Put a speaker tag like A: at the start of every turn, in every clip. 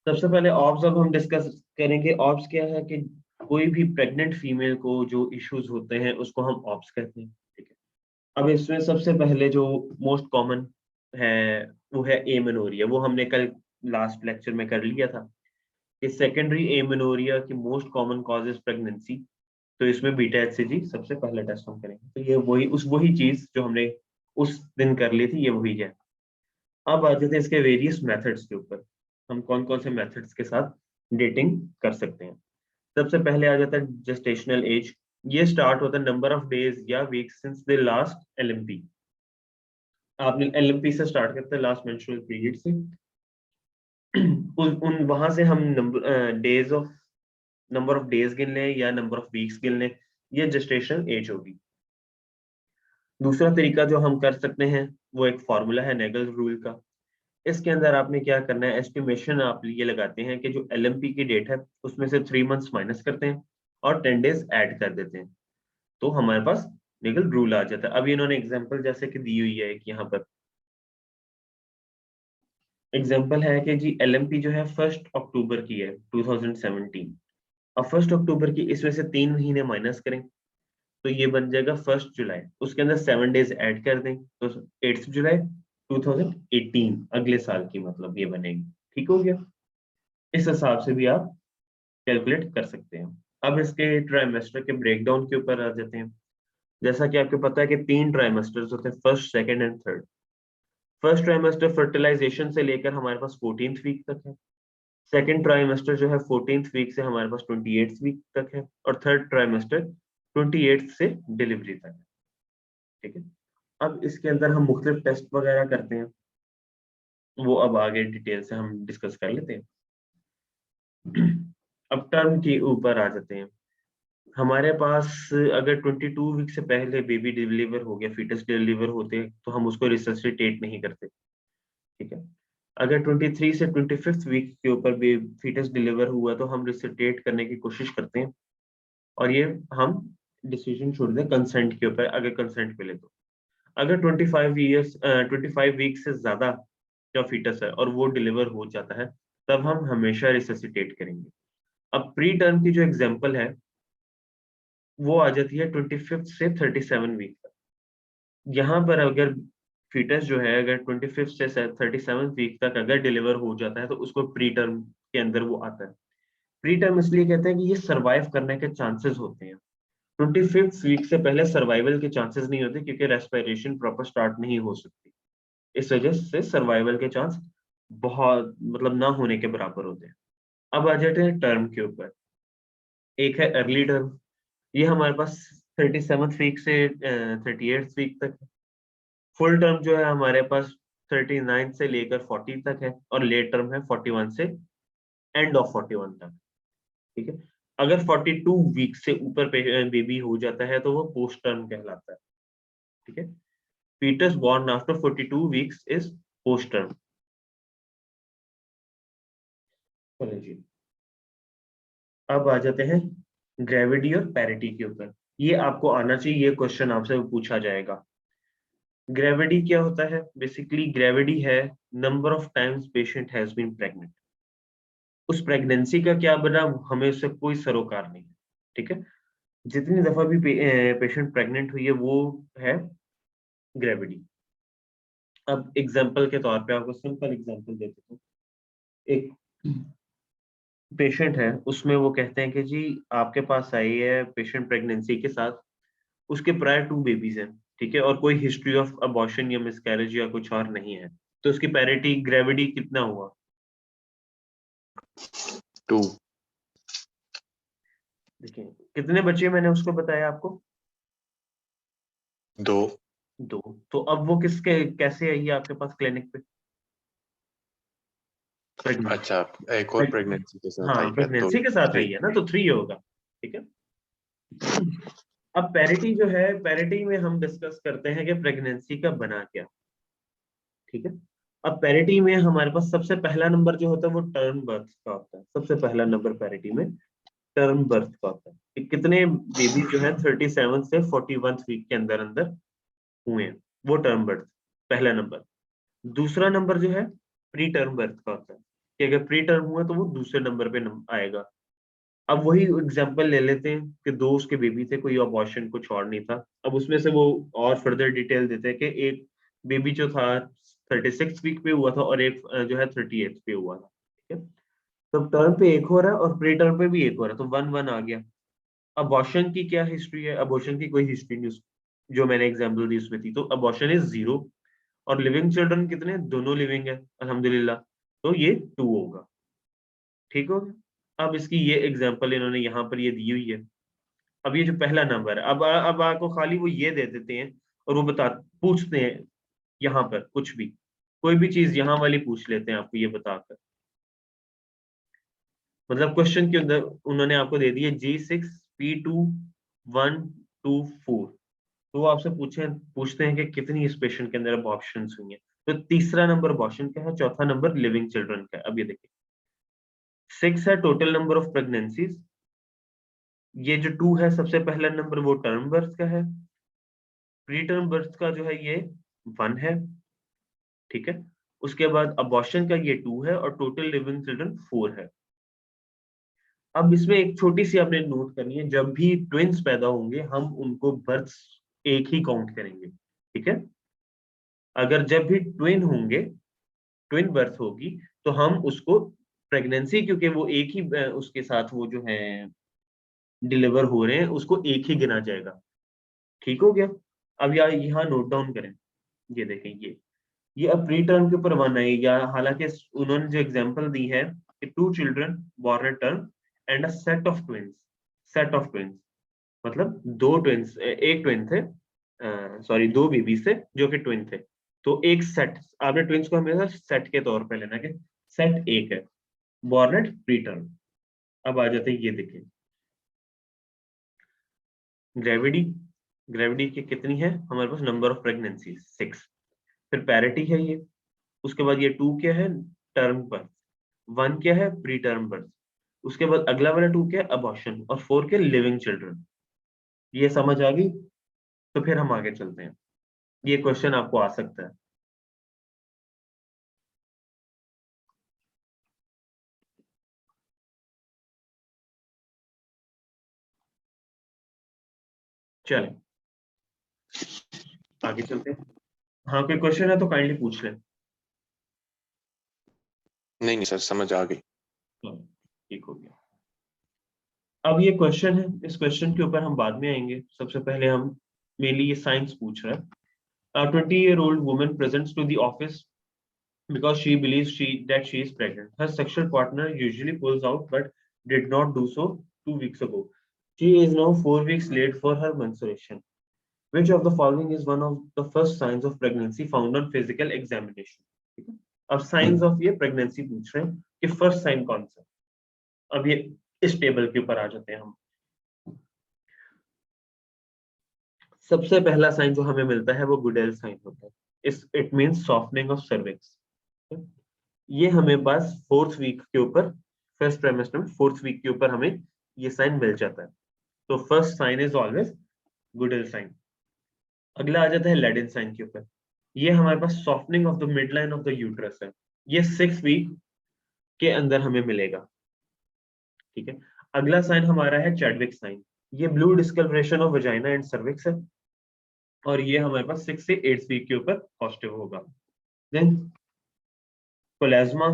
A: सबसे पहले ऑब्स अब हम डिस्कस करेंगे। ऑब्स क्या है कि कोई भी प्रेग्नेंट फीमेल को जो इश्यूज होते हैं उसको हम ऑब्स कहते हैं। ठीक है। अब इसमें सबसे पहले जो मोस्ट कॉमन है वो है एमेनोरिया। वो हमने कल लास्ट लेक्चर में कर लिया था कि सेकेंडरी एमेनोरिया की most common cause is pregnancy. तो इसमें बीटा एचसीजी सबसे पहले टेस्ट हम करेंगे। तो ये वही चीज जो हमने उस दिन कर ली थी, ये वही है। अब आ जाते हैं इसके वेरियस मेथड्स के ऊपर। हम कौन कौन से मेथड्स के साथ डेटिंग कर सकते हैं। सबसे पहले आ जाता है जेस्टेशनल एज। ये स्टार्ट होता है नंबर ऑफ डेज या weeks since the last LMP. आपने एलएमपी से स्टार्ट करते हैं, लास्ट मेंस्ट्रुअल पीरियड से। उन वहां से हम नंबर ऑफ डेज गिन लें या नंबर ऑफ वीक्स गिन लें, ये जेस्टेशनल एज होगी। दूसरा तरीका जो हम कर सकते हैं वो एक फॉर्मूला है नेगल रूल का। इसके अंदर आपने क्या करना है, एस्टिमेशन आप ये लगाते हैं कि जो एलएमपी की डेट है उसमें से 3 मंथ्स माइनस करते हैं और 10 डेज ऐड कर देते हैं, तो हमारे पास निगल रूल आ जाता है। अब इन्होंने एग्जांपल जैसे कि दी हुई है एक यहाँ पर एग्जांपल है कि जी एलएमपी जो है 1 अक्टूबर की है 2017। अब 1 अक्टूबर की इसमें से 3 महीने माइनस करें तो ये बन जाएगा 1 जुलाई। उसके अंदर 7 डेज ऐड कर दें तो 8 जुलाई 2018, अगले साल की मतलब ये बनेगी। ठीक हो गया। इस हिसाब से भी आप कैलकुलेट कर सकते हैं। अब इसके ट्राइमेस्टर के ब्रेकडाउन के ऊपर आ जाते हैं। जैसा कि आपको पता है कि 3 ट्राइमेस्टर्स होते हैं, first, second and third. First trimester fertilisation से लेकर हमारे पास 14th वीक तक है। सेकंड ट्राइमेस्टर जो है 14th वीक से हमारे पास 28th वीक तक है। और थर्ड ट्राइमेस्टर 28th से डिलीवरी तक है। ठीक है। अब इसके अंदर हम मुख्तलिफ टेस्ट वगैरह करते हैं, वो अब आगे डिटेल से हम डिस्कस कर लेते हैं। अब टर्म के ऊपर आ जाते हैं। हमारे पास अगर 22 वीक से पहले बेबी डिलीवर हो गया, फीटस डिलीवर होते तो हम उसको रिससिटेट नहीं करते। ठीक है। अगर 23 से 25th वीक के ऊपर भी फीटस डिलीवर हुआ तो हम रिससिटेट करने की कोशिश करते हैं, और ये हम डिसीजन छोड़ दें कंसेंट के ऊपर, अगर कंसेंट मिले तो। अगर 25 वीक से ज्यादा का फीटस है और वो डिलीवर हो जाता है तब हम हमेशा रिससिटेट करेंगे। अब प्री टर्म की जो एग्जांपल है वो आ जाती है 25th से 37 वीक तक। यहाँ पर अगर फीटस जो है अगर 25th से 37 वीक तक अगर डिलीवर हो जाता है तो उसको प्री टर्म के अंदर वो आता है। प्री टर्म इसलिए कहते हैं कि ये सर्वाइव करने के चांसेस होते हैं। 25th वीक से पहले सर्वाइवल के चांसेस नहीं होते क्योंकि रेस्पिरेशन प्रॉपर स्टार्ट नहीं हो सकती। इस वजह से सर्वाइवल के चांस बहुत मतलब ना होने के बराबर होते हैं। अब आ जाते हैं टर्म के ऊपर। एक है अर्ली टर्म। ये हमारे पास 37th वीक से 38th वीक तक है। फुल टर्म जो है हमारे पास 39 से लेकर 40 तक है, और लेट टर्म है 41 से एंड ऑफ 41 तक। ठीक है। अगर 42 वीक से ऊपर बेबी हो जाता है तो वो पोस्ट टर्म कहलाता है। ठीक है। fetus born after 42 weeks is post term। चलिए जी, अब आ जाते हैं ग्रेविटी और पैरिटी के ऊपर। ये आपको आना चाहिए, ये क्वेश्चन आपसे पूछा जाएगा। ग्रेविटी क्या होता है? बेसिकली ग्रेविटी है number of times patient has been pregnant. उस प्रेगनेंसी का क्या बना हमें उससे कोई सरोकार नहीं है। ठीक है। जितनी दफा भी पेशेंट प्रेग्नेंट हुई है वो है ग्रेविटी। अब एग्जांपल के तौर पे आपको सिंपल एग्जांपल देते हूँ। एक पेशेंट है, उसमें वो कहते हैं कि जी आपके पास आई है पेशेंट प्रेगनेंसी के साथ, उसके प्रायर 2 बेबीज हैं। ठीक है। और कोई हिस्ट्री ऑफ अबॉर्शन या मिसकैरेज या कुछ और नहीं है, तो उसकी पैरिटी ग्रेविटी कितना हुआ?
B: 2।
A: देखिए कितने बच्चे मैंने उसको बताया आपको?
B: 2।
A: 2। तो अब वो किसके कैसे आई है आपके पास क्लिनिक पे? प्रेग्नेंट।
B: अच्छा, एक और प्रेगनेंसी के साथ
A: हाँ
B: आई है तो
A: प्रेगनेंसी के साथ आई
B: 3।
A: है ना, तो 3 होगा। ठीक है। अब पैरिटी जो है, पैरिटी में हम डिस्कस करते हैं कि प्रेगनेंसी का बना क्या। ठीक है। अब पैरिटी में हमारे पास सबसे पहला नंबर जो होता है वो टर्म बर्थ का होता है। सबसे पहला नंबर पैरिटी में टर्म बर्थ का होता है कि कितने बेबी जो है 37 से 41 वीक के अंदर अंदर हुए हैं, वो टर्म बर्थ पहला नंबर। दूसरा नंबर जो है प्री टर्म बर्थ का होता है। कि अगर प्री टर्म हुआ तो वो दूसरे नंबर पे आएगा। अब वही एग्जांपल ले लेते हैं कि दो उसके बेबी थे, कोई अबॉर्शन कुछ और नहीं था। अब उसमें से वो और फर्दर डिटेल देते हैं कि एक बेबी जो था 36 वीक पे हुआ था और एक जो है 38 पे हुआ था। ठीक है, तो टर्म पे एक हो रहा है और प्री टर्म पे भी एक हो रहा है, तो 1-1 आ गया। अबॉर्शन की क्या हिस्ट्री है? अबॉर्शन की कोई हिस्ट्री नहीं जो मैंने एग्जाम्पल दी उसमें थी, तो अबॉर्शन इज 0। और लिविंग चिल्ड्रन कितने? दोनों लिविंग है अल्हम्दुलिल्लाह, तो ये 2 होगा। ठीक हो गया। अब इसकी ये एग्जांपल इन्होंने यहाँ पर ये दी हुई है। अब ये जो पहला नंबर है, अब आपको खाली वो ये दे देते हैं और वो पूछते हैं यहाँ पर कुछ भी, कोई भी चीज यहाँ वाली पूछ लेते हैं आपको ये बताकर। मतलब क्वेश्चन के अंदर उन्होंने आपको दे दिया G6P2 1 2 4, तो वो आपसे पूछते हैं कि कितनी इस पेशेंट के अंदर अबॉर्शन हुई है। तो तीसरा नंबर अबॉर्शन का है, चौथा नंबर लिविंग चिल्ड्रन का है। अब ये देखिए 6 है टोटल नंबर ऑफ प्रेगनेंसीज, ये जो 2 है सबसे पहला नंबर वो टर्म बर्थ का है, प्री टर्म बर्थ का जो है ये 1 है। ठीक है, उसके बाद अबॉर्शन का ये 2 है और टोटल लिविंग चिल्ड्रन 4 है। अब इसमें एक छोटी सी आपने नोट करनी है, जब भी ट्विंस पैदा होंगे हम उनको बर्थ एक ही काउंट करेंगे। ठीक है, अगर जब भी ट्विन होंगे, ट्विन बर्थ होगी, तो हम उसको प्रेगनेंसी, क्योंकि वो एक ही उसके साथ वो जो है डिलीवर हो रहे हैं, उसको एक ही गिना जाएगा। ठीक हो गया। अब यहाँ नोट डाउन करें, ये देखें ये अब प्री टर्म के ऊपर 1 है, या हालांकि उन्होंने जो एग्जांपल दी है कि 2 children born at term and a set of twins. Set of twins मतलब 2 ट्विंस, एक ट्विन थे, सॉरी 2 बेबीज थे जो कि ट्विन थे, तो एक सेट। आपने ट्विंस को हमेशा सेट के तौर पे लेना कि सेट एक है, बोर्न एट प्री टर्म। अब आ जाते हैं, ये देखिए ग्रेविटी। ग्रेविटी की कितनी है हमारे पास? Number of pregnancy 6। फिर पैरिटी है ये। उसके बाद ये 2 क्या है? Term birth. 1 क्या है? Pre term birth. उसके बाद अगला वाला 2 क्या है? अबॉर्शन। और 4 के लिविंग चिल्ड्रन। ये समझ आ गई? तो फिर हम आगे चलते हैं, ये क्वेश्चन आपको आ सकता है। चलें आगे चलते हैं। हाँ, कोई क्वेश्चन है तो काइंडली पूछ लें।
B: नहीं सर, समझ आ गई।
A: ठीक हो गया। अब ये क्वेश्चन है, इस क्वेश्चन के ऊपर हम बाद में आएंगे। सबसे पहले हम मेनली ये साइंस पूछ रहा है। A 20-year-old woman presents to the office because she believes that she is pregnant. Her sexual partner usually pulls out but did not do so 2 weeks ago. She is now 4 weeks late for her menstruation. Which of the following is one of the first signs of pregnancy found on physical examination? ठीक है? अब science of ये pregnancy पूछ रहे हैं कि first sign कौन सा। अब ये इस टेबल के ऊपर आ जाते हैं हम। सबसे पहला साइन जो हमें मिलता है वो गुडेल साइन होता है। It means softening of cervix. ये हमें बस 4th वीक के ऊपर, फर्स्ट ट्राइमेस्टर में 4th वीक के ऊपर हमें ये साइन मिल जाता है। तो first sign is always Goodell sign. अगला आ जाता है लेडिन साइन के ऊपर। ये हमारे पास softening of the mid line of the uterus है। ये 6th वीक के अंदर हमें मिलेगा। ठीक है, अगला साइन हमारा है चैडविक साइन। ये blue discolouration of vagina and cervix है, और ये हमारे पास 6 से 8 वीक के ऊपर पॉजिटिव होगा। Then chloasma,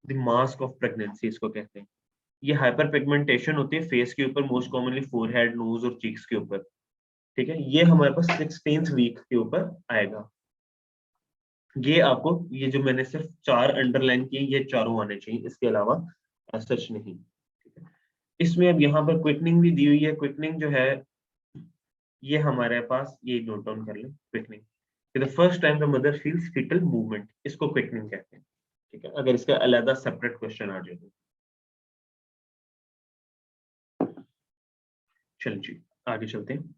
A: the mask of pregnancy इसको कहते हैं। ये हाइपर पिगमेंटेशन होती है फेस के ऊपर, मोस्ट कॉमनली फोरहेड, नोज और चीक्स के ऊपर। ठीक है, ये हमारे पास 16th वीक के ऊपर आएगा। ये आपको, ये जो मैंने सिर्फ 4 अंडरलाइन किए, ये चारों आने चाहिए, इसके अलावा सच नहीं। ठीक है, इसमें अब यहाँ पर क्विकनिंग भी दी हुई है। क्विकनिंग जो है ये हमारे पास, ये नोट डाउन कर लें। Quickening the first time the mother feels fetal movement, इसको क्विकनिंग कहते हैं। ठीक है, अगर इसका अलग सेपरेट क्वेश्चन आ जाए तो। चलिए जी आगे चलते हैं।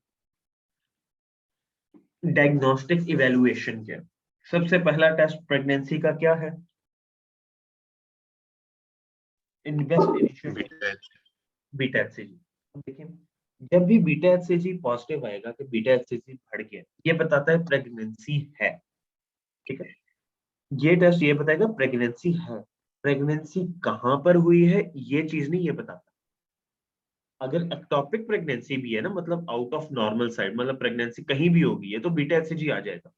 A: डायग्नोस्टिक इवेल्युएशन क्या है? सबसे पहला टेस्ट प्रेगनेंसी का क्या है? Beta HCG. देखिए जब भी बीटा एचसीजी पॉजिटिव आएगा कि बीटा एचसीजी बढ़ गया, ये बताता है प्रेगनेंसी है। ठीक है, ये टेस्ट ये बताएगा प्रेगनेंसी है। प्रेगनेंसी कहाँ पर हुई है ये चीज नहीं ये बताता। अगर एक्टोपिक प्रेगनेंसी भी है ना, मतलब आउट ऑफ नॉर्मल साइड, मतलब प्रेगनेंसी कहीं भी होगी, ये तो बीटा एचसीजी आ जाएगा।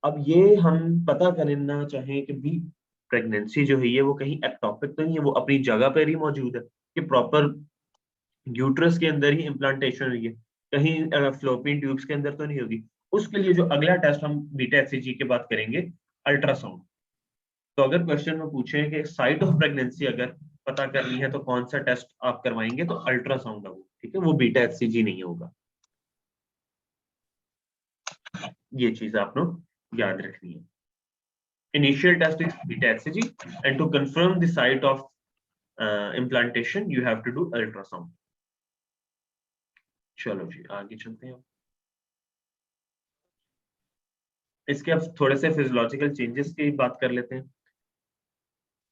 A: अब ये हम पता करना चाहें कि भी प्रेगनेंसी जो है ये वो कहीं एक्टोपिक तो नहीं है, वो अपनी जगह पर ही मौजूद है, कि प्रॉपर यूट्रस के अंदर ही इम्प्लांटेशन हुई है, कहीं फ्लोपियन ट्यूब्स के अंदर तो नहीं होगी। उसके लिए जो अगला टेस्ट हम बीटा एचसीजी के बात करेंगे, अल्ट्रासाउंड। तो अगर क्वेश्चन में पूछे कि साइट ऑफ प्रेगनेंसी अगर पता करनी है तो कौन सा टेस्ट आप करवाएंगे, तो अल्ट्रासाउंड है वो, ठीक है, वो बीटा एचसीजी नहीं होगा। ये चीज आपको याद रखनी है। Initial test is beta hCG, and to confirm the site of implantation, you have to do ultrasound. चलो जी आगे चलते हैं। इसके अब थोड़े से फिजियोलॉजिकल चेंजेस की बात कर लेते हैं।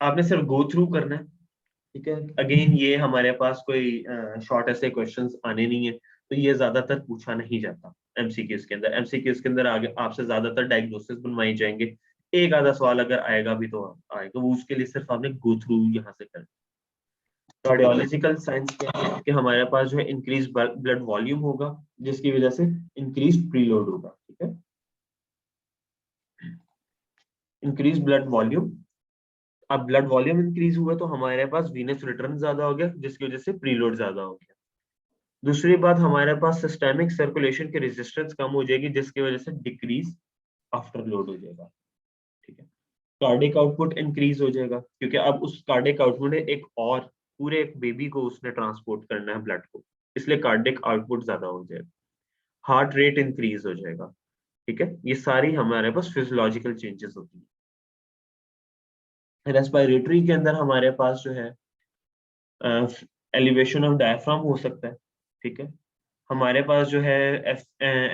A: आपने सिर्फ गो थ्रू करना है, ठीक है। अगेन ये हमारे पास कोई शॉर्ट ऐसे क्वेश्चंस आने नहीं है, तो ये ज्यादातर पूछा नहीं जाता एमसीक्यूज के अंदर। एमसीक्यूज के अंदर आगे आपसे ज्यादातर डायग्नोसिस बनवाए जाएंगे, एक आधा सवाल अगर आएगा भी तो आएगा, वो उसके लिए सिर्फ आपने गो थ्रू यहाँ से करना। कार्डियोलॉजिकल साइंस क्या है कि हमारे पास जो है इंक्रीज ब्लड वॉल्यूम होगा, जिसकी वजह से इंक्रीज प्रीलोड होगा, ठीक है। इंक्रीज ब्लड वॉल्यूम, अब ब्लड वॉल्यूम इंक्रीज हुआ तो हमारे पास वीनस रिटर्न ज्यादा हो गया, जिसकी वजह से प्रीलोड ज्यादा हो गया। दूसरी बात, हमारे पास सिस्टेमिक सर्कुलेशन की रेजिस्टेंस कम हो जाएगी, जिसकी वजह से डिक्रीज आफ्टर लोड हो जाएगा, ठीक है। कार्डिक आउटपुट इंक्रीज हो जाएगा, क्योंकि अब उस कार्डिक आउटपुट ने एक और पूरे एक बेबी को उसने ट्रांसपोर्ट करना है ब्लड को, इसलिए कार्डिक आउटपुट ज्यादा हो जाएगा। हार्ट रेट इंक्रीज हो जाएगा, ठीक है। ये सारी हमारे पास फिजियोलॉजिकल चेंजेस होती है। रेस्पिरेटरी के अंदर हमारे पास जो है एलिवेशन ऑफ डायफ्राम हो सकता है, ठीक है। हमारे पास जो है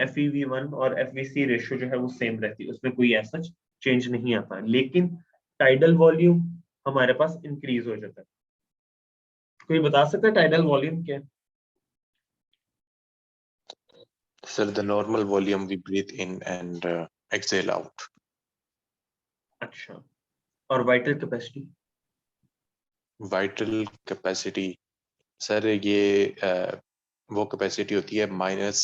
A: FEV1 और FVC रेशियो जो है वो सेम रहती है, उसमें कोई ऐसा चेंज नहीं आता, लेकिन टाइडल वॉल्यूम हमारे पास इंक्रीज हो जाता है। कोई बता सकता है टाइडल वॉल्यूम क्या है?
B: Sir, the normal volume we breathe in and exhale out.
A: अच्छा, और vital capacity?
B: Vital capacity, sir ये वो कैपेसिटी होती है माइनस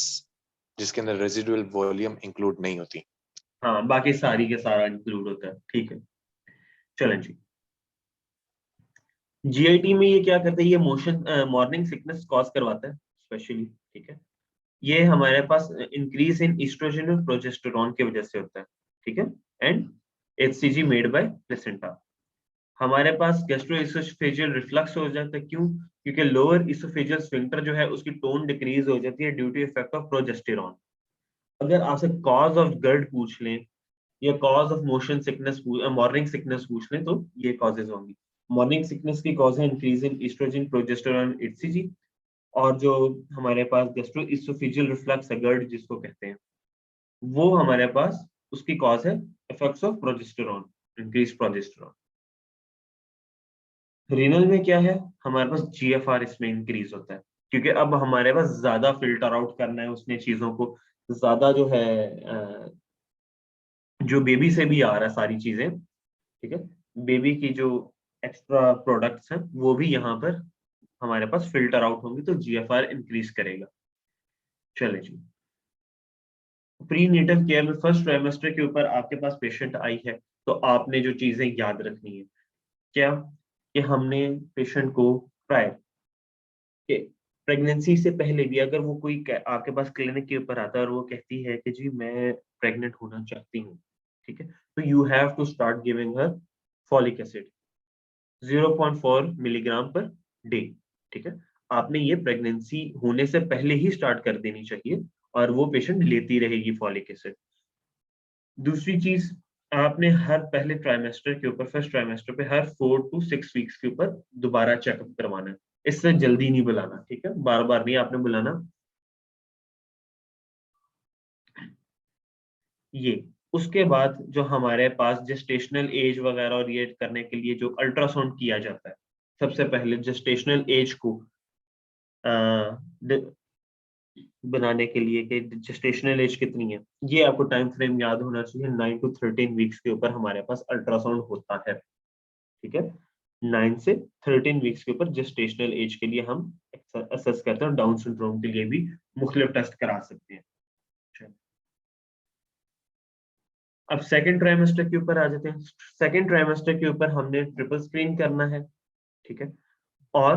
B: जिसके अंदर रेजिडुअल वॉल्यूम इंक्लूड नहीं होती।
A: हाँ, बाकी सारी के सारा इंक्लूड होता है, ठीक है। चलें जी, जीआईटी में ये क्या करता है, ये मोशन मॉर्निंग सिकनेस कॉज करवाता है स्पेशली, ठीक है। ये हमारे पास इंक्रीज इन एस्ट्रोजन और प्रोजेस्टेरॉन की वजह से होता है, ठीक है। And HCG made by placenta. हमारे पास गैस्ट्रोइसोफेजियल रिफ्लक्स हो जाता है, क्यों? क्योंकि लोअर इसोफेजियल स्फिंक्टर जो है उसकी टोन डिक्रीज हो जाती है due to effect of progesterone. अगर आपसे कॉज ऑफ गर्ड पूछ लें या cause of motion sickness, morning sickness पूछ लें, तो ये कॉजेज होंगी। मॉर्निंग सिकनेस की कॉज है increase in oestrogen, progesterone, HCG. और जो हमारे पास गैस्ट्रोइसोफेजियल रिफ्लक्स है, गर्ड जिसको कहते हैं, वो हमारे पास उसकी कॉज है effects of progesterone, increase progesterone. Renal में क्या है, हमारे पास जीएफआर इसमें इंक्रीज होता है, क्योंकि अब हमारे पास ज्यादा फिल्टर आउट करना है उसने चीजों को, ज्यादा जो है जो बेबी से भी आ रहा है सारी चीजें, ठीक है। बेबी की जो एक्स्ट्रा प्रोडक्ट्स हैं वो भी यहाँ पर हमारे पास फिल्टर आउट होंगी, तो जीएफआर इंक्रीज करेगा। चले जी, प्री नेटल केयर में फर्स्ट ट्राइमेस्टर के ऊपर आपके पास पेशेंट आई है, तो आपने जो चीजें याद रखनी है क्या, कि हमने पेशेंट को प्रायर कि प्रेगनेंसी से पहले भी अगर वो कोई आपके पास क्लिनिक के ऊपर आता है और वो कहती है कि जी मैं प्रेग्नेंट होना चाहती हूँ, ठीक है, तो you have to start giving her folic acid 0.4 milligram per day, ठीक है। आपने ये प्रेगनेंसी होने से पहले ही स्टार्ट कर देनी चाहिए, और वो पेशेंट लेती रहेगी फॉलिक एसिड। दूसरी चीज, आपने हर पहले ट्राइमेस्टर के ऊपर, फर्स्ट ट्राइमेस्टर पे हर 4 to 6 वीक्स के ऊपर दोबारा चेकअप करवाना है। इससे जल्दी नहीं बुलाना, ठीक है, बार बार नहीं आपने बुलाना। ये उसके बाद जो हमारे पास जेस्टेशनल एज वगैरह और ये करने के लिए जो अल्ट्रासाउंड किया जाता है, सबसे पहले जेस्टेशनल एज को बनाने के लिए कि जेस्टेशनल एज कितनी है, ये आपको टाइम फ्रेम याद होना चाहिए। 9 to 13 वीक्स के ऊपर हमारे पास अल्ट्रासाउंड होता है। ठीक है। 9 से 13 वीक्स के ऊपर जेस्टेशनल एज के लिए हम असेस करते हैं, और डाउन सिंड्रोम के लिए भी मुख्तलिफ टेस्ट करा सकते हैं। अब सेकंड ट्राइमेस्टर के ऊपर आ जाते हैं। सेकंड ट्राइमेस्टर के ऊपर हमने ट्रिपल स्क्रीन करना है, ठीक है, और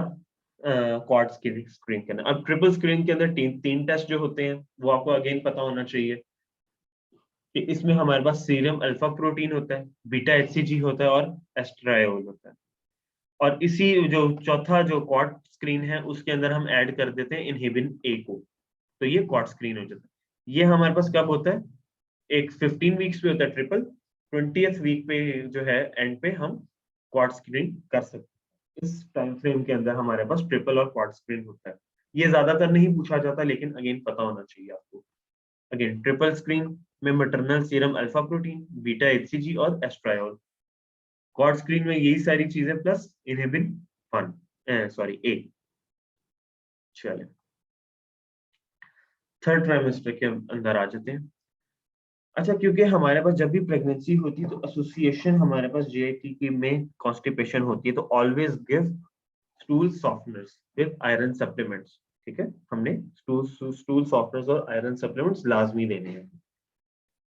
A: क्वाड स्क्रीन करना। अब ट्रिपल स्क्रीन के अंदर तीन टेस्ट जो होते हैं वो आपको अगेन पता होना चाहिए कि इसमें हमारे पास सीरम अल्फा प्रोटीन होता है, बीटा एचसीजी होता है और एस्ट्रायोल होता है। और इसी जो चौथा जो क्वाड स्क्रीन है उसके अंदर हम ऐड कर देते हैं इनहिबिन ए को, तो ये क्वाड स्क्रीन हो जाता है। ये हमारे पास कब होता है? एक 15 वीक्स पे होता है ट्रिपल, 20th वीक पे जो है एंड पे हम क्वाड स्क्रीन कर सकते हैं। इस टाइम फ्रेम के अंदर हमारे पास ट्रिपल और क्वाड स्क्रीन होता है। ये ज्यादातर नहीं पूछा जाता, लेकिन अगेन पता होना चाहिए आपको। अगेन ट्रिपल स्क्रीन में maternal serum alpha protein, beta HCG और एस्ट्रायोल। क्वाड स्क्रीन में यही सारी चीजें प्लस इनहिबिन 1 ए। चलिए थर्ड ट्राइमेस्टर के अंदर आ जाते हैं। अच्छा, क्योंकि हमारे पास जब भी प्रेगनेंसी होती है तो एसोसिएशन हमारे पास जेआईटी की में कॉन्स्टिपेशन होती है, तो always give stool softeners with iron supplements. ठीक है, हमने स्टूल सॉफ्टनर्स और आयरन सप्लीमेंट्स लाजमी देने हैं।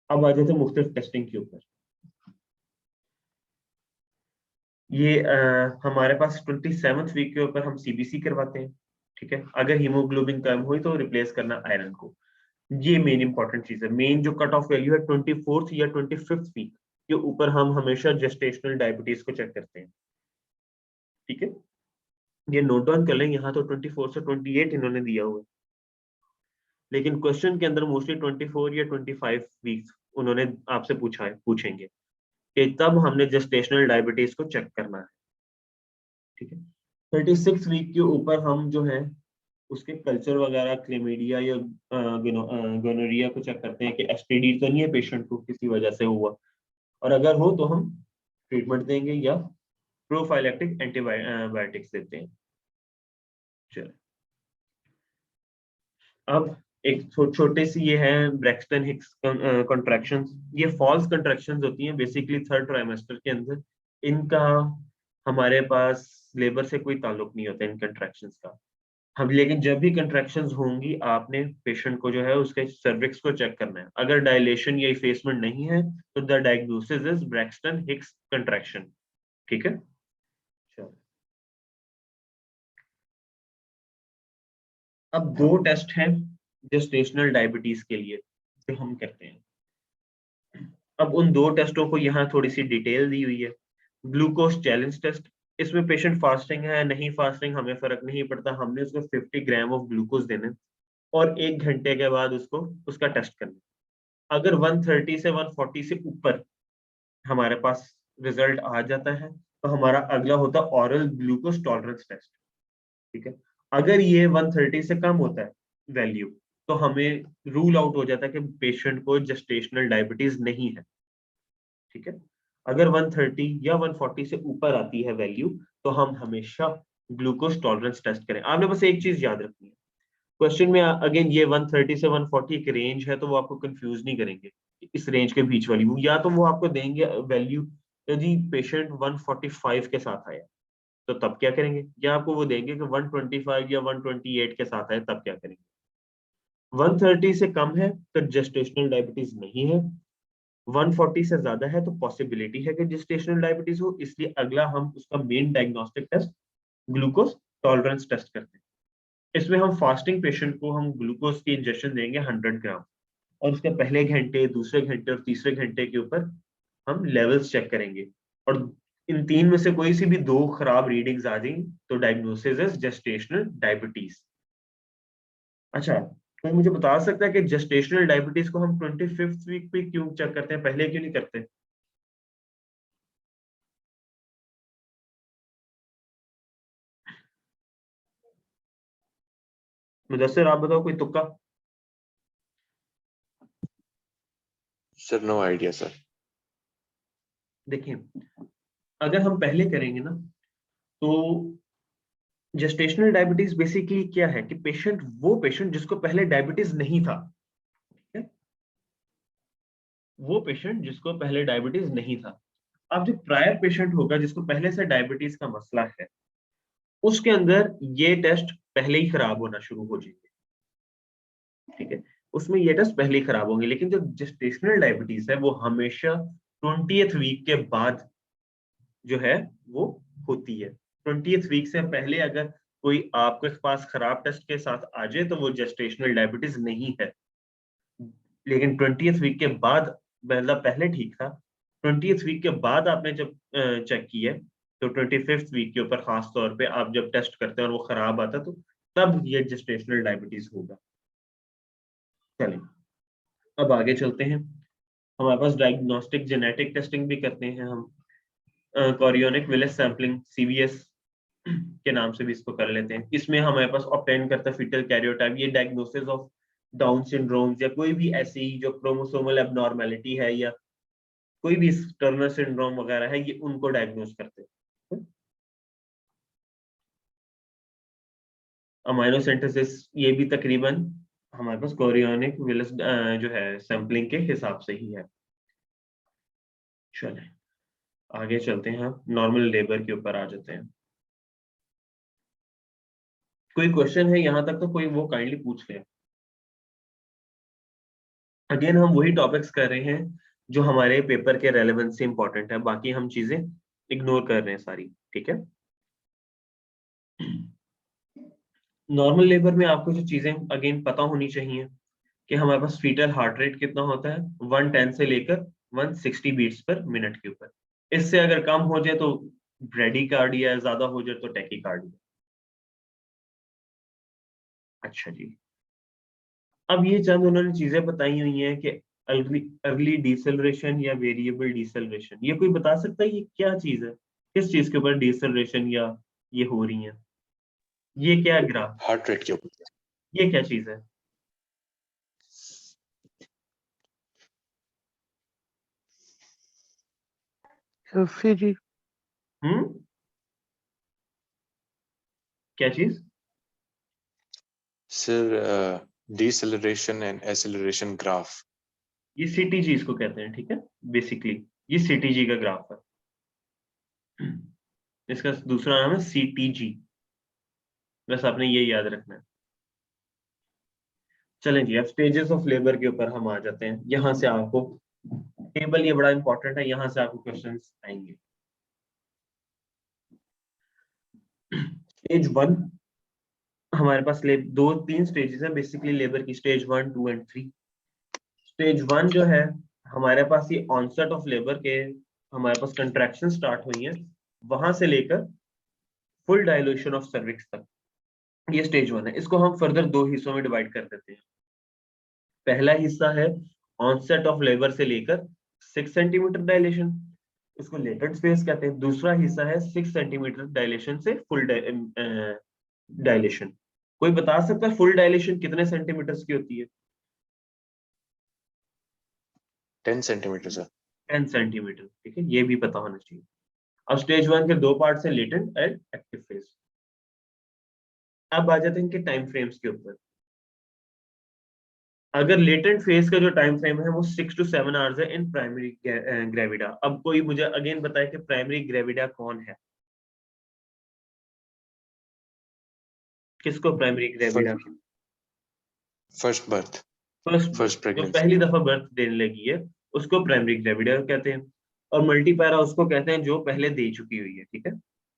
A: अब आ जाते हैं मुख्तलिफ टेस्टिंग के ऊपर। ये हमारे पास 27th वीक के ऊपर हम सीबीसी करवाते हैं। ठीक है, अगर हीमोग्लोबिन कम हुई तो रिप्लेस करना आयरन को। ये मेन इंपॉर्टेंट चीज है। मेन जो कट ऑफ वैल्यू है 24th या 25th वीक के ऊपर हम हमेशा जेस्टेशनल डायबिटीज को चेक करते हैं। ठीक है, ये नोट डाउन कर लें, यहाँ तो 24 से 28 इन्होंने दिया हुआ है, लेकिन क्वेश्चन के अंदर मोस्टली 24 या 25 वीक्स उन्होंने आपसे पूछेंगे कि तब हमने जेस्टेशनल डायबिटीज को चेक करना है। ठीक है, 36 वीक के ऊपर हम जो है उसके कल्चर वगैरह क्लेमीडिया या गोनोरिया को चेक करते हैं कि एसटीडी तो नहीं है पेशेंट को, किसी वजह से हुआ, और अगर हो तो हम ट्रीटमेंट देंगे या प्रोफाइलेक्टिक एंटीबायोटिक्स देते हैं। चलिए अब एक छोटे सी ये है ब्रैक्सटन हिक्स कॉन्ट्रैक्शंस। ये फॉल्स कॉन्ट्रैक्शंस होती हैं बेसिकली थर्ड ट्राइमेस्टर के अंदर। इनका हमारे पास लेबर से कोई ताल्लुक नहीं होता इन कॉन्ट्रैक्शंस का। हम लेकिन जब भी कंट्रैक्शंस होंगी आपने पेशेंट को जो है उसके सर्विक्स को चेक करना है। अगर डायलेशन या इफेसमेंट नहीं है तो the diagnosis is Braxton Hicks contraction. ठीक है, चलो अब दो टेस्ट हैं जेस्टेशनल डायबिटीज के लिए जो हम करते हैं। अब उन दो टेस्टों को यहाँ थोड़ी सी डिटेल दी हुई है। ग्लूकोज चैलेंज टेस्ट, इसमें पेशेंट फास्टिंग है नहीं फास्टिंग हमें फर्क नहीं पड़ता, हमने उसको 50 ग्राम ऑफ ग्लूकोज देने और 1 घंटे के बाद उसको उसका टेस्ट करना। अगर 130 से 140 से ऊपर हमारे पास रिजल्ट आ जाता है तो हमारा अगला होता है ऑरल ग्लूकोज टॉलरेंस टेस्ट। ठीक है, अगर ये 130 से कम होता है वैल्यू तो हमें रूल आउट हो जाता है कि पेशेंट को जेस्टेशनल डायबिटीज नहीं है। ठीक है, अगर 130 या 140 से ऊपर आती है वैल्यू तो हम हमेशा ग्लूकोज टॉलरेंस टेस्ट करें। आपने बस एक चीज याद रखनी है, क्वेश्चन में अगेन ये 130 से 140 एक रेंज है, तो वो आपको कंफ्यूज नहीं करेंगे इस रेंज के बीच वाली। या तो वो आपको देंगे वैल्यू यदि पेशेंट 145 के साथ आया तो तब क्या करेंगे, या आपको वो देंगे कि 125 या 128 के साथ आए तब क्या करेंगे। 130 से कम है तो जेस्टेशनल डायबिटीज नहीं है, 140 से ज्यादा है तो पॉसिबिलिटी है कि जेस्टेशनल डायबिटीज हो, इसलिए अगला हम उसका main diagnostic test glucose tolerance test करते हैं। इसमें हम फास्टिंग पेशेंट को हम ग्लूकोज की इंजेक्शन देंगे 100 ग्राम, और उसके पहले घंटे, दूसरे घंटे और तीसरे घंटे के ऊपर हम लेवल्स चेक करेंगे, और इन तीन में से कोई सी भी दो खराब रीडिंग्स आ जाएंगी तो डायग्नोसिस इज जेस्टेशनल डायबिटीज। अच्छा, कोई मुझे बता सकता है कि जेस्टेशनल डायबिटीज को हम 25th वीक पे क्यों चेक करते हैं, पहले क्यों नहीं करते? मुदस्सिर आप बताओ, कोई तुक्का?
B: Sir no idea sir.
A: देखिए, अगर हम पहले करेंगे ना तो जेस्टेशनल डायबिटीज बेसिकली क्या है कि वो पेशेंट जिसको पहले डायबिटीज नहीं था, ठीक है, वो पेशेंट जिसको पहले डायबिटीज नहीं था, अब जो प्रायर पेशेंट होगा जिसको पहले से डायबिटीज का मसला है, उसके अंदर ये टेस्ट पहले ही खराब होना शुरू हो जाएंगे, ठीक है, उसमें ये टेस्ट पहले ही खराब होंगे। लेकिन जो जेस्टेशनल डायबिटीज है वो हमेशा 20th वीक के बाद जो है वो होती है। 20th वीक से पहले अगर कोई आपके पास खराब टेस्ट के साथ आ जाए तो वो जेस्टेशनल डायबिटीज नहीं है। लेकिन 20th वीक के बाद, मतलब पहले ठीक था, 20th वीक के बाद आपने जब चेक किया तो 25th वीक के ऊपर खास तौर पे आप जब टेस्ट करते हैं और वो खराब आता तो तब ये जेस्टेशनल डायबिटीज होगा। चलिए अब आगे चलते हैं। हमारे पास डायग्नोस्टिक जेनेटिक टेस्टिंग भी करते हैं हम, कोरियोनिक विलेस सैंपलिंग, सीवीएस के नाम से भी इसको कर लेते हैं। इसमें हमारे पास ऑब्टेन करता है फीटल कैरियोटाइप, ये डायग्नोसिस ऑफ डाउन सिंड्रोम या कोई भी ऐसी जो क्रोमोसोमल एबनॉर्मेलिटी है या कोई भी टर्नर सिंड्रोम वगैरह है, ये उनको डायग्नोस करते हैं। अमाइनो सिंथेसिस ये भी तकरीबन हमारे पास कोरियोनिक विलेस जो है सैंपलिंग के हिसाब से ही है। चले आगे चलते हैं, हम नॉर्मल लेबर के ऊपर आ जाते हैं। कोई क्वेश्चन है यहाँ तक तो कोई वो काइंडली पूछ ले। अगेन हम वही टॉपिक्स कर रहे हैं जो हमारे पेपर के रेलेवेंस से इंपॉर्टेंट है, बाकी हम चीजें इग्नोर कर रहे हैं सारी, ठीक है। नॉर्मल लेबर में आपको जो चीजें अगेन पता होनी चाहिए कि हमारे पास फीटल हार्ट रेट कितना होता है, 110 से लेकर 160 बीट्स पर मिनट के ऊपर। इससे अगर कम हो जाए तो ब्रेडिकार्डिया, ज्यादा हो जाए तो टैकीकार्डिया। अच्छा जी, अब ये चंद उन्होंने चीजें बताई हुई हैं कि अर्ली डिसेलरेशन या वेरिएबल डिसेलरेशन, ये कोई बता सकता है ये क्या चीज है, किस चीज के ऊपर डिसेलरेशन या ये हो रही है, ये क्या ग्राफ,
B: हार्ट रेट के ऊपर।
A: ये क्या चीज है?
C: सफी जी,
A: क्या चीज?
B: Sir deceleration and acceleration graph.
A: ये सीटीजी इसको कहते हैं, ठीक है, बेसिकली ये सीटीजी का ग्राफ है। इसका दूसरा नाम है सीटीजी, बस आपने ये याद रखना है। चलें जी, अब स्टेजेस ऑफ लेबर के ऊपर हम आ जाते हैं। यहाँ से आपको टेबल, ये बड़ा इंपॉर्टेंट है, यहाँ से आपको क्वेश्चंस आएंगे। स्टेज 1 हमारे पास दो तीन स्टेजेस हैं बेसिकली लेबर की, स्टेज 1, 2 एंड 3। स्टेज 1 जो है हमारे पास ये ऑनसेट ऑफ लेबर के, हमारे पास कंट्रैक्शन स्टार्ट हुई है वहां से लेकर फुल डायल्यूशन ऑफ सर्विक्स तक, ये स्टेज 1 है। इसको हम फर्दर दो हिस्सों में डिवाइड कर देते हैं। पहला हिस्सा है ऑनसेट ऑफ लेबर से लेकर 6 सेंटीमीटर डायलेशन, इसको लेटेंट फेज कहते हैं। दूसरा हिस्सा है 6 सेंटीमीटर डायलेशन से फुल डायलेशन। कोई बता सकता है फुल डायलेशन कितने सेंटीमीटर की होती है?
B: 10 सेंटीमीटर सर।
A: 10 सेंटीमीटर, ठीक है, ये भी पता होना चाहिए। अब स्टेज 1 के दो पार्ट्स हैं, लेटेंट एंड एक्टिव फेज। अब आ जाते हैं इनके टाइम फ्रेम्स के ऊपर। अगर लेटेंट फेज का जो टाइम फ्रेम है वो 6 to 7 आवर्स है इन प्राइमरी ग्रेविडा। अब कोई मुझे अगेन बताए कि प्राइमरी ग्रेविडा कौन है, किसको primary gravida?
B: First birth,
A: first
B: first
A: जो
B: प्रेगनेंसी।
A: पहली दफा बर्थ देने लगी है उसको प्राइमरी ग्रेविडा कहते हैं। और मल्टीपैरा उसको कहते हैं जो पहले दे चुकी हुई है, ठीक है,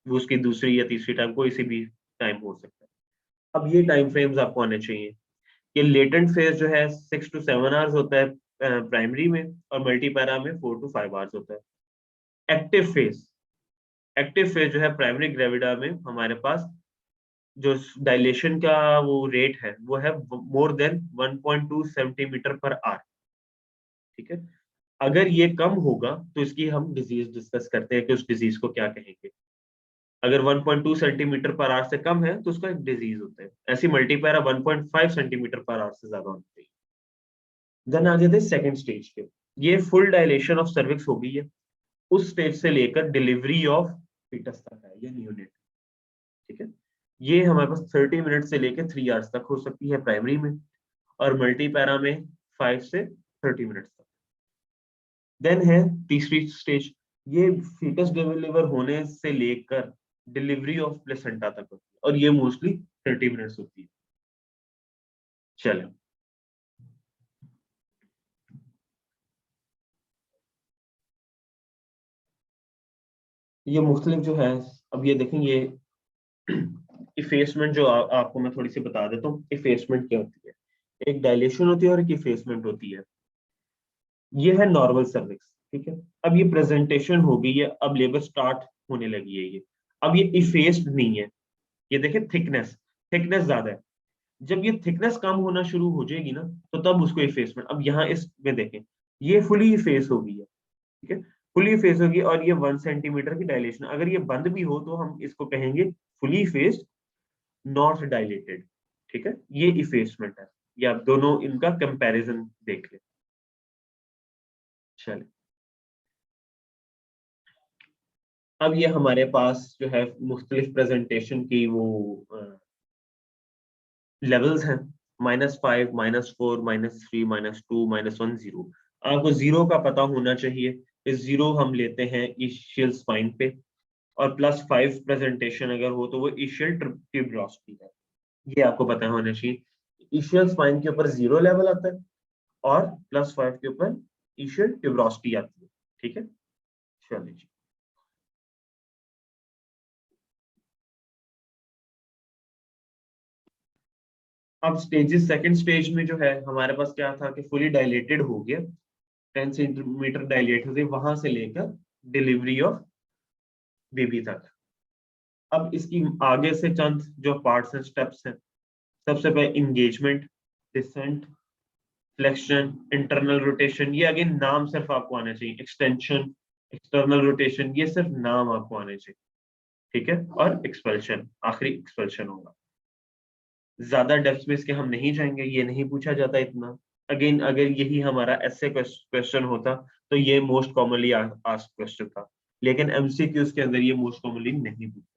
A: वो उसकी दूसरी या तीसरी टाइम, कोई सी भी टाइम हो सकता है। अब ये टाइम फ्रेम्स आपको आने चाहिए कि लेटेंट फेज जो है 6 to 7 आवर्स होता है प्राइमरी में, और मल्टीपैरा में 4 to 5 आवर्स होता है। एक्टिव फेज जो है प्राइमरी ग्रेविडा में हमारे पास जो डायलेशन का वो रेट है वो है more than 1.2 centimetre per hour, ठीक है। अगर ये कम होगा तो इसकी हम डिजीज डिस्कस करते हैं कि उस डिजीज को क्या कहेंगे। अगर 1.2 सेंटीमीटर पर आवर से कम है तो उसका एक डिजीज होता है। ऐसी मल्टीपैरा 1.5 सेंटीमीटर पर आवर से ज्यादा होनी चाहिए। देन आ जाते हैं सेकंड स्टेज के, ये फुल डायलेशन ऑफ सर्विक्स हो गई है। उस स्टेज से लेकर डिलीवरी ऑफ फीटस तक है ये न्यूनेट, ठीक है। ये हमारे पास 30 मिनट से लेकर 3 आवर्स तक हो सकती है प्राइमरी में, और मल्टीपैरा में 5 से 30 मिनट तक। देन है तीसरी स्टेज ये फीटस डिलीवर होने से लेकर डिलीवरी ऑफ प्लेसेंटा तक होती है और ये मोस्टली 30 मिनट्स होती है। चलो ये मुख्तलिफ जो है, अब ये देखेंगे इफेसमेंट जो आपको मैं थोड़ी सी बता देता हूँ इफेसमेंट क्या होती है। एक डायलेशन होती है और एक इफेसमेंट होती है। ये है नॉर्मल सर्विक्स, ठीक है। अब ये प्रेजेंटेशन हो गई है, अब लेबर स्टार्ट होने लगी है ये। अब ये इफेस्ड नहीं है, ये देखिए थिकनेस, थिकनेस ज्यादा है। जब ये थिकनेस कम होना शुरू हो जाएगी ना तो तब उसको इफेसमेंट। अब यहाँ इसमें देखें ये फुली इफेस हो गई है, ठीक है, फुली इफेस होगी और ये 1 सेंटीमीटर की डायलेशन। अगर ये बंद भी हो तो हम इसको कहेंगे फुली इफेस्ड नॉट डायलेटेड, ठीक है। ये इफेसमेंट है। ये आप दोनों इनका कंपैरिजन देख लें। चलिए अब ये हमारे पास जो है मुख्तलिफ प्रेजेंटेशन की वो लेवल्स हैं, -5, -4, -3, -2, -1, 0। आपको 0 का पता होना चाहिए। इस 0 हम लेते हैं इशियल स्पाइन पे, और +5 प्रेजेंटेशन अगर हो तो वो इशियल ट्यूबरोसिटी है। ये आपको पता होना चाहिए। इशियल स्पाइन के ऊपर 0 लेवल आता है और +5 के ऊपर इशियल ट्यूबरोसिटी आती है, ठीक है। चलिए जी, अब स्टेजेस, सेकंड स्टेज में जो है हमारे पास क्या था कि फुली डायलेटेड हो गया, 10 सेंटीमीटर डायलेट हो गए, वहां से लेकर डिलीवरी ऑफ बेबी तक। अब इसकी आगे से चंद जो पार्ट्स हैं, स्टेप्स हैं। सबसे पहले engagement, descent, flexion, internal rotation. ये अगेन नाम सिर्फ आपको आना चाहिए। एक्सटेंशन, एक्सटर्नल रोटेशन, ये सिर्फ नाम आपको आने चाहिए, ठीक है। और एक्सपल्शन, आखिरी एक्सपल्शन होगा। ज्यादा डेप्थ में इसके हम नहीं जाएंगे, ये नहीं पूछा जाता इतना। अगेन अगर यही हमारा ऐसे क्वेश्चन होता तो ये मोस्ट कॉमनली आस्क्ड क्वेश्चन था, लेकिन एमसीक्यूज के अंदर ये मोस्ट कॉमनली नहीं पूछा।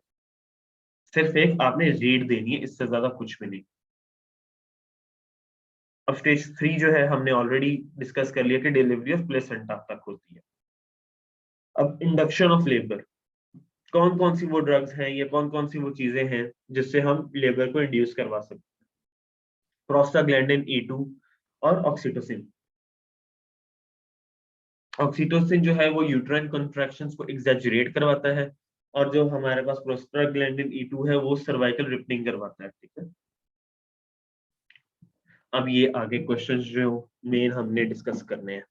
A: सिर्फ एक आपने रीड देनी है, इससे ज्यादा कुछ भी नहीं। अब स्टेज 3 जो है हमने ऑलरेडी डिस्कस कर लिया कि डिलीवरी ऑफ प्लेसेंटा तक होती है। अब इंडक्शन ऑफ लेबर, कौन कौन सी वो ड्रग्स हैं, ये कौन कौन सी वो चीजें हैं जिससे हम लेबर को इंड्यूस करवा सकते हैं। प्रोस्टाग्लैंडिन E2 और ऑक्सीटोसिन। ऑक्सीटोसिन जो है वो यूट्राइन कॉन्ट्रैक्शंस को एग्जैजुरेट करवाता है, और जो हमारे पास प्रोस्टाग्लैंडिन E2 है वो सर्वाइकल रिपनिंग करवाता है, ठीक है। अब ये आगे क्वेश्चंस जो मेन हमने डिस्कस करने हैं,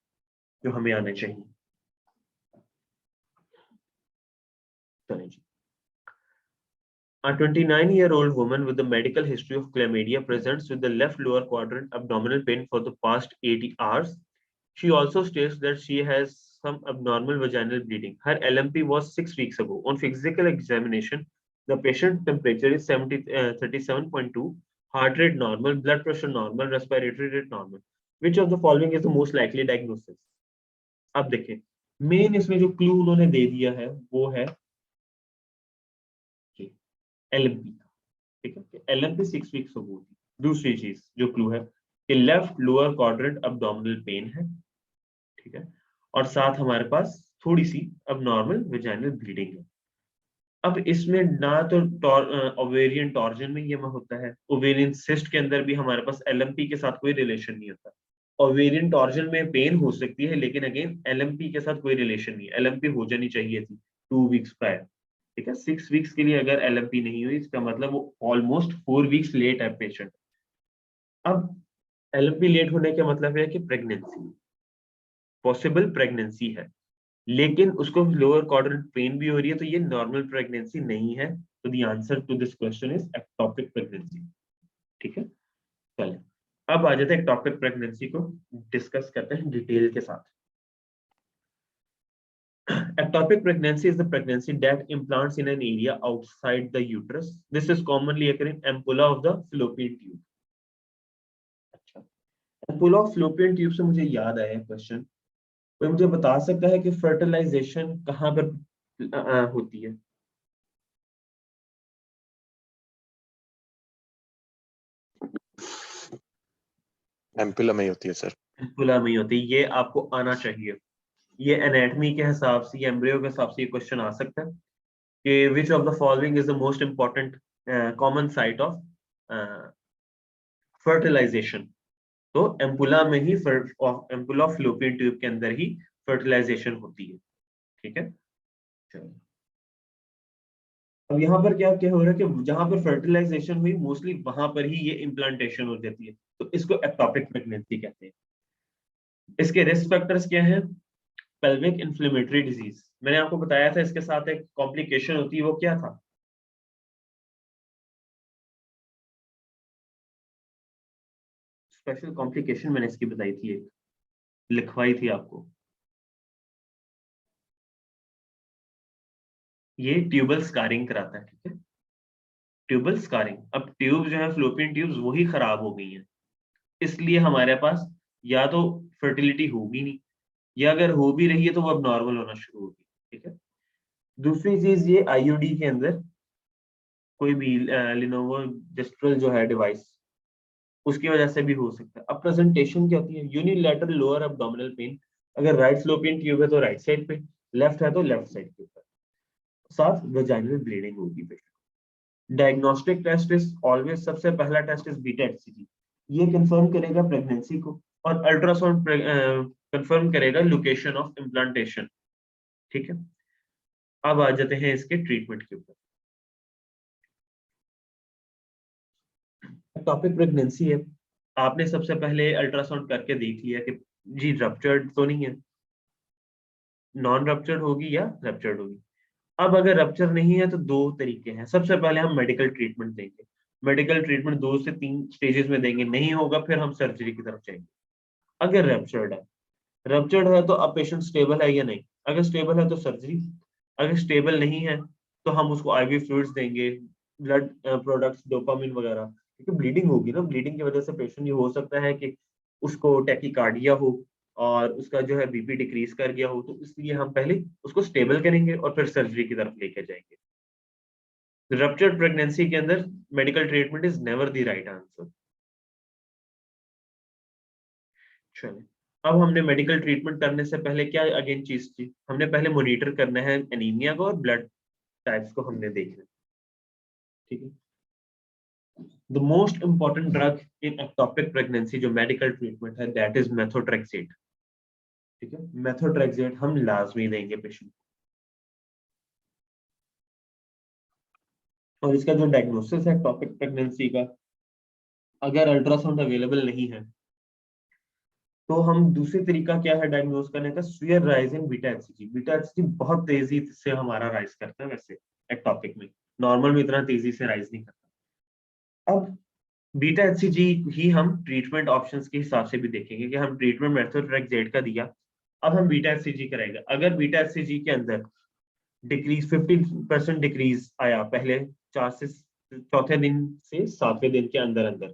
A: जो हमें आने चाहिए। चलिए जी। A 29-year-old woman with a medical history of chlamydia presents with the left lower quadrant abdominal pain for the past 80 hours. She also states that she has some abnormal vaginal bleeding. Her LMP was 6 weeks ago. On physical examination, the patient temperature is 37.2, heart rate normal, blood pressure normal, respiratory rate normal. Which of the following is the most likely diagnosis? अब देखें, main इसमें जो clue उन्होंने दे दिया है वो है LMP, ठीक है। LMP 6 वीक्स हो गई। दूसरी चीज जो क्लू है कि left lower quadrant abdominal pain है, ठीक है, और साथ हमारे पास थोड़ी सी अबनॉर्मल वेजाइनल ब्लीडिंग है। अब इसमें ना तो ओवेरियन टॉर्जन में ये होता है, ओवेरियन सिस्ट के अंदर भी हमारे पास LMP के साथ कोई रिलेशन नहीं होता। ओवेरियन टॉर्जन में पेन हो सकती है, लेकिन अगेन LMP के साथ कोई रिलेशन नहीं है। LMP हो जानी चाहिए थी 2 वीक्स प्रायर, ठीक है। 6 वीक्स के लिए अगर LMP नहीं हुई, इसका मतलब वो ऑलमोस्ट 4 वीक्स लेट है पेशेंट। अब LMP लेट होने का मतलब है कि प्रेगनेंसी, पॉसिबल प्रेगनेंसी है, लेकिन उसको लोअर क्वाड्रेंट पेन भी हो रही है, तो ये नॉर्मल प्रेगनेंसी नहीं है। तो the answer to this question is ectopic pregnancy, ठीक है। चलिए अब आ जाते हैं एक्टोपिक प्रेगनेंसी को डिस्कस करते हैं डिटेल के साथ। Ectopic pregnancy is the pregnancy that implants in an area outside the uterus. This is commonly occurring ampulla of the fallopian tube. अच्छा, ampulla of fallopian tube से मुझे याद आया क्वेश्चन। कोई मुझे बता सकता है कि फर्टिलाइजेशन कहाँ पर होती है?
B: एम्पुला में ही होती है सर।
A: एम्पुला में ही होती है, ये आपको आना चाहिए। ये एनाटमी के हिसाब से, एम्ब्रियो के हिसाब से ये क्वेश्चन आ सकता है कि which of the following is the most important common site of fertilisation. तो एम्पुला में ही एम्पुला फ्लोपियन ट्यूब के अंदर ही फर्टिलाइजेशन होती है। ठीक है, चलो अब यहाँ पर क्या क्या हो रहा है कि जहां पर फर्टिलाइजेशन हुई मोस्टली वहां पर ही ये इम्प्लांटेशन हो जाती है, तो इसको एक्टोपिक प्रेगनेंसी कहते हैं। इसके रिस्क फैक्टर्स क्या हैं? पेल्विक इन्फ्लेमेटरी डिजीज, मैंने आपको बताया था इसके साथ एक कॉम्प्लिकेशन होती है, वो क्या था? स्पेशल कॉम्प्लिकेशन मैंने इसकी बताई थी, एक लिखवाई थी आपको, ये ट्यूबल स्कारिंग कराता है। ठीक है, ट्यूबल स्कारिंग। अब ट्यूब जो है फ्लोपियन ट्यूब्स वही खराब हो गई हैं, इसलिए हमारे पास या तो फर्टिलिटी होगी नहीं, या अगर हो भी रही है तो वो अब नॉर्मल होना शुरू होगी। ठीक है, दूसरी चीज ये आईयूडी के अंदर कोई भी लिनोवो डिस्ट्रल जो है डिवाइस, उसकी वजह से भी हो सकता है। अब प्रेजेंटेशन क्या होती है? यूनिलैटरल लोअर एब्डोमिनल पेन, अगर राइट फ्लोपियन ट्यूब है तो राइट साइड पे, लेफ्ट है तो लेफ्ट साइड के ऊपर, साथ वेजाइनल ब्लीडिंग होगी patient. Diagnostic test is always, सबसे पहला टेस्ट इज बीटा एचसीजी, ये कंफर्म करेगा प्रेगनेंसी को, और अल्ट्रासाउंड कंफर्म करेगा लोकेशन ऑफ इम्प्लांटेशन। ठीक है, अब आ जाते हैं इसके ट्रीटमेंट के ऊपर। टॉपिक प्रेगनेंसी है, आपने सबसे पहले अल्ट्रासाउंड करके देख लिया कि जी रप्चर्ड तो नहीं है, नॉन रप्चर्ड होगी या रप्चर्ड होगी। अब अगर रप्चर नहीं है तो दो तरीके हैं, सबसे पहले हम मेडिकल ट्रीटमेंट देंगे, मेडिकल ट्रीटमेंट 2 से 3 स्टेजेस में देंगे, नहीं होगा फिर हम सर्जरी की तरफ जाएंगे। अगर रप्चर्ड है तो अब पेशेंट स्टेबल है या नहीं, अगर स्टेबल है तो सर्जरी, अगर स्टेबल नहीं है तो हम उसको आईवी फ्लूइड्स देंगे, ब्लड प्रोडक्ट्स, डोपामिन वगैरह, क्योंकि ब्लीडिंग होगी ना, ब्लीडिंग की वजह से पेशेंट ये हो सकता है कि उसको टैकीकार्डिया हो और उसका जो है बीपी डिक्रीज कर गया हो, तो इसलिए हम पहले उसको स्टेबल करेंगे और फिर सर्जरी की तरफ लेके जाएंगे। रप्चर्ड प्रेगनेंसी के अंदर medical treatment is never the right answer. चलिए, अब हमने मेडिकल ट्रीटमेंट करने से पहले क्या अगेन चीज थी, हमने पहले मॉनिटर करना है एनीमिया को और ब्लड टाइप्स को हमने देखना। ठीक है, the most important drug in ectopic pregnancy जो मेडिकल ट्रीटमेंट है दैट इज मेथोट्रेक्सेट। ठीक है, मेथोट्रेक्सेट हम लाजमी देंगे पेशेंट को। और इसका जो डायग्नोसिस है एक्टोपिक प्रेगनेंसी का, अगर अल्ट्रासाउंड अवेलेबल नहीं है तो हम दूसरी तरीका क्या है डायग्नोज करने का, severe rise in beta HCG. Beta HCG बहुत तेजी से हमारा राइज करता है, वैसे एक्टोपिक में नॉर्मल में इतना तेजी से राइज नहीं करता। अब बीटा एचसीजी ही हम ट्रीटमेंट ऑप्शंस के हिसाब से भी देखेंगे कि हम ट्रीटमेंट मेथोट्रेक्सेट का दिया, अब हम बीटा एचसीजी कराएंगे। अगर बीटा एचसीजी के अंदर डिक्रीज 50% डिक्रीज आया पहले 4 से चौथे दिन से 7वें दिन के अंदर अंदर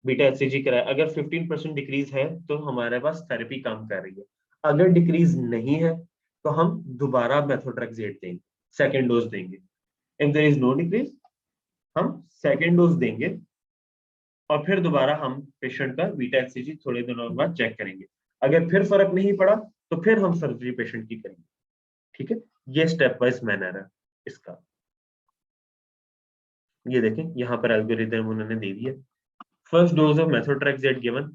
A: बीटा एचसीजी कराया, अगर 15% डिक्रीज है तो हमारे पास थेरेपी काम कर रही है। अगर डिक्रीज नहीं है तो हम दोबारा मेथोट्रेक्सेट देंगे, सेकेंड डोज देंगे। If there is no decrease हम सेकेंड डोज देंगे और फिर दोबारा हम पेशेंट का बीटा एचसीजी थोड़े दिनों बाद चेक करेंगे। अगर फिर फर्क नहीं पड़ा तो फिर हम सर्जरी पेशेंट की करेंगे। ठीक है, ये स्टेप वाइज मैनर है इसका। ये देखें यहाँ पर एल्गोरिथम उन्होंने दे दिया। First dose of methotrexate given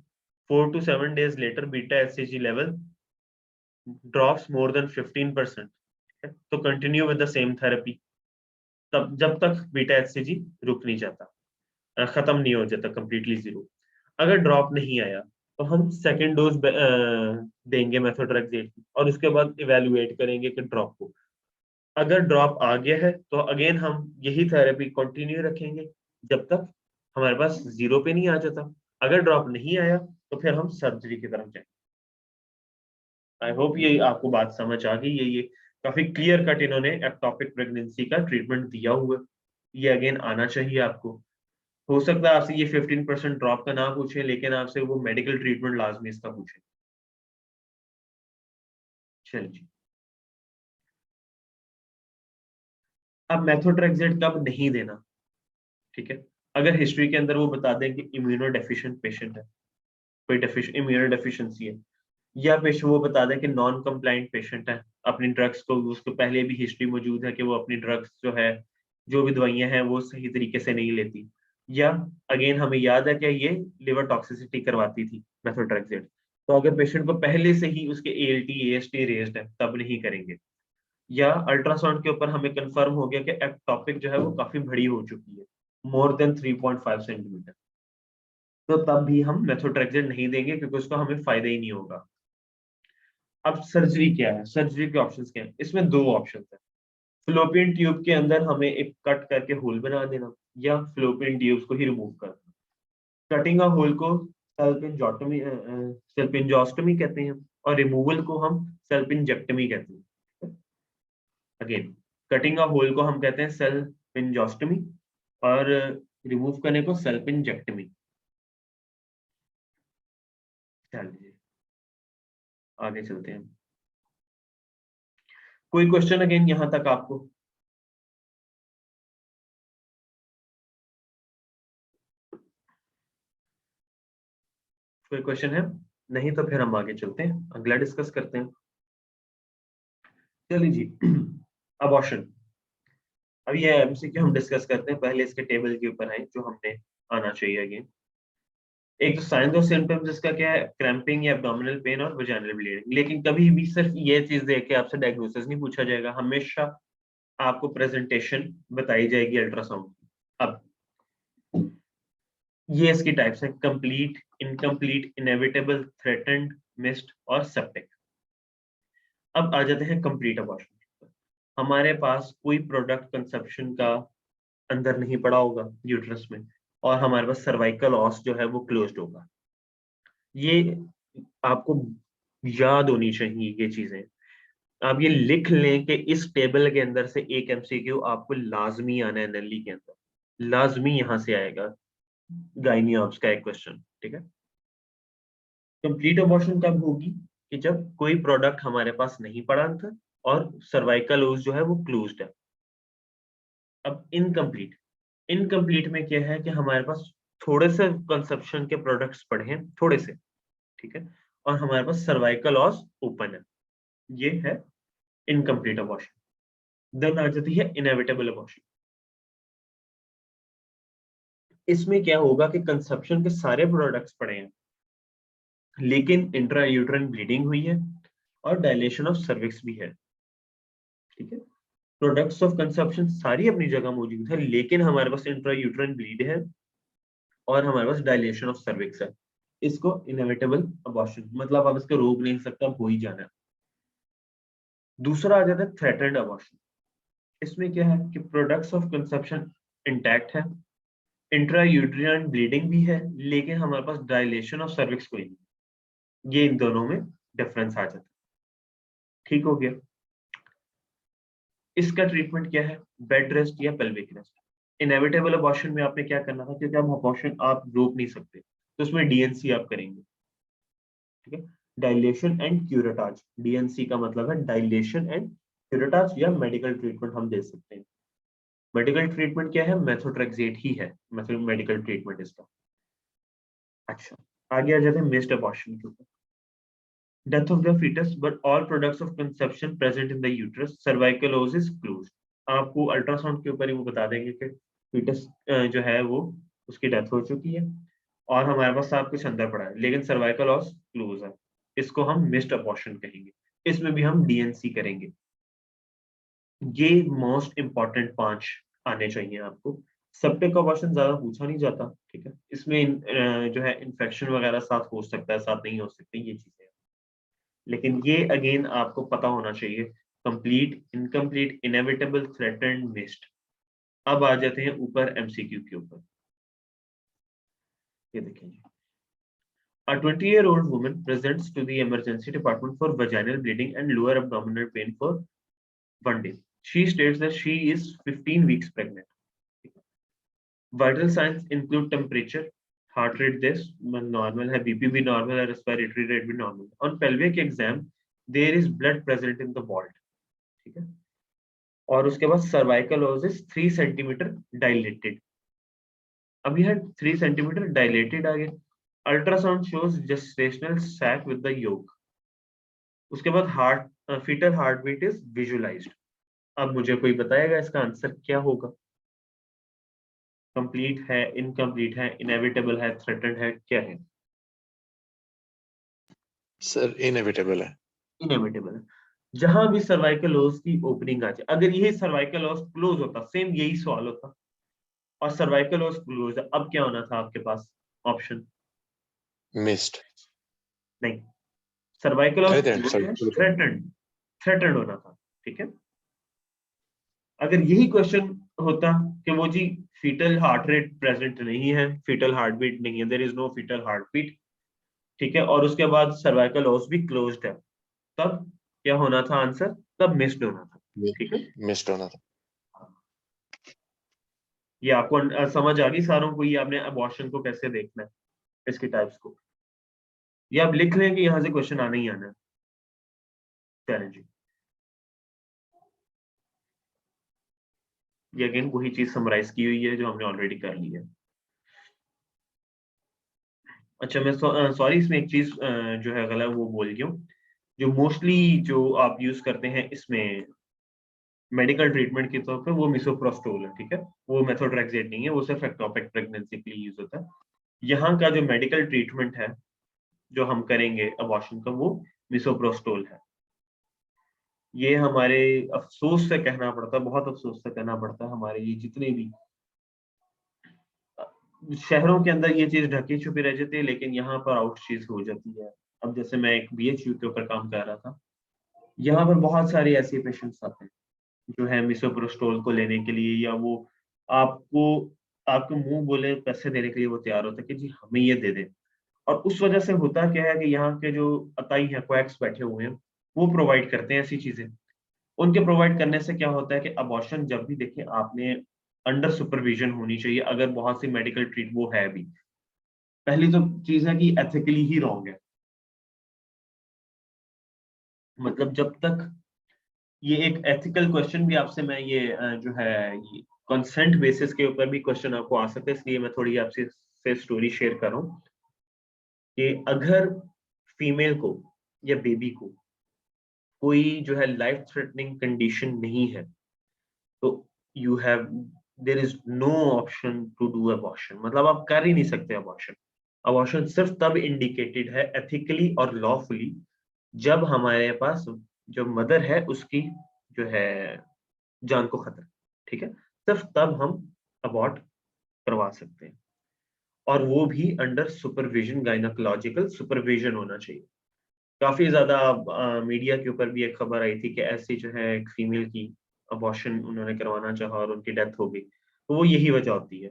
A: 4 to 7 days later beta hCG level drops more than 15%, तो continue with the same therapy तब जब तक बीटा एचसीजी रुक नहीं जाता, खत्म नहीं हो जाता कंप्लीटली जीरो। अगर ड्रॉप नहीं आया तो हम सेकेंड डोज देंगे मेथोट्रेक्सेट की और उसके बाद इवेलुएट करेंगे कि ड्रॉप को। अगर ड्रॉप आ गया है तो अगेन हम यही थेरेपी कंटिन्यू रखेंगे जब तक हमारे पास जीरो पे नहीं आ जाता। अगर ड्रॉप नहीं आया तो फिर हम सर्जरी की तरफ जाएंगे। आई होप ये आपको बात समझ आ गई। ये काफी क्लियर कट इन्होंने एक्टोपिक प्रेगनेंसी का ट्रीटमेंट दिया हुआ, ये अगेन आना चाहिए आपको। हो सकता है आपसे ये 15% ड्रॉप का ना पूछे, लेकिन आपसे वो मेडिकल ट्रीटमेंट लाजमी इसका पूछे। चलिए, अब मेथोट्रेक्सेट कब नहीं देना। ठीक है, अगर हिस्ट्री के अंदर वो बता दें कि इम्यूनो डेफिशिएंट पेशेंट है, कोई इम्यूनो डेफिशिएंसी है, या पेशेंट वो बता दे कि नॉन कंप्लाइंट पेशेंट है, अपनी ड्रग्स को, उसको पहले भी हिस्ट्री मौजूद है कि वो अपनी ड्रग्स जो है, जो भी दवाइयां हैं वो सही तरीके से नहीं लेती, या अगेन हमें याद है कि ये लिवर टॉक्सिसिटी करवाती थी मेथोट्रेक्सेट, तो अगर पेशेंट को पहले से ही उसके ALT AST रेज्ड है तब नहीं करेंगे, या अल्ट्रासाउंड के ऊपर हमें कंफर्म हो गया कि एक्टोपिक जो है वो काफी बड़ी हो चुकी है, मोर देन 3.5 सेंटीमीटर, तो तब भी हम मेथोट्रेक्सेट नहीं देंगे क्योंकि उसका हमें फायदा ही नहीं होगा। अब सर्जरी क्या है, सर्जरी के ऑप्शंस क्या हैं, इसमें दो ऑप्शंस हैं। फ्लोपियन ट्यूब के अंदर हमें एक कट करके होल बना देना, या फ्लोपियन ट्यूब्स को ही रिमूव कर देना। कटिंग अ होल को सल्पिंजोटमी सल्पिंजोस्टमी कहते हैं, और रिमूवल को हम सल्पिंजेक्टमी कहते हैं। अगेन कटिंग अ होल को हम कहते हैं सल्पिंजोस्टमी, और रिमूव करने को सल्पिंजेक्टमी। चलिए आगे चलते हैं। कोई क्वेश्चन अगेन यहां तक आपको? कोई क्वेश्चन है? नहीं तो फिर हम आगे चलते हैं, अगला डिस्कस करते हैं। चलिए जी अबॉर्शन। अब ये MCQ हम डिस्कस करते हैं, पहले इसके टेबल के ऊपर है जो हमने आना चाहिए अगेन। एक तो साइंस और सिम्टम्स इसका क्या है, क्रैम्पिंग या एब्डोमिनल पेन और वजाइनल ब्लीडिंग, लेकिन कभी भी सिर्फ ये चीज देख के आपसे डायग्नोसिस नहीं पूछा जाएगा, हमेशा आपको प्रेजेंटेशन बताई जाएगी अल्ट्रासाउंड की। अब ये इसकी टाइप्स हैं, complete, incomplete, inevitable, threatened, missed और सेप्टिक। अब आ जाते हैं कंप्लीट अबॉर्शन। हमारे पास कोई प्रोडक्ट कंसेप्शन का अंदर नहीं पड़ा होगा यूट्रस में, और हमारे पास सर्वाइकल ऑस जो है वो क्लोज्ड होगा। ये आपको याद होनी चाहिए ये चीजें। आप ये लिख लें कि इस टेबल के अंदर से एक MCQ आपको लाजमी आना है NLE के अंदर, लाजमी यहां से आएगा गायनी ऑब्स का एक क्वेश्चन, ठीक है। कंप्लीट अबॉर्शन कब होगी? कि जब कोई प्रोडक्ट हमारे पास नहीं पड़ा अंदर और सर्वाइकल ओस जो है वो क्लोज्ड है। अब इनकम्प्लीट, इनकम्प्लीट में क्या है कि हमारे पास थोड़े से कंसेप्शन के प्रोडक्ट्स पड़े हैं, थोड़े से, ठीक है, और हमारे पास सर्वाइकल ऑस ओपन है, ये है इनकम्प्लीट अबॉर्शन। देन आ जाती है इनएविटेबल अबॉर्शन। इसमें क्या होगा कि कंसेप्शन के सारे प्रोडक्ट्स पड़े हैं, लेकिन इंट्रा यूट्राइन ब्लीडिंग हुई है और डायलेशन ऑफ सर्विक्स भी है, ठीक है। प्रोडक्ट्स ऑफ कंसेप्शन सारी अपनी जगह मौजूद है, लेकिन हमारे पास इंट्रा यूट्राइन ब्लीड है और हमारे पास डायलेशन ऑफ सर्विक्स है। इसको इनएविटेबल अबॉर्शन, मतलब आप इसको रोक नहीं सकता, हो ही जाना है। दूसरा आ जाता है थ्रेटन्ड अबॉर्शन। इसमें क्या है कि प्रोडक्ट्स ऑफ कंसेप्शन इंटैक्ट है, इंट्रा यूट्राइन ब्लीडिंग भी है, लेकिन हमारे पास डायलेशन ऑफ सर्विक्स कोई नहीं, ये इन दोनों में डिफरेंस आ जाता है। ठीक हो गया। इसका ट्रीटमेंट क्या है? बेड रेस्ट या पेल्विक रेस्ट। इनएविटेबल अबॉर्शन में आपने क्या करना था, क्योंकि आप अबॉर्शन आप रोक नहीं सकते, तो उसमें DNC आप करेंगे, ठीक है। डायलेशन एंड क्यूरेटाज, DNC का मतलब है डायलेशन एंड क्यूरेटाज, या मेडिकल ट्रीटमेंट हम दे सकते हैं। मेडिकल ट्रीटमेंट क्या है? मेथोट्रेक्सेट ही है मेडिकल ट्रीटमेंट इसका। अच्छा, आगे आ जाते हैं मिस्ड अबॉर्शन के ऊपर। Death of the fetus, but all products of conception present in the uterus, cervical os is closed. आपको अल्ट्रासाउंड के ऊपर ही वो बता देंगे कि फीटस जो है वो उसकी डेथ हो चुकी है और हमारे पास सब कुछ अंदर पड़ा है, लेकिन सर्वाइकल ऑस क्लोज है। इसको हम मिस्ड अबॉर्शन कहेंगे। इसमें भी हम DNC करेंगे। ये मोस्ट इंपॉर्टेंट 5 आने चाहिए आपको। सेप्टिक अबॉर्शन ज्यादा पूछा नहीं जाता, ठीक है। इसमें जो है इन्फेक्शन वगैरह साथ हो सकता है, साथ नहीं हो सकती, ये चीजें, लेकिन ये अगेन आपको पता होना चाहिए। Complete, incomplete, inevitable, threatened, missed. अब आ जाते हैं ऊपर MCQ के ऊपर। ये देखेंगे, A 20-year-old woman presents to the emergency department for vaginal bleeding and lower abdominal pain for 1 day. She states that she is 15 weeks pregnant. Vital signs include temperature, heart rate this normal है, BP भी normal है, respiratory rate भी normal। On pelvic exam, there is blood present in the vault, ठीक है। और उसके बाद cervical Oasis 3 centimetre dilated. अब यह 3 सेंटीमीटर डायलेटेड आ गया। Ultrasound shows gestational sac with the yolk, उसके बाद fetal heart beat is visualised. अब मुझे कोई बताएगा इसका आंसर क्या होगा? कंप्लीट है, इनकम्प्लीट है, इनएविटेबल है, थ्रेटन्ड है, क्या है?
B: सर इनएविटेबल है।
A: इनएविटेबल है। जहां भी सर्वाइकल ओस की ओपनिंग आ जाए, अगर यही सर्वाइकल ओस क्लोज होता, सेम यही सवाल होता, और सर्वाइकल ओस क्लोज है, अब क्या होना था आपके पास ऑप्शन?
B: मिस्ड।
A: नहीं, सर्वाइकल ओस क्लोज है,
B: सॉरी।
A: थ्रेटन्ड होना था, ठीक है। अगर यही क्वेश्चन होता कि वो जी फीटल हार्ट रेट प्रेजेंट नहीं है, फीटल हार्ट बीट नहीं है, there is no foetal heart beat, ठीक है, और उसके बाद सर्वाइकल ओस भी क्लोज्ड है, तब क्या होना था आंसर? तब मिस्ड होना था, ठीक है।
B: मिस्ड होना था।
A: ये आपको समझ आ गई सारों को? ये आपने अबॉर्शन को कैसे देखना है, इसके टाइप्स को, ये आप लिख लें कि यहाँ से क्वेश्चन आना ही आना है। चलें जी, ये अगेन वही चीज समराइज की हुई है जो हमने ऑलरेडी कर ली है। अच्छा, मैं सॉरी, इसमें एक चीज जो है गलत वो बोल गया हूँ। जो मोस्टली जो आप यूज करते हैं इसमें मेडिकल ट्रीटमेंट के तौर पे, वो मिसोप्रोस्टोल है, ठीक है। वो मेथोट्रेक्सेट नहीं है, वो सिर्फ एक्टोपिक प्रेगनेंसी के लिए यूज होता है। यहाँ का जो मेडिकल ट्रीटमेंट है जो हम करेंगे अबॉर्शन का, वो मिसोप्रोस्टोल है। ये हमारे अफसोस से कहना पड़ता है, बहुत अफसोस से कहना पड़ता है, हमारे ये जितने भी शहरों के अंदर ये चीज ढकी छुपी रह जाती है, लेकिन यहाँ पर आउट चीज हो जाती है। अब जैसे मैं एक बीएचयू के ऊपर काम कर रहा था, यहाँ पर बहुत सारे ऐसे पेशेंट्स आते हैं जो है मिसोप्रोस्टोल को लेने के लिए, या वो आपको आपको मुंह बोले पैसे देने के लिए वो तैयार होता है कि जी हमें ये दे दें। और उस वजह से होता क्या है कि यहाँ के जो अताई हैं, क्वैक्स बैठे हुए हैं, वो प्रोवाइड करते हैं ऐसी चीजें। उनके प्रोवाइड करने से क्या होता है कि अबॉर्शन जब भी देखें आपने अंडर सुपरविजन होनी चाहिए, अगर बहुत सी मेडिकल ट्रीट वो है भी। पहली तो चीज है कि एथिकली ही रॉन्ग है, मतलब जब तक ये एक एथिकल क्वेश्चन भी आपसे मैं ये जो है ये कंसेंट बेसिस के ऊपर भी क्वेश्चन आपको आ सकता है, इसलिए मैं थोड़ी आपसे से स्टोरी शेयर कर रहा हूँ कि अगर फीमेल को या बेबी को कोई जो है लाइफ थ्रेटनिंग कंडीशन नहीं है, तो you have there is no option to do abortion, मतलब आप कर ही नहीं सकते अबॉर्शन। अबॉर्शन सिर्फ तब इंडिकेटेड है एथिकली और लॉफुली जब हमारे पास जो मदर है उसकी जो है जान को खतरा, ठीक है, सिर्फ तब हम अबॉर्ट करवा सकते हैं, और वो भी अंडर सुपरविजन, गायनोकोलॉजिकल सुपरविजन होना चाहिए। काफी ज्यादा मीडिया के ऊपर भी एक खबर आई थी कि ऐसी जो है एक फीमेल की अबॉर्शन उन्होंने करवाना चाहा और उनकी डेथ हो गई, तो वो यही वजह होती है,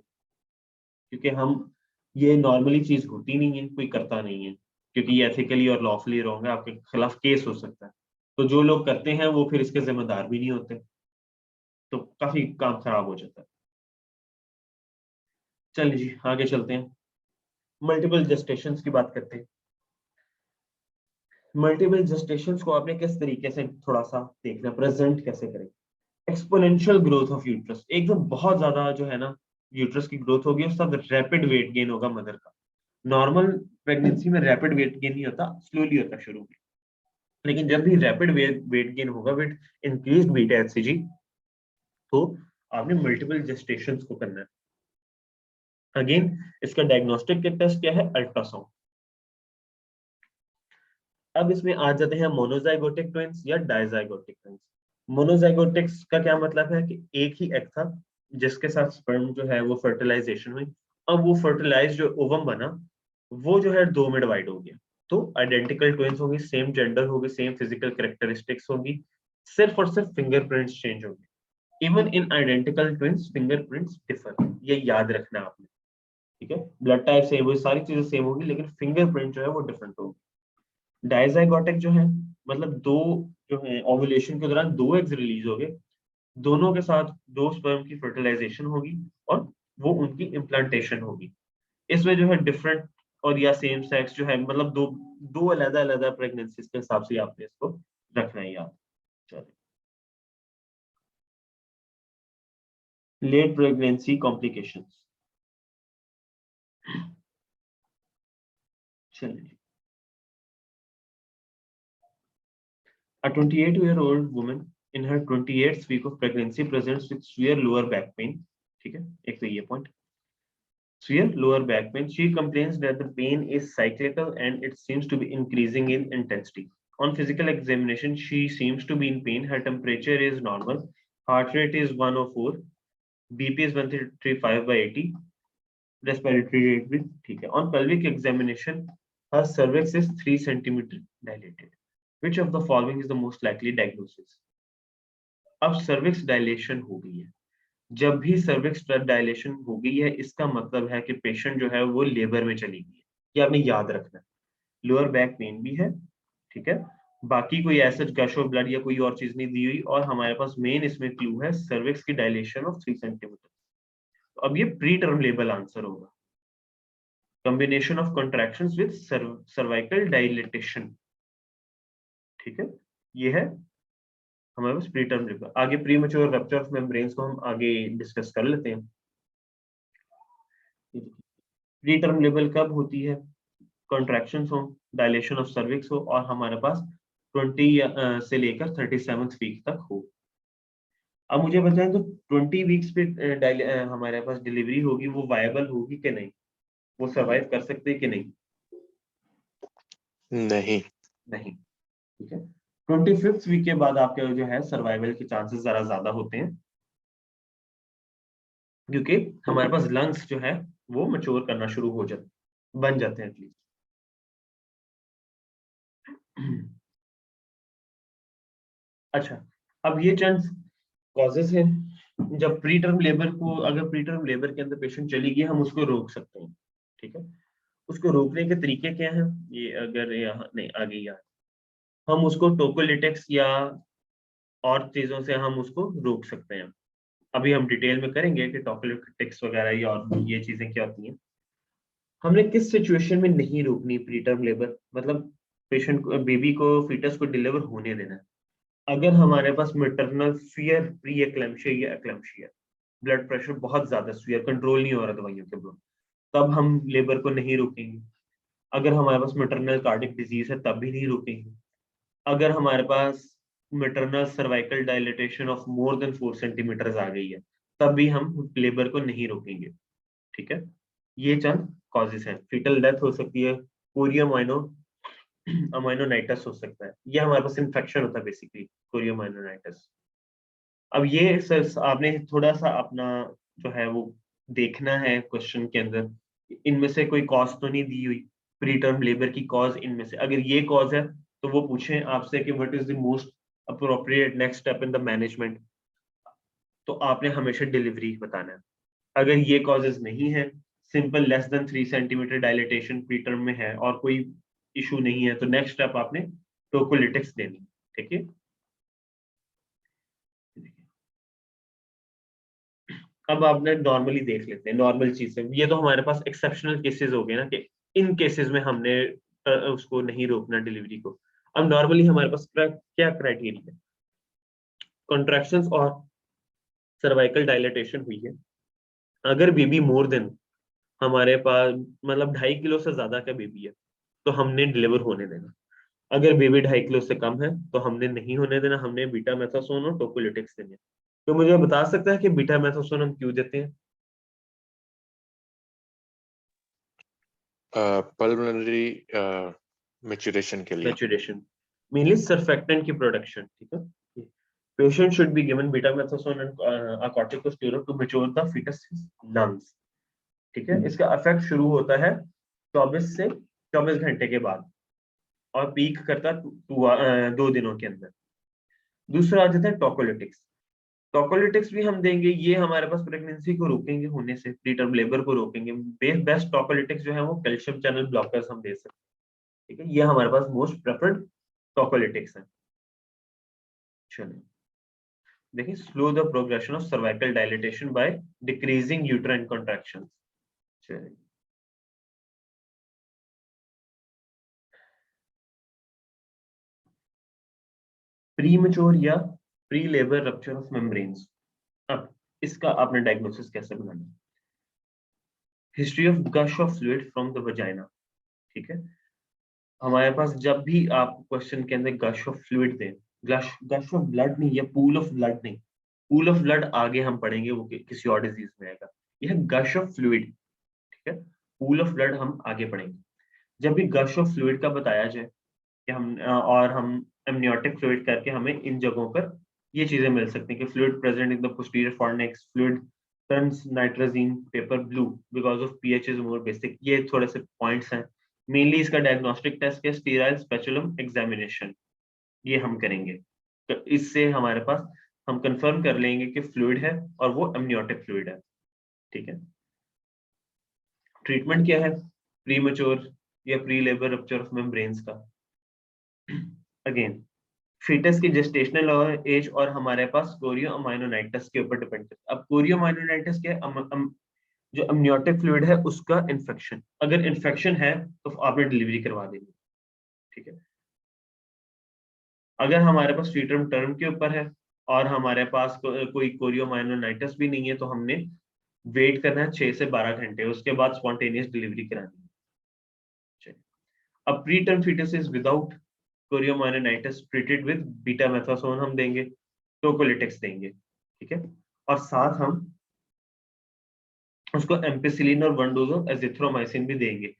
A: क्योंकि हम ये नॉर्मली चीज होती नहीं है, कोई करता नहीं है, क्योंकि ये एथिकली और लॉफुली रॉन्ग है, आपके खिलाफ केस हो सकता है। तो जो लोग करते हैं वो फिर इसके जिम्मेदार भी नहीं होते, तो काफी काम खराब हो जाता है। चलिए जी, आगे चलते हैं, मल्टीपल जेस्टेशंस की बात करते हैं। मल्टीपल जेस्टेशंस को आपने किस तरीके से थोड़ा सा देखना, प्रेजेंट कैसे करें? एक्सपोनेंशियल ग्रोथ ऑफ यूट्रस, एकदम बहुत ज्यादा जो है ना यूट्रस की ग्रोथ होगी, और साथ रैपिड वेट गेन होगा मदर का। नॉर्मल प्रेगनेंसी में रैपिड वेट गेन नहीं होता, स्लोली होता शुरू में, लेकिन जब भी रैपिड वेट गेन होगा विद इंक्रीज्ड बीटा एचसीजी, तो आपने मल्टीपल जेस्टेशंस को करना है। अगेन इसका डायग्नोस्टिक के टेस्ट क्या है? अल्ट्रासाउंड। अब इसमें आ जाते हैं मोनोजाइगोटिक ट्विंस या डायजाइगोटिक ट्विंस। मोनोजाइगोटिक्स का क्या मतलब है कि एक ही एग था जिसके साथ स्पर्म जो है वो फर्टिलाइजेशन हुई, अब वो फर्टिलाइज जो ओवम बना वो जो है दो में डिवाइड हो गया, तो आइडेंटिकल ट्विंस होगी, सेम जेंडर होगी, सेम फिजिकल कैरेक्टरिस्टिक्स होगी, सिर्फ और सिर्फ फिंगरप्रिंट्स चेंज होंगे। Even in identical twins fingerprints differ, ये याद रखना आपने, ठीक है। ब्लड टाइप सेम होगी, सारी चीजें सेम होगी, लेकिन फिंगरप्रिंट जो है वो डिफरेंट होगी। डायजाइगोटिक जो है मतलब दो जो है ओव्यूलेशन के दौरान दो एग्स रिलीज हो गए, दोनों के साथ दो स्पर्म की फर्टिलाइजेशन होगी और वो उनकी इम्प्लांटेशन होगी। इसमें जो है डिफरेंट और या सेम सेक्स जो है, मतलब दो दो अलग अलग प्रेगनेंसीज के हिसाब से आपने इसको रखना है याद। चलिए, लेट प्रेगनेंसी कॉम्प्लिकेशंस। चलिए, A 28-year-old woman in her 28th week of pregnancy presents with severe lower back pain. ठीक है, एक तो ये point. Severe lower back pain. She complains that the pain is cyclical and it seems to be increasing in intensity. On physical examination, she seems to be in pain. Her temperature is normal. Heart rate is 104. BP is 135/80. Respiratory rate भी ठीक है. On pelvic examination, her cervix is 3 centimeter dilated. Which of the following is the most likely diagnosis? अब cervix dilation हो गई है. जब भी cervix dilation हो गई है, इसका मतलब है कि पेशेंट जो है वो लेबर में चली गई है. ये आपने याद रखना है. लोअर बैक पेन भी है, ठीक है. बाकी कोई ऐसा गश ऑफ ब्लड या कोई और चीज नहीं दी हुई, और हमारे पास मेन इसमें क्लू है सर्विक्स की डायलेशन ऑफ 3 सेंटीमीटर. तो अब ये प्री टर्म लेबल आंसर होगा. Combination of contractions with cervical dilatation. ठीक है, ये है हमारे पास प्री टर्म लेबल. आगे pre mature rupture of membranes को हम आगे डिस्कस कर लेते हैं. प्री टर्म लेबल कब होती है? कॉन्ट्रैक्शंस हो, डायलेशन ऑफ सर्विक्स हो, और हमारे पास 20 से लेकर 37th वीक तक हो. अब मुझे बताएं तो 20 वीक्स पे हमारे पास डिलीवरी होगी, वो वायबल होगी कि नहीं? वो सर्वाइव कर सकते हैं कि नहीं?
B: नहीं.
A: नहीं. ठीक है. 25th वीक के बाद आपके जो है सर्वाइवल के चांसेस जरा ज्यादा होते हैं, क्योंकि हमारे पास लंग्स जो है वो मैच्योर करना शुरू हो जाते, बन जाते हैं एटलीस्ट. अच्छा, अब ये चंद कॉजेस हैं. जब प्री टर्म लेबर को, अगर प्री टर्म लेबर के अंदर पेशेंट चली गई, हम उसको रोक सकते हैं. ठीक है. उसको रोकने के तरीके क्या हैं? ये अगर यहाँ नहीं आगे यार, हम उसको टोकोलिटिक्स या और चीजों से हम उसको रोक सकते हैं. अभी हम डिटेल में करेंगे कि टोकोलिटिक्स वगैरह या और ये चीजें क्या होती हैं. हमने किस सिचुएशन में नहीं रोकनी प्री टर्म लेबर? मतलब पेशेंट को, बेबी को, फीटस को डिलीवर होने देना है. अगर हमारे पास मैटरनल फियर प्री एक्लेम्शिया या एक्लेम्शिया, ब्लड प्रेशर बहुत ज्यादा स्वीयर, कंट्रोल नहीं हो रहा दवाइयों के ब्लड, तब हम लेबर को नहीं रोकेंगे. अगर हमारे पास मैटरनल कार्डिक डिजीज है तब भी नहीं रोकेंगे. अगर हमारे पास maternal cervical dilatation of more than 4 centimetre आ गई है, तब भी हम लेबर को नहीं रोकेंगे. ठीक है. ये चंद कॉजेस हैं. फीटल डेथ हो सकती है, कोरियोमाइनो अमाइनोनाइटिस हो सकता है. ये हमारे पास इन्फेक्शन होता है बेसिकली, कोरियोमाइनोनाइटिस. अब ये सर आपने थोड़ा सा अपना जो है वो देखना है क्वेश्चन के अंदर, इनमें से कोई कॉज तो नहीं दी हुई प्री टर्म लेबर की. कॉज इनमें से अगर ये कॉज है तो वो पूछें आपसे कि what is the most appropriate next step in the management, तो आपने हमेशा डिलीवरी बताना है. अगर ये कॉजेज नहीं है, simple less than 3 centimetre dilatation pre term में है और कोई इशू नहीं है, तो नेक्स्ट स्टेप आपने टोकोलिटिक्स देनी. ठीक है. अब आपने नॉर्मली देख लेते हैं, नॉर्मल चीजें. ये तो हमारे पास एक्सेप्शनल केसेस हो गए ना, कि इन केसेस में हमने उसको नहीं रोकना डिलीवरी को. अब नॉर्मली हमारे पास क्या क्राइटेरिया है? कॉन्ट्रैक्शंस और सर्वाइकल डायलेटेशन हुई है. अगर बेबी मोर देन हमारे पास मतलब 2.5 किलो से ज्यादा का बेबी है, तो हमने डिलीवर होने देना. अगर बेबी 2.5 किलो से कम है तो हमने नहीं होने देना, हमने बीटा मेथासोन और टोकोलिटिक्स देने. तो मुझे बता सकता है कि बीटा मेथासोन हम क्यों देते हैं?
B: पल्मोनरी मैच्योरेशन के लिए.
A: मैच्योरेशन, मेनली सर्फेक्टेंट की प्रोडक्शन. ठीक है. Patient should be given betamethasone and a corticosteroid to mature the fetus lungs. ठीक है. इसका इफेक्ट शुरू होता है 24 से 24 घंटे के बाद और पीक करता 2 दिनों के अंदर. दूसरा आ जाता है टोकोलिटिक्स. टोकोलिटिक्स भी हम देंगे, ये हमारे पास प्रेगनेंसी को रोकेंगे होने से, प्री टर्म लेबर को रोकेंगे. बेस्ट टोकोलिटिक्स जो है वो कैल्शियम चैनल ब्लॉकर्स हम दे सकते हैं. ठीक है. ये हमारे पास मोस्ट प्रेफर्ड टोकोलिटिक्स है. चलिए देखिए, slow the progression of cervical dilatation by decreasing uterine contractions. चलिए प्रीमैच्योर या pre labour rupture of membranes. अब इसका आपने डायग्नोसिस कैसे बनाना? History of gush of fluid from the vagina. ठीक है. हमारे पास जब भी आप क्वेश्चन के अंदर गश ऑफ फ्लूइड दें, गश ऑफ ब्लड नहीं, ये पूल ऑफ ब्लड नहीं, पूल ऑफ ब्लड आगे हम पढ़ेंगे, वो किसी और डिजीज में आएगा। यह गश ऑफ फ्लूइड, ठीक है, पूल ऑफ ब्लड हम आगे पढ़ेंगे। जब भी गश ऑफ फ्लूइड का बताया जाए कि हम एमनियोटिक फ्लूइड करके हमें इन जगहों पर ये चीजें मिल सकती हैं कि fluid present in the posterior fornix, fluid turns nitrazine paper blue because of pH is more basic. ये थोड़े से पॉइंट्स हैं। मेनली इसका डायग्नोस्टिक टेस्ट के स्टीराइल स्पेचुलम एग्जामिनेशन ये हम करेंगे। तो इससे हमारे पास हम कंफर्म कर लेंगे कि फ्लूइड है और वो एमनियोटिक फ्लूइड है, ठीक है। ट्रीटमेंट क्या है प्रीमेच्योर या pre labour rupture of membranes का? अगेन फीटस की जेस्टेशनल एज और हमारे पास कोरियोमाइनोनाइटिस के ऊपर डिपेंड करता है। अब कोरियोमाइनोनाइटिस क्या है? जो अमनियोटिक फ्लूइड है उसका इन्फेक्शन। अगर इन्फेक्शन है तो आपने डिलीवरी करवा देनी, ठीक है। अगर हमारे पास फ्रीटर्म टर्म के ऊपर है और हमारे पास कोई कोरियोमाइनोनाइटिस भी नहीं है तो हमने वेट करना है 6 से 12 घंटे, उसके बाद स्पॉन्टेनियस डिलीवरी करानी है। अब pre term fetus is without chorioamnionitis treated with betamethasone हम देंगे, टोकोलिटिक्स देंगे, ठीक है। और साथ हम उसको एम्पिसिलिन और 1 डोज ऑफ एजिथ्रोमाइसिन भी देंगे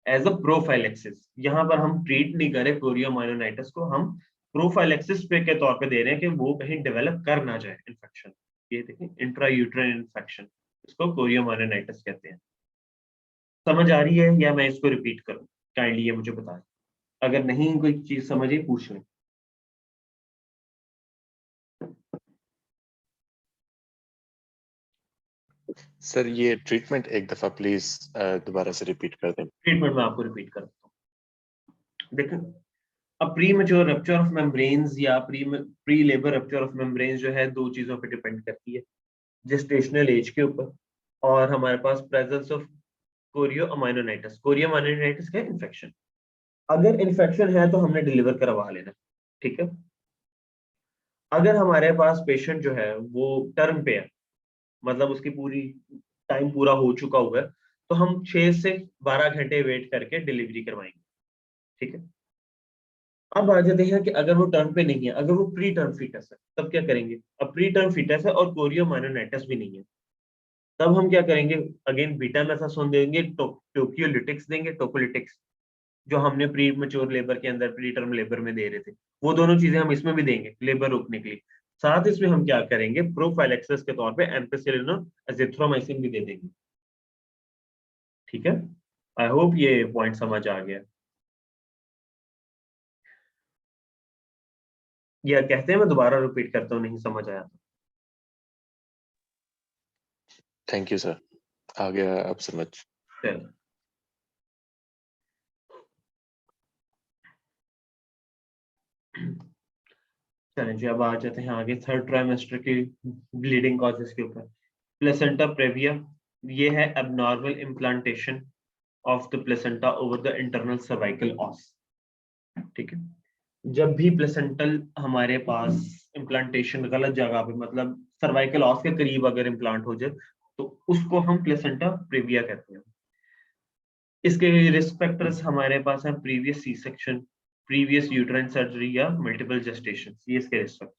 A: एज अ प्रोफाइलेक्सिस। यहाँ पर हम ट्रीट नहीं करें कोरियोमाइनोनाइटिस को, हम प्रोफाइलेक्सिस पे के तौर पे दे रहे हैं कि वो कहीं डेवलप कर ना जाए इन्फेक्शन। ये देखिए इंट्रायूट्राइन इन्फेक्शन, इसको कोरियोमाइनोनाइटिस कहते हैं। समझ आ रही है या मैं इसको रिपीट करूं? काइंडली ये मुझे बताएं, अगर नहीं कोई चीज समझे पूछ लें।
B: सर ये ट्रीटमेंट एक दफा प्लीज दोबारा से रिपीट कर दें।
A: ट्रीटमेंट में आपको रिपीट कर देता हूँ। देखो अब premature rupture of membranes या pre labour rupture of membranes जो है दो चीजों पे डिपेंड करती है, जेस्टेशनल एज के ऊपर और हमारे पास प्रेजेंस ऑफ कोरियोमाइनोनाइटिस। कोरियोमाइनोनाइटिस क्या है? इन्फेक्शन। अगर इन्फेक्शन है तो हमने डिलीवर करवा लेना, ठीक है। अगर हमारे पास पेशेंट जो है वो टर्म पे है, मतलब उसकी पूरी टाइम पूरा हो चुका हुआ है, तो हम 6 से 12 घंटे वेट करके डिलीवरी करवाएंगे, ठीक है। अब आ जाते हैं कि अगर वो टर्म पे नहीं है, अगर वो प्री टर्म फीटस है, तब क्या करेंगे? अब प्री टर्म फीटस है और कोरियोमाइनोनाइटिस भी नहीं है, तब हम क्या करेंगे? अगेन बीटामेथासोन देंगे, टोक्योलिटिक्स देंगे, टोकोलिटिक्स जो हमने प्री मेच्योर लेबर के अंदर प्री टर्म लेबर में दे रहे थे, वो दोनों चीजें हम इसमें भी देंगे लेबर रोकने के लिए। साथ इसमें हम क्या करेंगे? प्रोफाइलेक्सिस के तौर पे एम्पिसिलिन और एजिथ्रोमाइसिन भी दे देंगे, ठीक है। आई होप ये पॉइंट समझ आ गया। या कहते हैं मैं दोबारा रिपीट करता हूँ, नहीं समझ आया तो?
B: थैंक यू सर, आ गया अब समझ।
A: चलो चलें जी, अब आ जाते हैं आगे थर्ड ट्राइमेस्टर की ब्लीडिंग कॉजेस के ऊपर। प्लेसेंटा प्रेविया, ये है abnormal implantation of the placenta over the internal cervical os, ठीक है। जब भी प्लेसेंटल हमारे पास इम्प्लांटेशन गलत जगह पे, मतलब सर्वाइकल ऑस के करीब अगर इम्प्लांट हो जाए तो उसको हम प्लेसेंटा प्रेविया कहते हैं। इसके रिस्क फैक्टर्स हमारे पास हैं previous C section, previous uterine surgery या मल्टीपल जेस्टेशन, ये इसके रिस्क फैक्टर।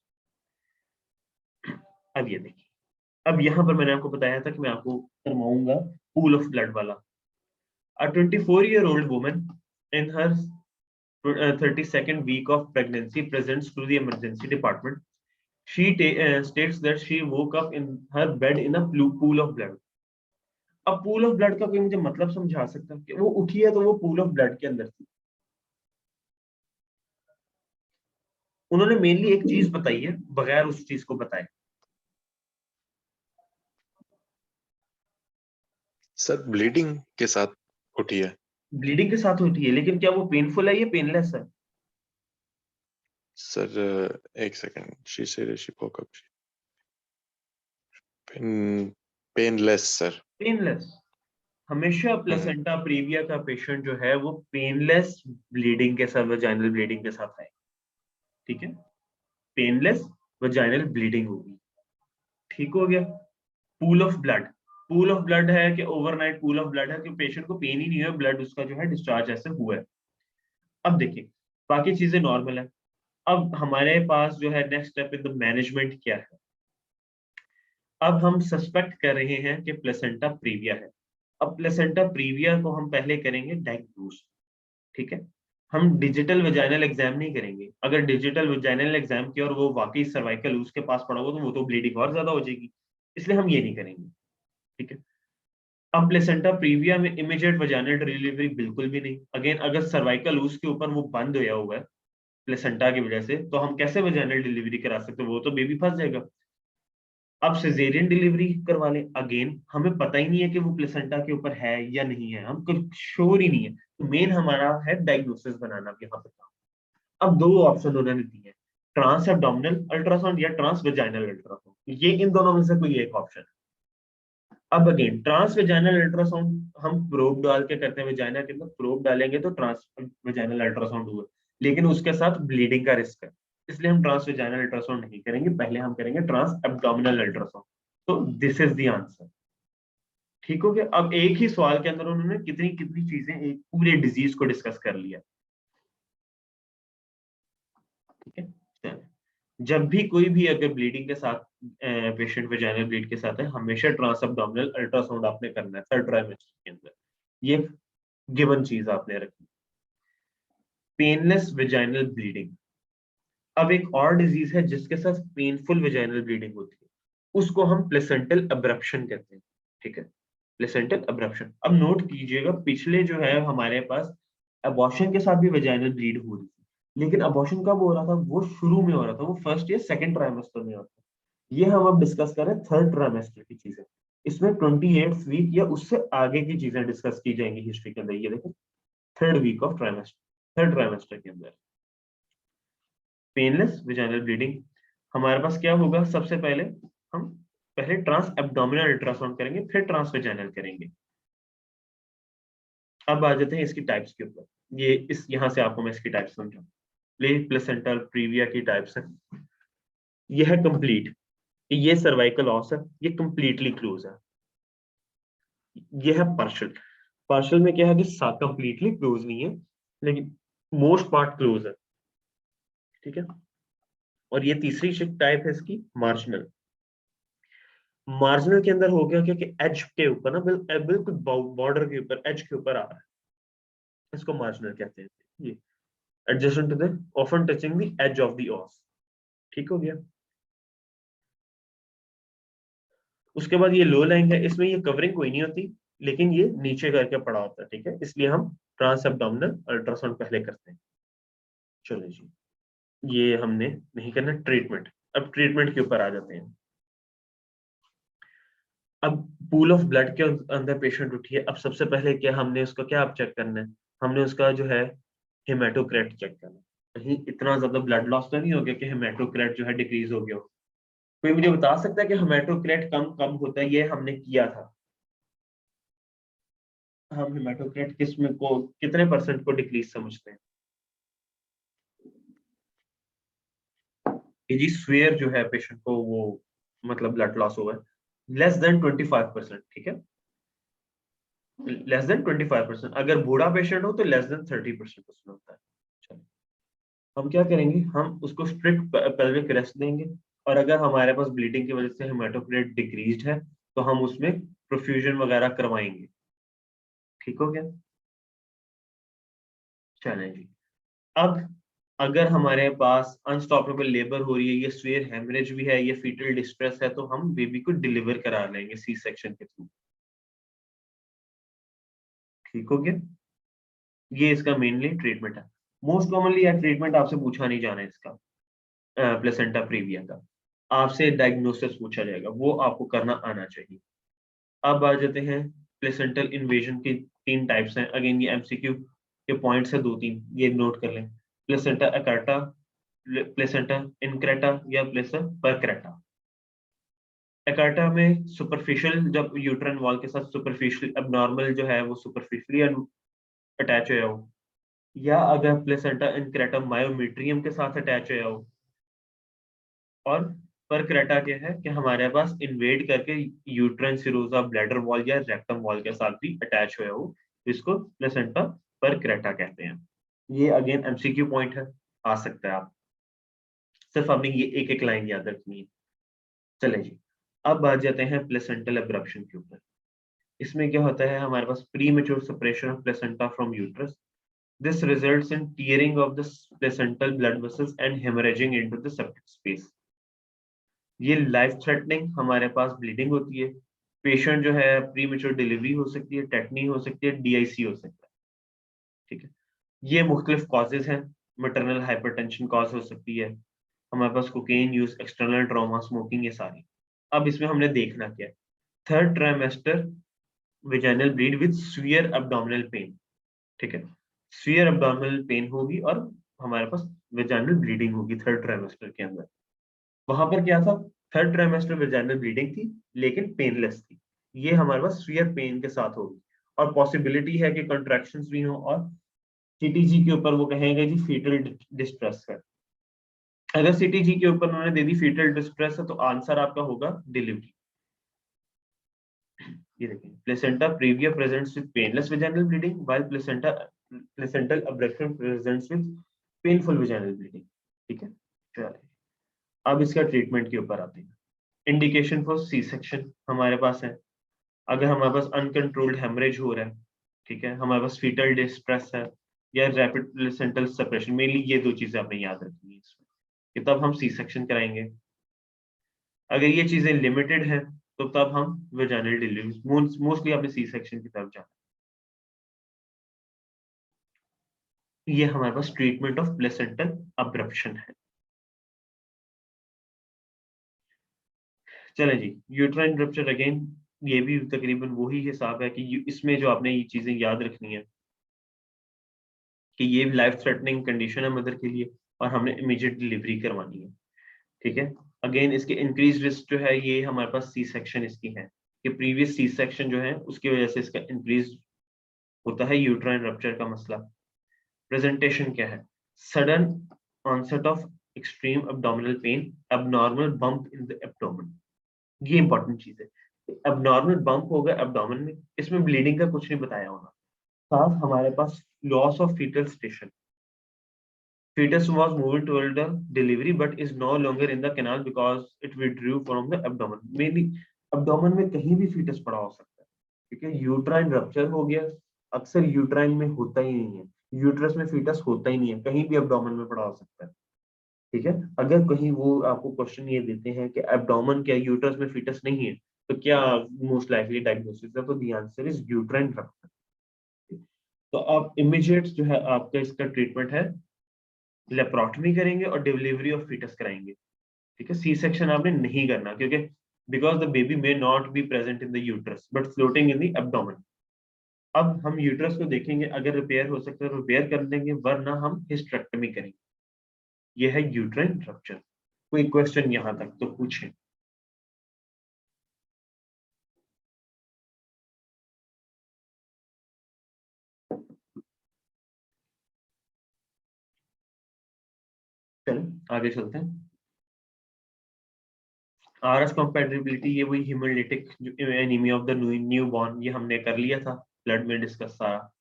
A: अब ये देखिए, अब यहाँ पर मैंने आपको बताया था कि मैं आपको करवाऊंगा पूल ऑफ ब्लड वाला। A 24-year-old woman in her 32nd week of pregnancy presents to the emergency department. She states that she woke up in her bed in a pool of blood. अब pool of blood का कोई मुझे मतलब समझा सकता है कि वो उठी है तो वो पूल ऑफ ब्लड के अंदर थी? उन्होंने मेनली एक चीज बताई है बगैर उस चीज को बताए।
B: सर ब्लीडिंग के साथ उठी है।
A: ब्लीडिंग के साथ उठी है, लेकिन क्या वो पेनफुल है या पेनलेस है?
B: सर एक second, she said she woke up, painless sir.
A: Painless. हमेशा प्लेसेंटा प्रीविया का पेशेंट जो है वो पेनलेस ब्लीडिंग के साथ, वजाइनल ब्लीडिंग के साथ है, ठीक है। पेनलेस वजाइनल ब्लीडिंग होगी, ठीक हो गया। Pool of blood, pool of blood है कि ओवरनाइट पूल ऑफ ब्लड है कि पेशेंट को पेन ही नहीं है, ब्लड उसका जो है डिस्चार्ज ऐसे हुआ है। अब देखिए बाकी चीजें नॉर्मल है, अब हमारे पास जो है next step in the management क्या है। अब हम सस्पेक्ट कर रहे हैं कि प्लेसेंटा प्रीविया है। अब प्लेसेंटा प्रीविया को हम पहले करेंगे डायग्नोज, ठीक है। हम डिजिटल वेजाइनल एग्जाम नहीं करेंगे। अगर डिजिटल वेजाइनल एग्जाम किया और वो वाकई सर्वाइकल उसके पास पड़ा हो तो वो तो ब्लीडिंग और ज्यादा हो जाएगी, इसलिए हम ये नहीं करेंगे, ठीक है। अब प्लेसेंटा प्रीविया में इमीडिएट वेजाइनल डिलीवरी बिल्कुल भी नहीं। अगेन अगर सर्वाइकल उसके ऊपर वो बंद होया हुआ है प्लेसेंटा की वजह से, तो हम कैसे वेजाइनल डिलीवरी करा सकते हैं, वो तो बेबी फंस जाएगा। अब सिजेरियन डिलीवरी करवा लें, अगेन हमें पता ही नहीं है कि वो प्लेसेंटा के ऊपर है या नहीं है, हम कुछ श्योर ही नहीं है। तो मेन हमारा है डायग्नोसिस बनाना यहाँ पे काम। अब दो ऑप्शन उन्होंने दिए हैं, ट्रांस एब्डोमिनल अल्ट्रासाउंड या ट्रांस वेजाइनल अल्ट्रासाउंड, ये इन दोनों में से कोई एक ऑप्शन है। अब अगेन ट्रांस वेजाइनल अल्ट्रासाउंड हम प्रोब डाल के करते हैं, वेजाइना के अंदर प्रोब डालेंगे तो ट्रांस वेजाइनल अल्ट्रासाउंड हुआ, लेकिन उसके साथ ब्लीडिंग का रिस्क है, इसलिए हम ट्रांस वेजाइनल अल्ट्रासाउंड नहीं करेंगे, पहले हम करेंगे ट्रांस एब्डोमिनल अल्ट्रासाउंड। तो दिस इज द आंसर, ठीक हो गया। अब एक ही सवाल के अंदर उन्होंने कितनी कितनी चीजें एक पूरे डिजीज को डिस्कस कर लिया, ठीक है। चलिए, जब भी कोई भी अगर ब्लीडिंग के साथ पेशेंट वेजाइनल ब्लीड के साथ है, हमेशा ट्रांस एब्डोमिनल अल्ट्रासाउंड आपने करना है थर्ड ट्राइमेस्टर के अंदर, ये गिवन चीज आपने रखी। पेनलेस वेजाइनल ब्लीडिंग, अब एक और डिजीज है जिसके साथ पेनफुल वेजाइनल ब्लीडिंग होती है, उसको हम प्लेसेंटल अब्रप्शन कहते हैं, ठीक है। प्लेसेंटल अब्रप्शन, अब नोट कीजिएगा पिछले जो है हमारे पास अबॉर्शन के साथ भी वेजाइनल ब्लीड हो रही थी, लेकिन अबॉर्शन कब हो रहा था, वो शुरू में हो रहा था, वो फर्स्ट या सेकंड ट्राइमेस्टर में होता है। ये हम अब डिस्कस कर रहे हैं थर्ड ट्राइमेस्टर की चीजें, इसमें 28 वीक या उससे आगे की चीजें डिस्कस की जाएंगी हिस्ट्री के अंदर। ये देखो third week of trimester, third trimester के अंदर पेनलेस वेजाइनल ब्लीडिंग, हमारे पास क्या होगा, सबसे पहले हम पहले ट्रांस एब्डोमिनल अल्ट्रासाउंड करेंगे, फिर ट्रांस वेजाइनल करेंगे। अब आ जाते हैं इसकी टाइप्स के ऊपर, ये इस यहाँ से आपको मैं इसकी टाइप्स समझाऊं। प्लेसेंटल प्रीविया की टाइप्स है, ये है कंप्लीट, ये सर्वाइकल ऑस है, ये कंप्लीटली क्लोज है। ये है पार्शियल, पार्शियल में क्या है कि कंप्लीटली क्लोज नहीं है, लेकिन मोस्ट पार्ट क्लोज है, ठीक है। और ये तीसरी टाइप है इसकी मार्जिनल। मार्जिनल के अंदर हो गया क्या कि एज के ऊपर ना बिल्कुल बॉर्डर के ऊपर एज के ऊपर आ रहा है, इसको मार्जिनल कहते हैं। ये adjacent to the often touching the edge of the os, ठीक हो गया। उसके बाद ये लो लाइन है, इसमें ये कवरिंग कोई नहीं होती, लेकिन ये नीचे करके पड़ा होता है, ठीक है, इसलिए हम ट्रांस एब्डोमिनल अल्ट्रासाउंड पहले करते हैं। चलो जी, ये हमने नहीं करना। ट्रीटमेंट, अब ट्रीटमेंट के ऊपर आ जाते हैं। अब पूल ऑफ ब्लड के अंदर पेशेंट उठी है, अब सबसे पहले क्या हमने उसका क्या आप चेक करना है, हमने उसका जो है हेमाटोक्रेट चेक करना है। कहीं इतना ज्यादा ब्लड लॉस तो नहीं हो गया कि हेमाटोक्रेट जो है डिक्रीज हो गया हो। कोई मुझे बता सकता है कि हेमाटोक्रेट कम कब होता है, ये हमने किया था। हम हेमाटोक्रेट किस में को कितने परसेंट को डिक्रीज समझते हैं, कि जी स्वेयर जो है पेशेंट को वो मतलब ब्लड लॉस हुआ है लेस देन 25%, ठीक है, लेस देन 25%। अगर बूढ़ा पेशेंट हो तो लेस देन 30% उसमें होता है। चलो, हम क्या करेंगे, हम उसको स्ट्रिक्ट पेल्विक रेस्ट देंगे, और अगर हमारे पास ब्लीडिंग की वजह से हेमाटोक्रेट डिक्रीज्ड है तो हम उसमें प्रोफ्यूजन वगैरह करवाएंगे, ठीक हो गया। चलें जी, अब अगर हमारे पास अनस्टॉपेबल लेबर हो रही है, ये स्वेयर हेमरेज भी है, ये फीटल डिस्ट्रेस है, तो हम बेबी को डिलीवर करा लेंगे सी सेक्शन के थ्रू, ठीक हो गया। ये इसका मेनली ट्रीटमेंट है। मोस्ट कॉमनली यह ट्रीटमेंट आपसे पूछा नहीं जाना है इसका, प्लेसेंटा प्रीविया का आपसे डायग्नोसिस पूछा जाएगा, वो आपको करना आना चाहिए। अब आ जाते हैं प्लेसेंटल इन्वेजन की तीन टाइप्स हैं। अगेन ये एमसीक्यू के पॉइंट्स है दो तीन, ये नोट कर लें। प्लेसेंटा अकार्टा, प्लेसेंटा इनक्रेटा या प्लेसा परक्रेटा। अकार्टा में सुपरफिशियल, जब यूट्राइन वॉल के साथ सुपरफिशियल एबनॉर्मल जो है वो सुपरफिशियली अटैच हो, या अगर प्लेसेंटा इनक्रेटा मायोमेट्रियम के साथ अटैच हो, और पर क्रेटा क्या है कि हमारे पास इन्वेड करके यूट्राइन सिरोजा ब्लैडर वॉल या रेक्टम वॉल के साथ भी अटैच हुए हो, इसको प्लेसेंटा पर क्रेटा कहते हैं। ये अगेन एमसीक्यू पॉइंट है, आ सकता है आप सिर्फ हमें ये एक एक लाइन याद रखनी है। चले जी, अब आ जाते हैं प्लेसेंटल एब्रप्शन के ऊपर। इसमें क्या होता है, हमारे पास premature separation of placenta from uterus. This results in tearing of the placental blood vessels and haemorrhaging into the septic space. ये लाइफ थ्रेटनिंग हमारे पास ब्लीडिंग होती है। पेशेंट जो है प्रीमेच्योर डिलीवरी हो सकती है, टेटनी हो सकती है, डीआईसी हो सकता है। ठीक है, ये मुख्तलिफ कॉजेज हैं। मैटरनल हाइपरटेंशन कॉज हो सकती है, हमारे पास cocaine use, external trauma, smoking, ये सारी। अब इसमें हमने देखना क्या है, third trimester vaginal bleed with severe abdominal pain. ठीक है, सीवियर एब्डोमिनल पेन होगी और हमारे पास विजाइनल ब्लीडिंग होगी थर्ड ट्राइमेस्टर के अंदर। वहां पर क्या था, थर्ड ट्राइमेस्टर विजाइनल ब्लीडिंग थी लेकिन पेनलेस थी। ये हमारे पास सीवियर पेन के साथ होगी और पॉसिबिलिटी है कि कंट्रैक्शंस भी हो, और सीटीजी के ऊपर वो कहेंगे जी फीटल डिस्ट्रेस है। अगर सीटीजी के ऊपर उन्होंने दे दी फीटल डिस्ट्रेस है तो आंसर आपका होगा डिलीवरी। ये देखिए, placenta previa presents with painless vaginal bleeding while placental abruption presents with painful vaginal bleeding. ठीक है, चलिए अब इसका ट्रीटमेंट के ऊपर आते हैं। इंडिकेशन फॉर सी सेक्शन हमारे पास है, अगर हमारे पास अनकंट्रोल्ड हेमरेज हो रहा है, ठीक है, हमारे पास फीटल डिस्ट्रेस है या रैपिड प्लेसेंटल सेपरेशन, मेनली ये दो चीजें आपने याद रखनी है इसमें, कि तब हम सी सेक्शन कराएंगे। अगर ये चीजें लिमिटेड हैं तो तब हम वेजाइनल डिलीवरी, मोस्टली आपने सी सेक्शन की तरफ जाना। ये हमारे पास ट्रीटमेंट ऑफ प्लेसेंटल अब्रप्शन है। चलें जी, यूट्राइन रप्चर अगेन ये भी तकरीबन वही हिसाब है कि इसमें जो आपने ये चीजें याद रखनी है कि ये लाइफ थ्रेटनिंग कंडीशन है मदर के लिए और हमने इमीडिएट डिलीवरी करवानी है। ठीक है, अगेन इसके इंक्रीज रिस्क जो है ये हमारे पास सी सेक्शन इसकी है, कि प्रीवियस सी सेक्शन जो है उसकी वजह से इसका इंक्रीज होता है यूट्राइन रप्चर का मसला। प्रेजेंटेशन क्या है, sudden onset of extreme abdominal pain, abnormal bump in the abdomen. ये इंपॉर्टेंट चीज है, एबनॉर्मल बम्प होगा एब्डोमेन में, इसमें ब्लीडिंग का कुछ नहीं बताया होना। साथ हमारे पास loss of fetal station, fetus was moving toward the delivery but is no longer in the canal because it withdrew from the abdomen। Mainly abdomen में कहीं भी fetus पड़ा हो सकता है, ठीक है। यूट्राइन रप्चर हो गया, अक्सर यूट्राइन में होता ही नहीं है, यूट्रस में fetus होता ही नहीं है, कहीं भी abdomen में पड़ा हो सकता है। ठीक है, अगर कहीं वो आपको क्वेश्चन ये देते हैं कि abdomen क्या यूट्रस में fetus नहीं है तो क्या मोस्ट लाइकली डायग्नोसिस है, तो the answer is uterine rupture. तो आप इमीडिएट जो है आपका इसका ट्रीटमेंट है, लेप्रोटमी करेंगे और डिलीवरी ऑफ फीटस कराएंगे। ठीक है, सी सेक्शन आपने नहीं करना क्योंकि because the baby may not be present in the uterus but floating in the abdomen. अब हम यूट्रस को देखेंगे, अगर रिपेयर हो सकता है रिपेयर कर देंगे, वरना हम हिस्टेरेक्टमी करेंगे। यह है यूट्राइन रप्चर। कोई क्वेश्चन यहां तक तो पूछें। चलो आगे चलते हैं। आरएस कंपैटिबिलिटी, ये वही haemolytic anaemia of the new born, ये हमने कर लिया था ब्लड में डिस्कस सारा,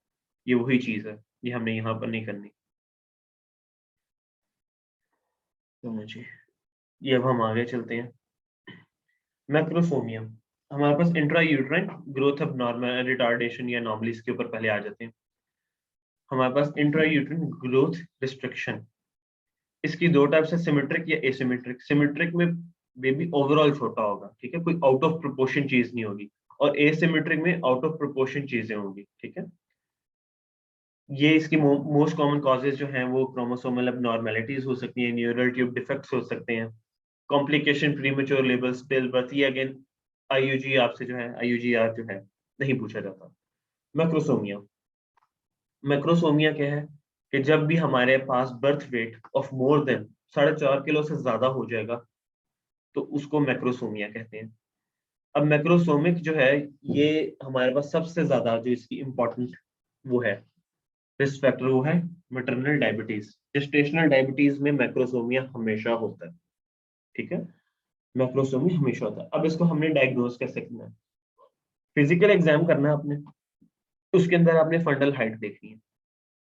A: ये वही चीज है, ये हमने यहाँ पर नहीं करनी। तो मुझे ये अब हम आगे चलते हैं। मैक्रोसोमिया, हमारे पास intra uterine growth of normal retardation या नॉर्मलीज के ऊपर पहले आ जाते हैं। हमारे पास इंट्रा यूट्राइन ग्रोथ रिस्ट्रिक्शन, इसकी दो टाइप्स है, सिमेट्रिक या एसिमेट्रिक। सिमेट्रिक में बेबी ओवरऑल छोटा होगा, ठीक है, कोई आउट ऑफ प्रोपोर्शन चीज नहीं होगी, और एसिमेट्रिक में आउट ऑफ प्रोपोर्शन चीजें होंगी। ठीक है, ये इसकी मोस्ट कॉमन कॉजेज जो हैं वो क्रोमोसोमल एबनॉर्मेलिटीज हो सकती हैं, न्यूरल ट्यूब डिफेक्ट्स हो सकते हैं, complication premature labour, still birth. ये अगेन आईयूजी आपसे जो है आईयूजीआर जो है नहीं पूछा जाता। मैक्रोसोमिया, मैक्रोसोमिया क्या है कि जब भी हमारे पास birth weight of more than 4.5 kilo से ज्यादा हो जाएगा तो उसको मैक्रोसोमिया कहते हैं। अब मैक्रोसोमिक जो है ये हमारे पास सबसे ज्यादा जो इसकी इंपॉर्टेंट वो है रिस्क फैक्टर, वो है मैटरनल डायबिटीज। जेस्टेशनल डायबिटीज में मैक्रोसोमिया हमेशा होता है। ठीक है, मैक्रोसोमिया हमेशा होता है। अब इसको हमने डायग्नोज कैसे करना है, फिजिकल एग्जाम करना है आपने, उसके अंदर आपने फंडल हाइट देखनी है।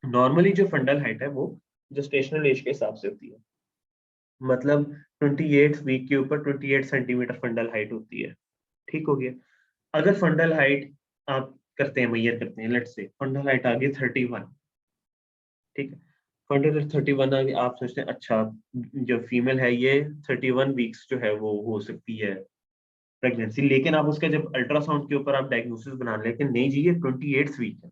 A: नॉर्मली जो फंडल हाइट है वो जेस्टेशनल एज के हिसाब से होती है, मतलब 28 वीक के ऊपर 28 सेंटीमीटर फंडल हाइट होती है। ठीक हो गया। अगर फंडल हाइट आप करते हैं, मेजर करते हैं, लेट्स से फंडल हाइट आ गई 31, ठीक है, फंडल हाइट 31 आ गई, आप सोचते हैं अच्छा जो फीमेल है ये 31 वीक्स जो है वो हो सकती है प्रेगनेंसी, लेकिन आप उसका जब अल्ट्रासाउंड के ऊपर आप डायग्नोसिस बना लेकिन नहीं जी ये 28 वीक है,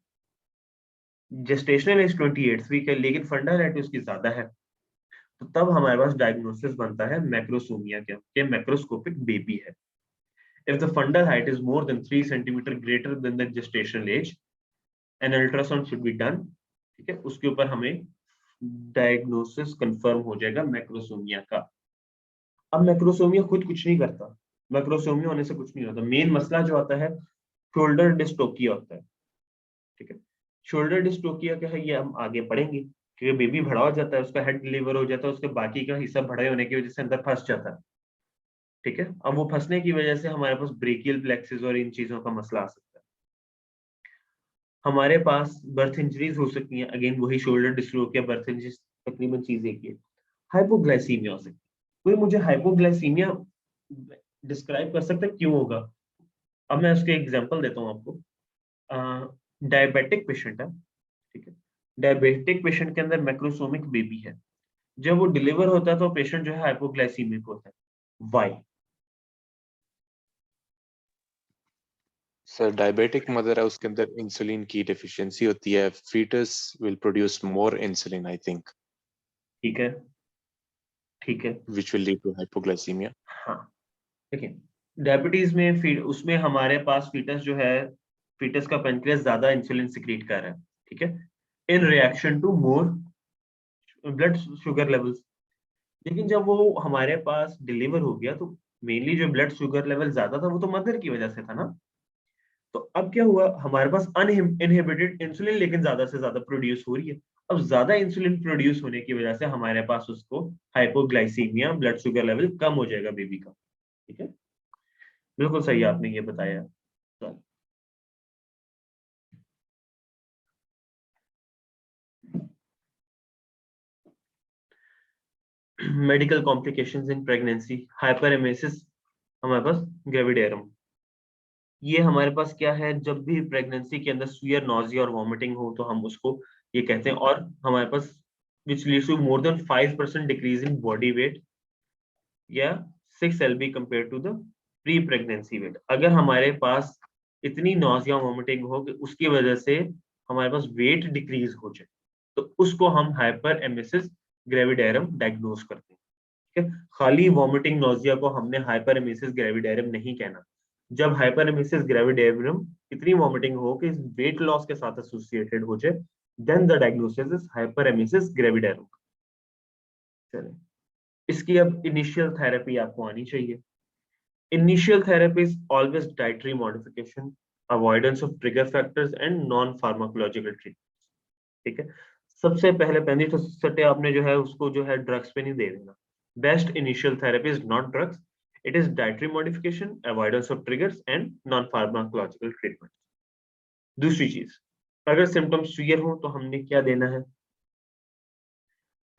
A: जेस्टेशनल एज 28 वीक है, लेकिन फंडल हाइट उसकी ज्यादा है, तो तब हमारे पास डायग्नोसिस बनता है मैक्रोसोमिया का, कि मैक्रोस्कोपिक बेबी है। If the fundal height is more than 3 centimeter greater than the gestational age, an ultrasound should be done। ठीक है, उसके ऊपर हमें डायग्नोसिस कंफर्म हो जाएगा मैक्रोसोमिया का। अब मैक्रोसोमिया खुद कुछ नहीं करता, मैक्रोसोमिया होने से कुछ नहीं होता, मेन मसला जो आता है शोल्डर डिस्टोकिया होता है। ठीक है, शोल्डर डिस्टोकिया क्या है ये हम आगे पढ़ेंगे, क्योंकि बेबी बड़ा हो जाता है, उसका हेड डिलीवर हो जाता है, उसके बाकी का हिस्सा बड़े होने की वजह से अंदर फंस जाता है। ठीक है, अब वो फंसने की वजह से हमारे पास ब्रेकियल प्लेक्सिस और इन चीजों का मसला आ सकता है। हमारे पास बर्थ इंजरीज हो सकती हैं, अगेन वही शोल्डर डिस्ट्रोकिया, बर्थ इंजरीज तकरीबन चीज एक ही है। हाइपोग्लाइसीमिया हो सकती है, कोई मुझे हाइपोग्लाइसीमिया डिस्क्राइब कर सकता है क्यों होगा? अब मैं उसके एग्जांपल देता हूँ आपको। डायबिटिक पेशेंट है, ठीक है, डायबिटिक पेशेंट के अंदर मैक्रोसोमिक बेबी है, जब वो डिलीवर होता है तो पेशेंट जो है हाइपोग्लाइसीमिक होता है। वाई?
B: सर डायबिटिक मदर है, उसके अंदर इंसुलिन की डेफिशिएंसी होती है, foetus will produce more insulin I think,
A: ठीक है, ठीक है,
B: which will lead to hypoglycaemia.
A: हाँ, देखिए डायबिटीज में उसमें हमारे पास फीटस जो है, फीटस का पेनक्रियास ज्यादा इंसुलिन सिक्रीट कर रहा है, ठीक है, in reaction to more blood sugar levels. लेकिन जब वो हमारे पास डिलीवर हो गया तो मेनली जो ब्लड शुगर लेवल ज्यादा था वो तो मदर की वजह से था ना। तो अब क्या हुआ, हमारे पास अनइनहिबिटेड इंसुलिन लेकिन ज्यादा से ज्यादा प्रोड्यूस हो रही है। अब ज्यादा इंसुलिन प्रोड्यूस होने की वजह से हमारे पास उसको हाइपोग्लाइसीमिया, ब्लड शुगर लेवल कम हो जाएगा बेबी का। ठीक है, बिल्कुल सही आपने ये बताया। मेडिकल कॉम्प्लिकेशंस इन प्रेगनेंसी, हाइपरेमेसिस, हमारे पास ग्रेविडेरम। ये हमारे पास क्या है, जब भी प्रेगनेंसी के अंदर सुयर, नॉजिया और वॉमिटिंग हो तो हम उसको ये कहते हैं, और हमारे पास which leads to more than 5% decrease in body weight या 6 LB compare to the pre pregnancy weight. अगर हमारे पास इतनी नॉजिया वॉमिटिंग हो कि उसकी वजह से हमारे पास वेट डिक्रीज हो जाए तो उसको हम हाइपर एमेसिस ग्रेविडेरम डायग्नोज करते हैं। ठीक है, खाली वॉमिटिंग नोजिया को हमने हाइपरएमेसिस ग्रेविडेरियम नहीं कहना। जब हाइपरएमेसिस ग्रेविडेरियम इतनी वॉमिटिंग हो कि वेट लॉस के साथ एसोसिएटेड हो जाए, then the diagnosis is हाइपरएमेसिस gravidarum. चलिए, इसकी अब इनिशियल थेरेपी आपको आनी चाहिए। Initial therapy is always dietary modification, avoidance of trigger factors and non pharmacological treatment. ठीक है, सबसे पहले पहली तो सटे आपने जो है उसको जो है ड्रग्स पे नहीं दे देना। Best initial therapy is not drugs, it is dietary modification, avoidance of triggers and non pharmacological treatment. दूसरी चीज, अगर सिम्टम्स सीवियर हो तो हमने क्या देना है,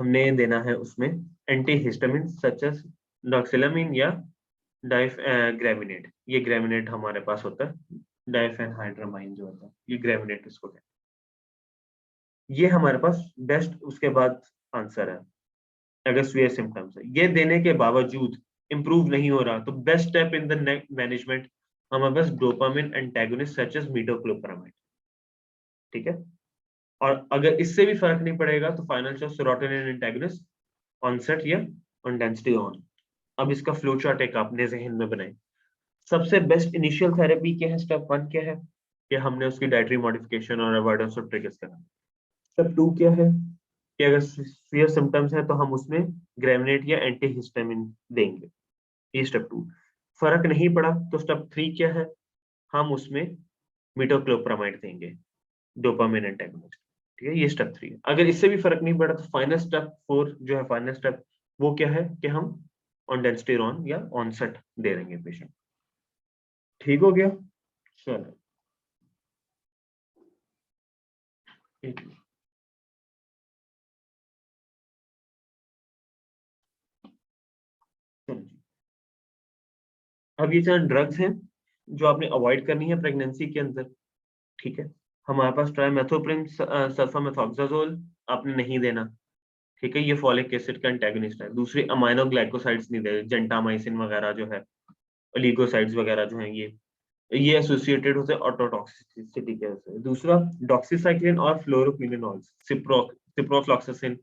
A: हमने देना है उसमें एंटीहिस्टामिन सच एज डॉक्सिलामिन या ग्रेविनेट। ये ग्रेविनेट हमारे पास होता है, डाइफेनहाइड्रामाइन जो होता है, ये ग्रेविनेट इसको कहते हैं। ये हमारे पास बेस्ट उसके बाद आंसर है। अगर सीवियर सिम्टम्स है, ये देने के बावजूद इंप्रूव नहीं हो रहा तो best step in the management हमारे पास डोपामिन एंटागोनिस्ट सच एज मीटोक्लोप्रामाइड। ठीक है, और अगर इससे भी फर्क नहीं पड़ेगा तो final choice serotonin antagonist, onset या ऑन डेंसिटी ऑन। अब इसका फ्लो चार्ट एक अपने जहन में बनाए। सबसे बेस्ट इनिशियल थेरेपी क्या है, स्टेप 1 क्या है कि हमने उसकी डाइटरी मॉडिफिकेशन और अवॉइडेंस ऑफ ट्रिगर्स करना। स्टेप 2 क्या है कि अगर सीवियर सिम्टम्स है तो हम उसमें ग्रेविनेट या एंटीहिस्टामिन देंगे। ये स्टेप 2। फर्क नहीं पड़ा तो स्टेप 3 क्या है, हम उसमें मीटोक्लोप्रामाइड देंगे, डोपामिन एंटागोनिस्ट। ठीक है, ये स्टेप 3 है। अगर इससे भी फर्क नहीं पड़ा तो फाइनल स्टेप 4 जो है, फाइनल स्टेप वो क्या है कि हम ऑनडेंस्टिरॉन या ऑनसेट दे देंगे पेशेंट। ठीक हो गया, चलो एक अब ये चार ड्रग्स हैं जो आपने अवॉइड करनी है प्रेगनेंसी के अंदर, ठीक है। हमारे पास ट्राइमेथोप्रिन सल्फामेथोक्साजोल आपने नहीं देना, ठीक है, ये फॉलिक एसिड का एंटागोनिस्ट है। दूसरी अमाइनो ग्लाइकोसाइड्स नहीं दे, जेंटामाइसिन वगैरह जो है, ओलिगोसाइड्स वगैरह जो हैं, ये एसोसिएटेड होते हैं ऑटोटॉक्सिसिटी के से। दूसरा डॉक्सीसाइक्लिन और फ्लोरोक्विनोल्स, सिप्रोफ्लॉक्सासिन,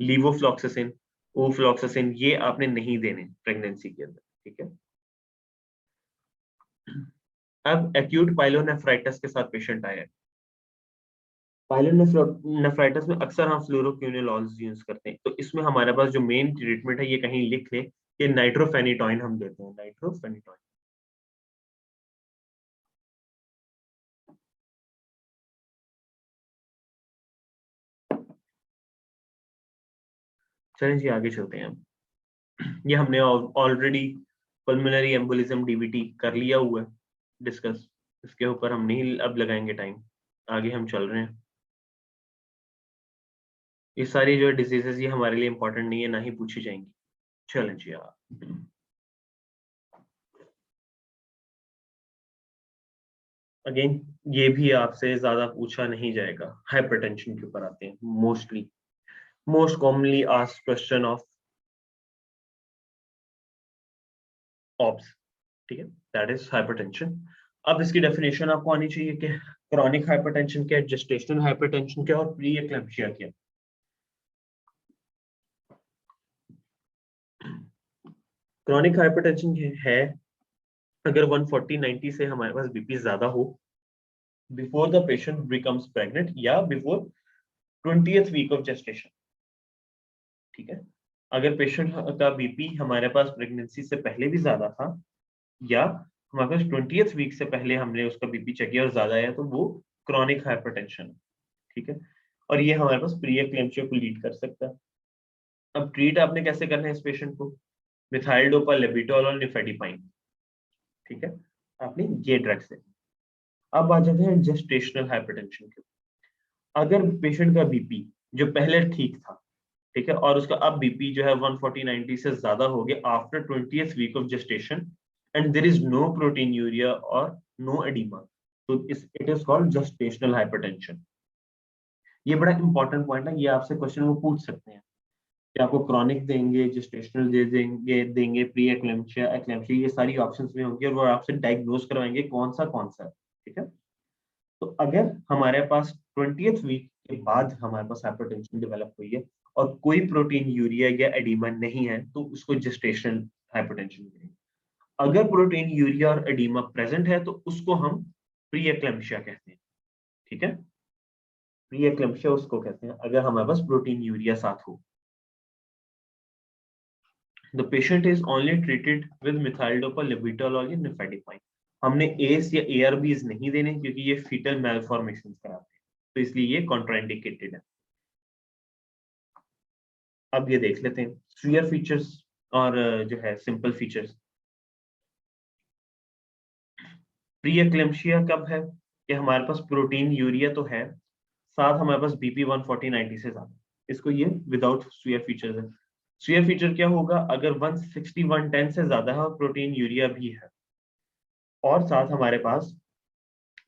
A: लीवोफ्लॉक्सासिन, ओफ्लॉक्सासिन, ये आपने नहीं देने प्रेगनेंसी के अंदर, ठीक है। अब एक्यूट पाइलोनेफ्राइटिस के साथ पेशेंट आया है। पाइलोनेफ्राइटिस में अक्सर हम फ्लोरोक्विनोलॉल्स यूज करते हैं, तो इसमें हमारे पास जो मेन ट्रीटमेंट है ये कहीं लिख ले कि नाइट्रोफेनिटॉइन हम देते हैं, नाइट्रोफेनिटॉइन। चलिए जी आगे चलते हैं। ये हमने ऑलरेडी पल्मोनरी एम्बोलिज्म डीवीटी कर लिया हुआ है डिस्कस, इसके ऊपर हम नहीं अब लगाएंगे टाइम, आगे हम चल रहे हैं। ये सारी जो डिजीजेस ये हमारे लिए इंपॉर्टेंट नहीं है, ना ही पूछी जाएंगी। चलें जी यार, अगेन ये भी आपसे ज्यादा पूछा नहीं जाएगा। हाइपरटेंशन के ऊपर आते हैं। Most commonly asked question of obs, ठीक है, दैट इज हाइपरटेंशन। अब इसकी डेफिनेशन आपको आनी चाहिए कि क्रॉनिक हाइपरटेंशन क्या है, जेस्टेशनल हाइपरटेंशन क्या है और प्री एक्लेम्पसिया क्या है। क्रॉनिक हाइपरटेंशन है अगर 140/90 से हमारे पास बीपी ज्यादा हो before the patient becomes pregnant या before 20th week of gestation, ठीक है। अगर पेशेंट का बीपी हमारे पास प्रेगनेंसी से पहले भी ज्यादा था या हमारे पास 20th वीक से पहले हमने उसका बीपी चेक किया और ज्यादा आया, तो वो क्रॉनिक हाइपरटेंशन, ठीक है। और ये हमारे पास प्री एक्लेम्पसिया को लीड कर सकता है। अब ट्रीट आपने कैसे करना है इस पेशेंट को, मिथाइल डोपा, लेबिटोल और निफेडिपाइन, ठीक है, आपने ये ड्रग्स है। अब आ जाते हैं जेस्टेशनल हाइपरटेंशन के। अगर पेशेंट का बीपी जो पहले ठीक था, ठीक है, और उसका अब बीपी जो है 140/90 से ज्यादा हो गया after 20th week of gestation and there is no proteinuria और नो एडिमा, तो it is called gestational hypertension. ये बड़ा इंपॉर्टेंट पॉइंट है, ये आपसे क्वेश्चन वो पूछ सकते हैं कि आपको क्रॉनिक देंगे, जेस्टेशनल देंगे प्री एक्लेम्पसिया, एक्लेम्पसिया, ये सारी ऑप्शंस में होंगी और वो आपसे डायग्नोज करवाएंगे कौन सा है, ठीक है। तो अगर हमारे पास 20th वीक के बाद हमारे पास हाइपरटेंशन डेवलप हुई है और कोई प्रोटीन यूरिया या एडिमा नहीं है, तो उसको जेस्टेशनल हाइपरटेंशन कहेंगे। अगर प्रोटीन यूरिया और एडिमा प्रेजेंट है तो उसको हम प्री एक्लेम्पसिया कहते हैं, ठीक है। प्री एक्लेम्पसिया उसको कहते हैं अगर हमारे पास प्रोटीन यूरिया साथ हो। The patient is only treated with methyl-dopa, labetalol या nifedipine। हमने एस या ARBs नहीं देने क्योंकि ये फीटल मैलफॉर्मेशंस कराते हैं, तो इसलिए ये कॉन्ट्राइंडिकेटेड है। अब ये देख लेते हैं स्फीयर फीचर्स और जो है सिंपल फीचर्स। प्री एक्लेम्पसिया कब है कि हमारे पास प्रोटीन यूरिया तो है, साथ हमारे पास बीपी 140/90 से ज्यादा, इसको ये विदाउट स्फीयर फीचर्स है। स्फीयर फीचर क्या होगा अगर 160/110 से ज्यादा है और प्रोटीन यूरिया भी है और साथ हमारे पास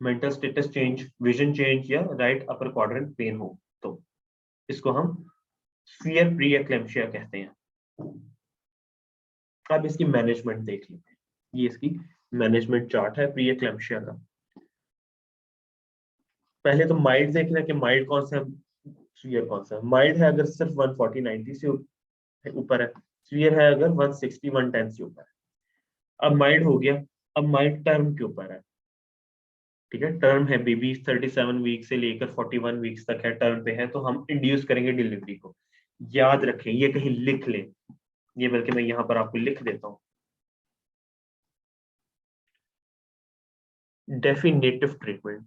A: mental status change, vision change या राइट अपर क्वाड्रेंट पेन हो, तो इसको हम स्फीयर प्री एक्लेम्पसिया कहते हैं। अब इसकी मैनेजमेंट देख लेते हैं, ये इसकी मैनेजमेंट चार्ट है प्री एक्लेम्पसिया का। पहले तो माइल्ड देखना कि माइल्ड कौन सा है, स्फीयर कौन सा है। माइल्ड है अगर सिर्फ 140/90 से ऊपर है, स्फीयर है अगर 160/110 से ऊपर है। अब माइल्ड हो गया, अब माइल्ड टर्म के ऊपर है, ठीक है। टर्म है बेबी 37 वीक से लेकर 41 वीक्स तक है, टर्म पे है, तो हम इंड्यूस करेंगे डिलीवरी को। याद रखें, ये कहीं लिख लें, ये बल्कि मैं यहाँ पर आपको लिख देता हूँ। डेफिनेटिव ट्रीटमेंट,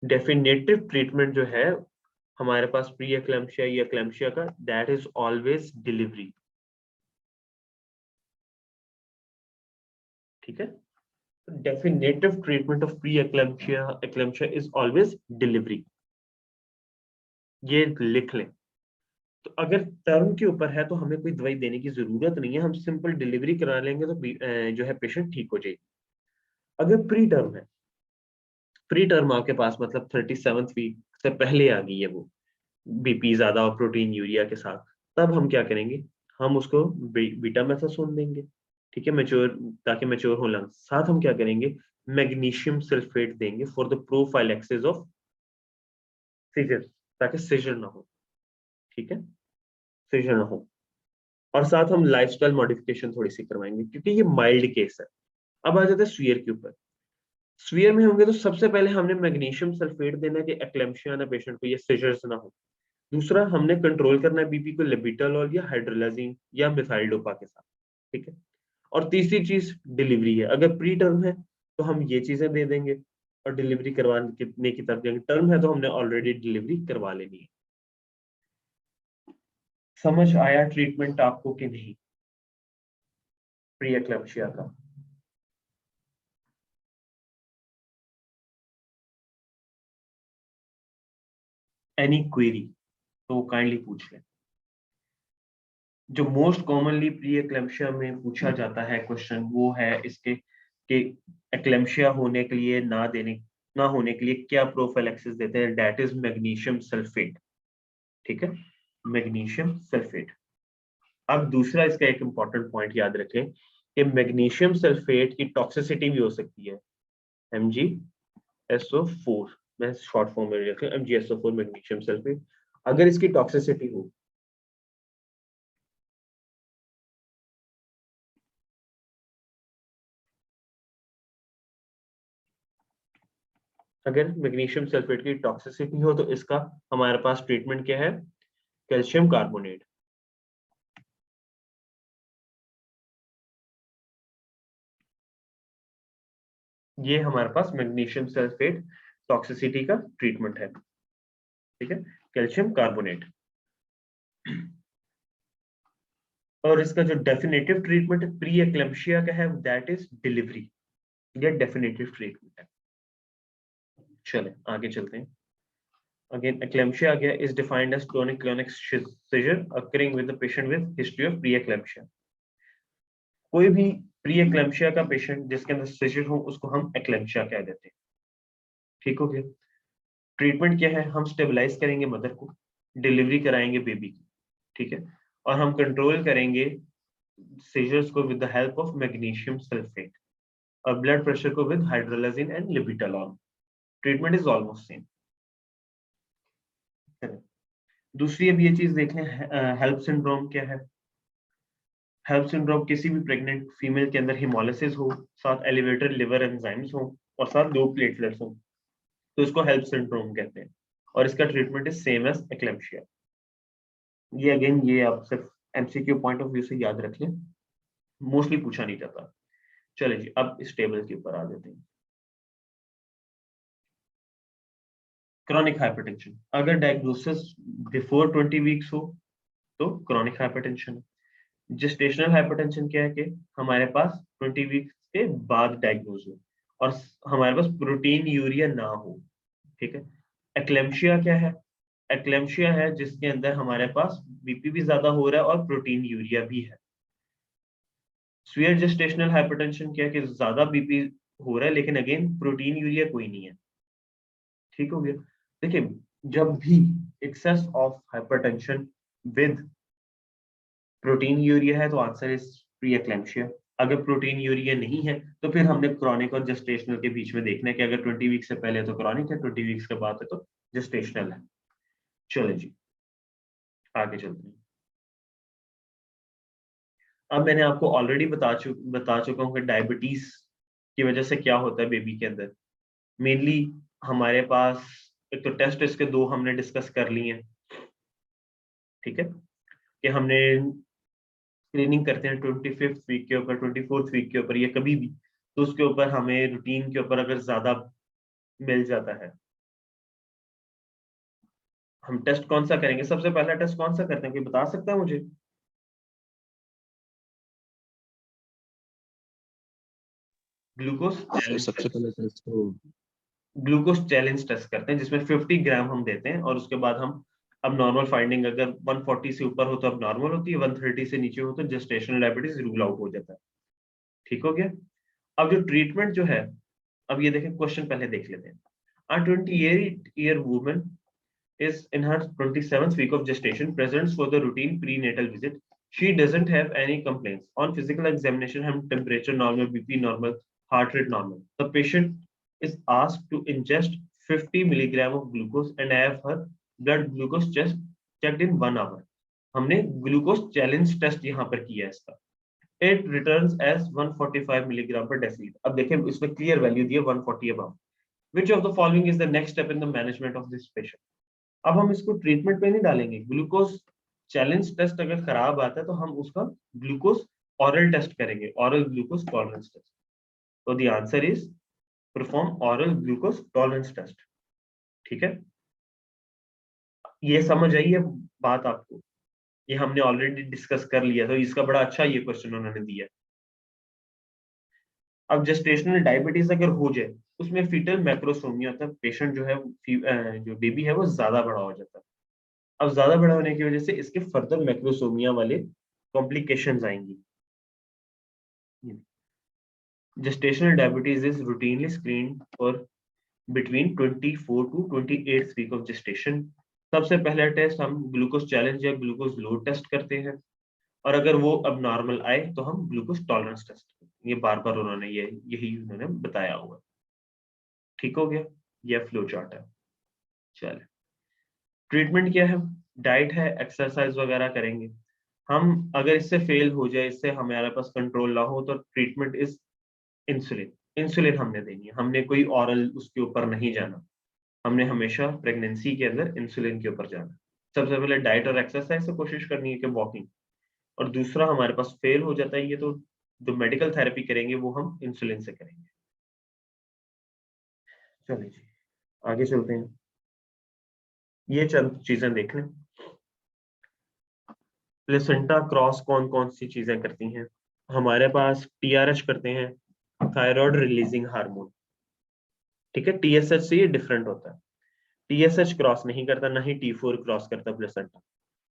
A: डेफिनेटिव ट्रीटमेंट जो है हमारे पास प्री एक्लेम्पसिया या एक्लेम्पसिया का, दैट इज ऑलवेज डिलीवरी, ठीक है। Definitive treatment of pre eclampsia is always delivery, ये लिख लें। तो अगर टर्म के ऊपर है तो हमें कोई दवाई देने की जरूरत नहीं है, हम सिंपल डिलीवरी करा लेंगे तो जो है पेशेंट ठीक हो जाएगी। अगर प्री टर्म है, प्री टर्म आपके पास मतलब 37th वीक से पहले आ गई है वो बीपी ज्यादा और प्रोटीन यूरिया के साथ, तब हम क्या करेंगे, हम उसको बीटा मेथासोन देंगे, ठीक है, मेच्योर, ताकि मेच्योर हो लंग्स। साथ हम क्या करेंगे, मैग्नीशियम सल्फेट देंगे for the prophylaxis of seizure, ताकि सीजर ना हो, ठीक है, सीजर ना हो। और साथ हम लाइफस्टाइल मॉडिफिकेशन थोड़ी सी करवाएंगे क्योंकि ये माइल्ड केस है। अब आ जाता है स्वीयर के ऊपर। स्वीयर में होंगे तो सबसे पहले हमने मैग्नीशियम सल्फेट देना है कि एक्लेम्शिया ना पेशेंट को, ये सीजर्स ना हो। दूसरा, हमने कंट्रोल करना है बीपी को लेबिटालॉल या हाइड्रोलाजीन या मिथाइल डोपा के साथ, ठीक है। और तीसरी चीज डिलीवरी है। अगर प्री टर्म है तो हम ये चीजें दे देंगे और डिलीवरी करवाने की तरफ जाएंगे। टर्म है तो हमने ऑलरेडी डिलीवरी करवा लेनी है। समझ आया ट्रीटमेंट आपको कि नहीं प्री एक्लेम्शिया का? एनी क्वेरी तो काइंडली पूछ लें। जो मोस्ट कॉमनली प्री एक्लेम्शिया में पूछा जाता है क्वेश्चन वो है इसके कि एक्लेम्शिया होने के लिए ना होने के लिए क्या प्रोफिलैक्सिस देते हैं, दैट इज मैग्नीशियम सल्फेट, ठीक है, मैग्नीशियम सल्फेट। अब दूसरा इसका एक इंपॉर्टेंट पॉइंट याद रखें कि मैग्नीशियम सल्फेट की टॉक्सिसिटी भी हो सकती है, MgSO4, मैं शॉर्ट फॉर्म में रखें MgSO4 मैग्नीशियम सल्फेट। अगर इसकी टॉक्सिसिटी हो, अगर मैग्नीशियम सल्फेट की टॉक्सिसिटी हो तो इसका हमारे पास ट्रीटमेंट क्या है, कैल्शियम कार्बोनेट। ये हमारे पास मैग्नीशियम सल्फेट टॉक्सिसिटी का ट्रीटमेंट है, ठीक है, कैल्शियम कार्बोनेट। और इसका जो डेफिनेटिव ट्रीटमेंट है प्री एक्लेम्शिया का है, दैट इज डिलीवरी। ये डेफिनेटिव ट्रीटमेंट है। चले आगे चलते हैं। Again, eclampsia again is defined as clonic seizure occurring with the patient with history of pre-eclampsia. कोई भी प्री एक्लेम्शिया का पेशेंट जिसके अंदर सीजर हो उसको हम एक्लेम्शिया कह देते हैं, ठीक हो गया। ट्रीटमेंट क्या है, हम स्टेबलाइज करेंगे मदर को, डिलीवरी कराएंगे बेबी की, ठीक है, और हम कंट्रोल करेंगे सीजर्स को with the help of magnesium sulphate और ब्लड प्रेशर को with hydralazine and labetalol. Treatment is almost same. दूसरी अब ये चीज देख लें, हेल्प सिंड्रोम क्या है। हेल्प सिंड्रोम किसी भी प्रेग्नेंट फीमेल के अंदर हिमोलिसिस हो, साथ एलिवेटेड लिवर एंजाइम्स हो और साथ लो प्लेटलेट्स हो, तो इसको हेल्प सिंड्रोम कहते हैं। और इसका treatment is same as eclampsia. ये अगेन ये आप सिर्फ एमसीक्यू पॉइंट ऑफ व्यू से याद रख लें, मोस्टली पूछा नहीं जाता। चलिए जी, अब इस टेबल के ऊपर आ जाते हैं। क्रॉनिक हाइपरटेंशन, अगर डायग्नोसिस बिफोर 20 वीक्स हो तो क्रॉनिक हाइपरटेंशन। जेस्टेशनल हाइपरटेंशन क्या है कि हमारे पास 20 वीक्स के बाद डायग्नोज हो और हमारे पास प्रोटीन यूरिया ना हो, ठीक है। एक्लेम्शिया क्या है, एक्लेम्शिया है जिसके अंदर हमारे पास बीपी भी ज्यादा हो रहा है और प्रोटीन यूरिया भी है। स्वीयर जेस्टेशनल हाइपरटेंशन क्या है कि ज्यादा बीपी हो रहा है लेकिन अगेन प्रोटीन यूरिया कोई नहीं है, ठीक हो गया। देखिए, जब भी excess of hypertension with proteinuria है तो आंसर इज प्री एक्लेम्शिया। अगर प्रोटीन यूरिया नहीं है तो फिर हमने क्रॉनिक और जेस्टेशनल के बीच में देखना है कि अगर 20 वीक से पहले तो क्रॉनिक है, 20 वीक्स के बाद है तो जेस्टेशनल है। चलो जी आगे चलते हैं। अब मैंने आपको ऑलरेडी बता चुका हूँ कि डायबिटीज की वजह से क्या होता है बेबी के अंदर। मेनली हमारे पास एक तो टेस्ट इसके दो हमने डिस्कस कर लिए हैं, ठीक है, कि हमने स्क्रीनिंग करते हैं 25th वीक के ऊपर, 24th वीक के ऊपर या कभी भी, तो उसके ऊपर हमें रूटीन के ऊपर अगर ज्यादा मिल जाता है, हम टेस्ट कौन सा करेंगे, सबसे पहला टेस्ट कौन सा करते हैं, कोई बता सकता है मुझे? ग्लूकोज चैलेंज
B: सबसे
A: टेस्ट।
B: पहले टेस्ट तो
A: ग्लूकोज चैलेंज टेस्ट करते हैं जिसमें 50 ग्राम हम देते हैं और उसके बाद हम अब नॉर्मल फाइंडिंग अगर 140 से ऊपर हो तो अब नॉर्मल होती है, 130 से नीचे हो तो जेस्टेशनल डायबिटीज रूल आउट हो जाता है। ठीक हो गया। अब जो ट्रीटमेंट जो है, अब ये देखें क्वेश्चन पहले देख लेते हैं। A 28-year woman is in her 27th week of gestation, presents for the routine prenatal visit. She doesn't have any complaints. On physical examination, her temperature normal, BP normal, heart rate normal. The patient is asked to ingest 50 milligram of glucose and have her blood glucose just checked in 1 hour. हमने glucose challenge test यहाँ पर किया है इसका। It returns as 145 milligram per deciliter. अब देखें इसमें clear value दी है 140 above. Which of the following is the next step in the management of this patient? अब हम इसको ट्रीटमेंट पे नहीं डालेंगे। ग्लूकोज चैलेंज टेस्ट अगर खराब आता है तो हम उसका ग्लूकोज ऑरल टेस्ट करेंगे, ऑरल ग्लूकोज टॉलरेंस टेस्ट। तो the answer is perform oral glucose tolerance test. ठीक है, ये समझ आई है बात आपको? ये हमने ऑलरेडी डिस्कस कर लिया, तो इसका बड़ा अच्छा ये क्वेश्चन उन्होंने दिया। अब जेस्टेशनल डायबिटीज अगर हो जाए उसमें फीटल मैक्रोसोमिया होता है, पेशेंट जो है जो बेबी है वो ज्यादा बड़ा हो जाता है। अब ज्यादा बड़ा होने की वजह से इसके फर्दर मैक्रोसोमिया वाले कॉम्प्लिकेशंस आएंगी। Gestational diabetes is routinely screen for between 24 to 28 week of gestation. सबसे पहला टेस्ट हम ग्लूकोज चैलेंज या ग्लूकोज लोड टेस्ट करते हैं, और अगर वो अब नॉर्मल आए तो हम ग्लूकोज टॉलरेंस टेस्ट करते हैं। ये बार बार उन्होंने यही उन्होंने बताया हुआ। ठीक हो गया, यह फ्लो चार्ट है। चले, ट्रीटमेंट क्या है? डाइट है, एक्सरसाइज वगैरह करेंगे। हम अगर इससे फेल हो जाए, इससे हमारे पास कंट्रोल ना हो, तो ट्रीटमेंट इज इंसुलिन। इंसुलिन हमने देनी है, हमने कोई ऑरल उसके ऊपर नहीं जाना, हमने हमेशा प्रेगनेंसी के अंदर इंसुलिन के ऊपर जाना। सबसे पहले डाइट और एक्सरसाइज से कोशिश करनी है कि वॉकिंग, और दूसरा हमारे पास फेल हो जाता है ये तो जो मेडिकल थेरेपी करेंगे वो हम इंसुलिन से करेंगे। चलिए जी आगे चलते हैं, ये चंद चीजें देख लें। प्लेसेंटा क्रॉस कौन कौन सी चीजें करती हैं? हमारे पास टीआरएच करते हैं, थायराइड रिलीजिंग हार्मोन। ठीक है, टीएसएच से ये डिफरेंट होता है। टीएसएच क्रॉस नहीं करता, ना ही टी4 क्रॉस करता प्लेसेंटा।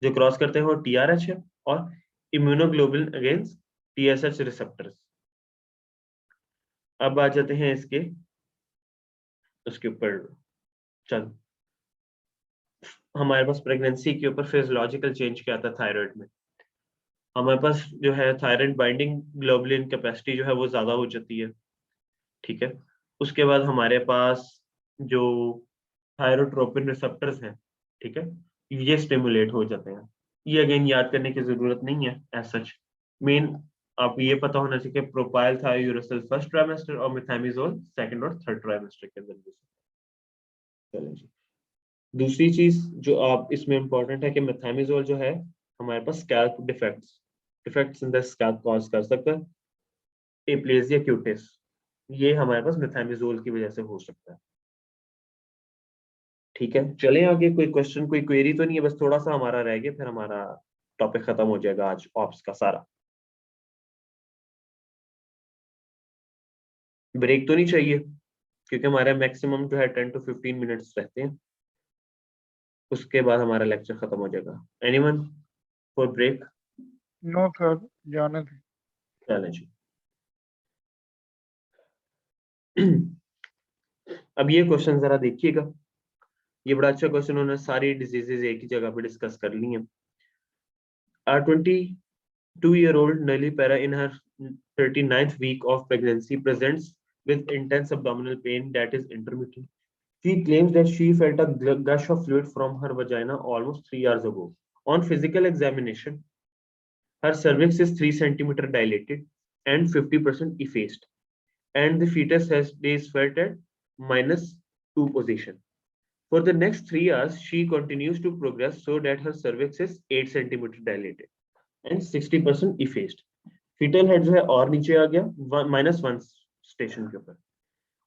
A: जो क्रॉस करते हैं वो टीआरएच है और इम्यूनोग्लोबुलिन अगेंस्ट टीएसएच रिसेप्टर्स। अब आ जाते हैं उसके ऊपर। चल, हमारे पास प्रेगनेंसी के ऊपर फिजियोलॉजिकल चेंज क्या आता है थायराइड में? हमारे पास जो है थायराइड बाइंडिंग ग्लोबुलिन कैपेसिटी जो है वो ज्यादा हो जाती है। ठीक है, उसके बाद हमारे पास जो थायरोट्रोपिन रिसेप्टर्स हैं, ठीक है, ये स्टिमुलेट हो जाते हैं। ये अगेन याद करने की जरूरत नहीं है एज सच। मेन आप ये पता होना चाहिए कि प्रोपाइल थायोयूरेसिल फर्स्ट ट्राइमेस्टर और मेथामिजोल सेकंड और थर्ड ट्राइमेस्टर के अंदर। चलें जी, दूसरी चीज जो आप इसमें इंपॉर्टेंट है कि मेथामिजोल जो है हमारे पास scalp defects in the scalp cause कर सकता है। एप्लेजिया क्यूटिस, ये हमारे पास मेथामिजोल की वजह से हो सकता है। ठीक है, चलें आगे। कोई क्वेश्चन, कोई क्वेरी तो नहीं है? बस थोड़ा सा हमारा रह गया, फिर हमारा टॉपिक खत्म हो जाएगा आज ऑप्स का सारा। ब्रेक तो नहीं चाहिए क्योंकि हमारा मैक्सिमम जो है 10 to 15 मिनट्स रहते हैं, उसके बाद हमारा लेक्चर खत्म हो जाएगा। Anyone for break?
C: No sir, जाने थे।
A: चलें जी। अब ये क्वेश्चन जरा देखिएगा, ये बड़ा अच्छा क्वेश्चन, उन्होंने सारी डिजीजेज एक ही जगह पे डिस्कस कर ली हैं। A 22-year-old nullipara in her 39th week of pregnancy presents with intense abdominal pain that is intermittent. She claims that she felt a gush of fluid from her vagina almost 3 hours ago. On physical examination, her cervix is 3 centimeter dilated and 50% effaced, and the fetus is felt at -2 position. For the next 3 hours, she continues to progress so that her cervix is 8 centimeter dilated and 60% effaced. Foetal head जो है और नीचे आ गया -1 station के ऊपर।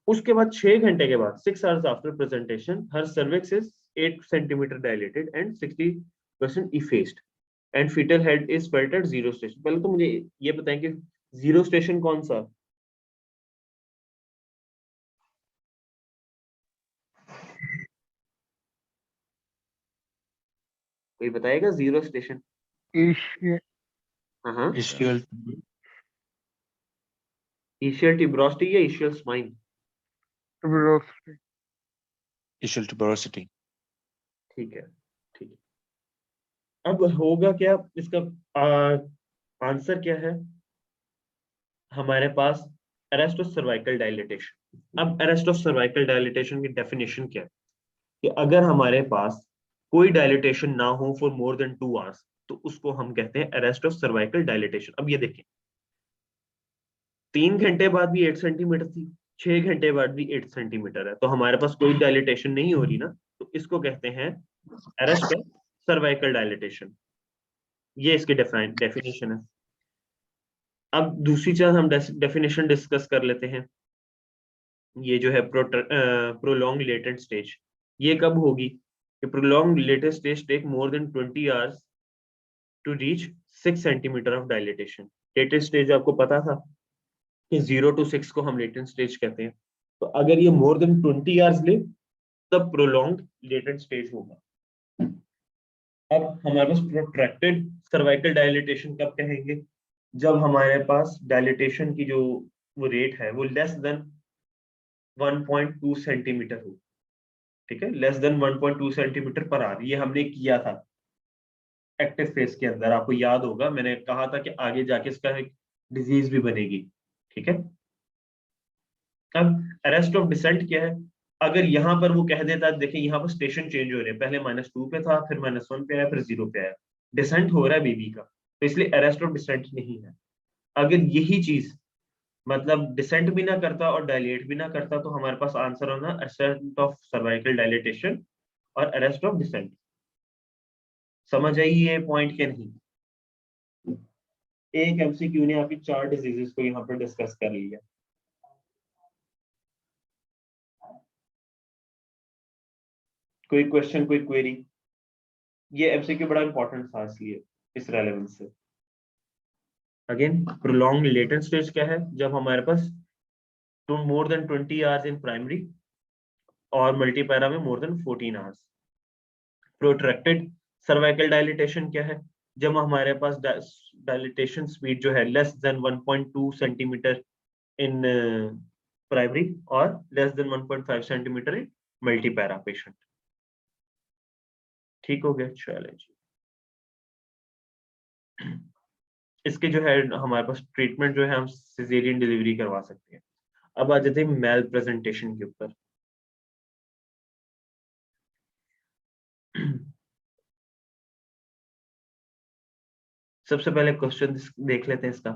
A: उसके बाद 6 घंटे के बाद 6 hours after presentation, her cervix is 8 centimeter dilated and 60% effaced and fetal head is felt at 0 station. पहले तो मुझे ये बताएं कि 0 स्टेशन कौन सा? कोई बताएगा जीरो स्टेशन?
C: एशियल
A: हाँ,
B: इशियल
A: इशियल ट्यूबरोसिटी या essential spine?
C: Tuberosity.
B: Essential tuberosity.
A: ठीक है, ठीक है। अब होगा क्या इसका? आंसर क्या है हमारे पास? Arrest of cervical dilatation. अब अरेस्ट ऑफ सर्वाइकल डायलिटेशन की डेफिनेशन क्या है कि अगर हमारे पास कोई डायलिटेशन ना हो फॉर मोर देन 2 आवर्स तो उसको हम कहते हैं अरेस्ट ऑफ सर्वाइकल डायलिटेशन। अब ये देखें, 3 घंटे बाद भी 8 सेंटीमीटर थी, 6 घंटे बाद भी 8 सेंटीमीटर है, तो हमारे पास कोई डायलिटेशन नहीं हो रही ना, तो इसको कहते हैं अरेस्ट ऑफ सर्वाइकल डायलिटेशन। ये इसकी डेफिनेशन है। अब दूसरी चीज हम डेफिनेशन डिस्कस कर लेते हैं। ये जो है प्रोलॉन्ग लेटेंट स्टेज, ये कब होगी कि prolong latent stage take more than 20 hours to reach 6 centimetre of dilatation. Latent stage आपको पता था कि 0 to 6 को हम लेटेंट स्टेज कहते हैं। तो अगर ये मोर देन 20 आवर्स ले तब प्रोलॉन्ग लेटेंट स्टेज होगा। अब हमारे पास प्रोट्रैक्टेड सर्वाइकल डायलिटेशन कब कहेंगे? जब हमारे पास डायलिटेशन की जो वो रेट है वो लेस देन 1.2 सेंटीमीटर हो। ठीक है, less than 1.2 centimetre per hour. ये हमने किया था एक्टिव फेज के अंदर, आपको याद होगा मैंने कहा था कि आगे जाके इसका एक डिजीज भी बनेगी। ठीक है, अब अरेस्ट ऑफ डिसेंट क्या है? अगर यहाँ पर वो कह देता, देखिए यहाँ पर स्टेशन चेंज हो रहे हैं, पहले -2 पे था, फिर -1 पे आया, फिर 0 पे आया, डिसेंट हो रहा है बेबी का, तो इसलिए अरेस्ट ऑफ डिसेंट नहीं है। अगर यही चीज मतलब डिसेंट भी ना करता और डायलेट भी ना करता तो हमारे पास आंसर होना अरेस्ट ऑफ सर्वाइकल डायलिटेशन और अरेस्ट ऑफ डिसेंट। समझ आई ये पॉइंट के नहीं? एक एमसीक्यू ने आपकी 4 डिजीजेस को यहाँ पर डिस्कस कर लिया। कोई क्वेश्चन, कोई क्वेरी? ये एमसीक्यू बड़ा इंपॉर्टेंट था इसलिए, इस रेलेवेंस से। अगेन प्रोलॉन्ग लेटेंट स्टेज क्या है? जब हमारे पास more than 20 hours in primary और मल्टीपैरा में more than 14 hours. Protracted cervical dilatation क्या है? जब हमारे पास डायलिटेशन स्पीड जो है less than 1.2 centimetre in primary और less than 1.5 centimetre in multipara patient. ठीक हो गया, चलिए जी। इसके जो है हमारे पास ट्रीटमेंट जो है हम सिजेरियन डिलीवरी करवा सकते हैं। अब आ जाते हैं मेल प्रेजेंटेशन के ऊपर। सबसे पहले क्वेश्चन देख लेते हैं इसका।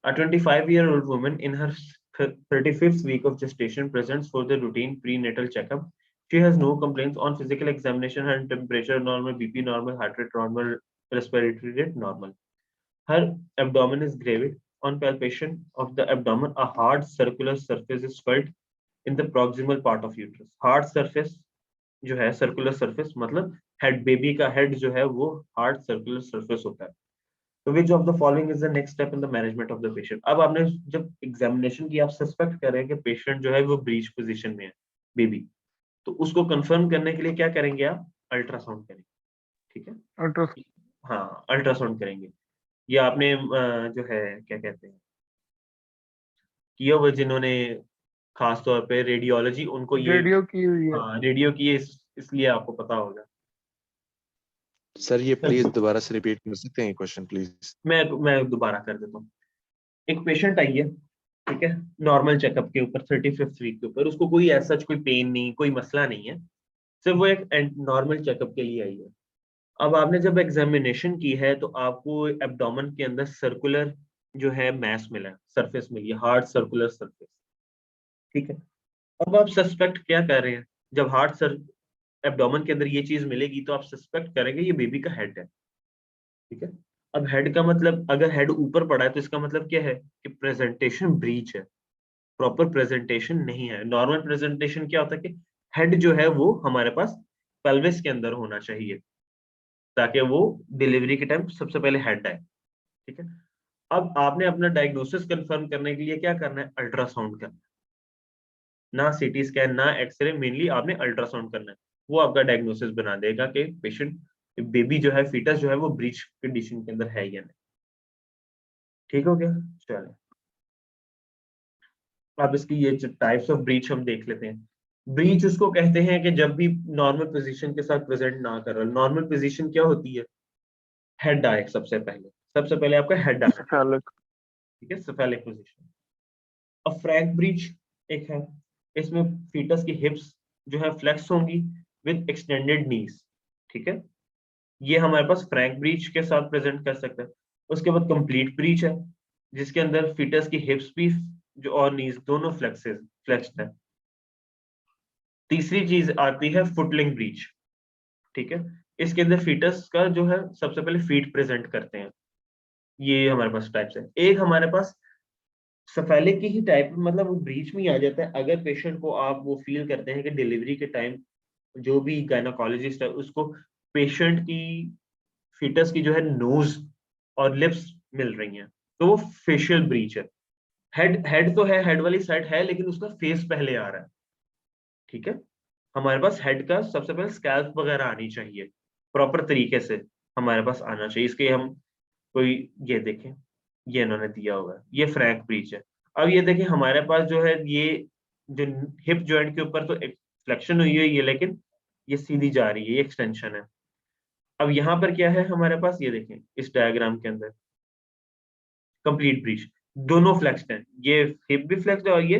A: A 25-year-old woman in her 35th week of gestation presents for the routine prenatal checkup. She has no complaints on physical examination. Her temperature normal, BP normal, heart rate normal, respiratory rate normal. Her abdomen is gravid. On palpation of the abdomen, a hard circular surface is felt in the proximal part of uterus. Hard surface जो है circular surface मतलब head, baby का head जो है वो hard circular surface होता है। तो विच of the following is the next step in the management of the patient? अब आपने जब एग्जामिनेशन की आप सस्पेक्ट कर रहे हैं कि पेशेंट जो है वो ब्रीच पोजीशन में है बेबी, तो उसको कंफर्म करने के लिए क्या करेंगे आप? अल्ट्रासाउंड करेंगे। ठीक है,
C: अल्ट्रासाउंड।
A: हाँ अल्ट्रासाउंड करेंगे। ये आपने जो है क्या कहते हैं किया हुआ, जिन्होंने खास तौर पे रेडियोलॉजी, उनको ये
C: रेडियो की हुई है।
A: हाँ रेडियो की है, इसलिए आपको पता होगा।
B: सर ये प्लीज दोबारा से रिपीट कर सकते हैं क्वेश्चन प्लीज?
A: मैं दोबारा कर देता हूँ। एक पेशेंट आई है, ठीक है, नॉर्मल चेकअप के ऊपर 35th वीक के ऊपर, उसको कोई ऐसा कोई पेन नहीं, कोई मसला नहीं है, सिर्फ वो एक नॉर्मल चेकअप के लिए आई है। अब आपने जब एग्जामिनेशन की है तो आपको एब्डोमेन के अंदर सर्कुलर जो है मैस मिला है, सरफेस मिली है, हार्ड सर्कुलर सरफेस। ठीक है, अब आप सस्पेक्ट क्या कर रहे हैं? जब हार्ड सर एब्डोमेन के अंदर ये चीज मिलेगी तो आप सस्पेक्ट करेंगे ये बेबी का हेड है। ठीक है, अब हेड का मतलब, अगर हेड ऊपर पड़ा है तो इसका मतलब क्या है कि प्रेजेंटेशन ब्रीच है, प्रॉपर प्रेजेंटेशन नहीं है। नॉर्मल प्रेजेंटेशन क्या होता है कि हेड जो है वो हमारे पास पेल्विस के अंदर होना चाहिए ताकि वो डिलीवरी के टाइम सबसे पहले हेड आए। ठीक है, अब आपने अपना डायग्नोसिस कंफर्म करने के लिए क्या करना है? अल्ट्रासाउंड करना है, ना सीटी स्कैन ना एक्सरे, मेनली आपने अल्ट्रासाउंड करना है। वो आपका डायग्नोसिस बना देगा कि पेशेंट बेबी जो है, फीटस जो है वो ब्रीच कंडीशन के अंदर है या नहीं। ठीक हो गया? चलो अब इसकी ये टाइप्स ऑफ ब्रीच हम देख लेते हैं। ब्रीच उसको कहते हैं कि जब भी नॉर्मल पोजीशन के साथ प्रेजेंट ना कर रहा। नॉर्मल पोजीशन क्या होती है? हेड आए सबसे पहले आपका हेड आए,
C: cephalic,
A: ठीक है, सेफेलिक पोजीशन। अब फ्रैंक ब्रीच एक है, इसमें फीटस की हिप्स जो है फ्लेक्स होंगी विद एक्सटेंडेड नीज, ठीक है। ये हमारे पास फ्रैंक ब्रीच के साथ प्रेजेंट कर सकता है। उसके बाद कंप्लीट ब्रीच है, जिसके अंदर फीटस की हिप्स भी जो और नीज दोनों फ्लेक्स्ड है। तीसरी चीज आती है फुटलिंग ब्रीच, ठीक है। इसके अंदर फीटस का जो है सबसे पहले फीट प्रेजेंट करते हैं। ये हमारे पास टाइप्स है। एक हमारे पास सफेलिक की ही टाइप, मतलब वो ब्रीच में ही आ जाता है अगर पेशेंट को आप वो फील करते हैं कि डिलीवरी के टाइम जो भी गायनोकोलॉजिस्ट है उसको पेशेंट की फीटस की जो है नोज और लिप्स मिल रही हैं, तो वो फेशियल ब्रीच है। हेड तो है, हेड वाली साइड है, लेकिन उसका फेस पहले आ रहा है, ठीक है। हमारे पास हेड का सबसे पहले स्कैल्प वगैरह आनी चाहिए, प्रॉपर तरीके से हमारे पास आना चाहिए। इसके हम कोई ये देखें, ये इन्होंने दिया हुआ है, ये फ्रैंक ब्रीच है। अब ये देखें हमारे पास जो है ये जो हिप जॉइंट के ऊपर तो फ्लेक्शन हुई है ये, लेकिन ये सीधी जा रही है, ये एक्सटेंशन है। अब यहाँ पर क्या है हमारे पास, ये देखें इस डायग्राम के अंदर कंप्लीट ब्रीच, दोनों फ्लेक्स्ड हैं, ये हिप भी फ्लेक्स्ड है और ये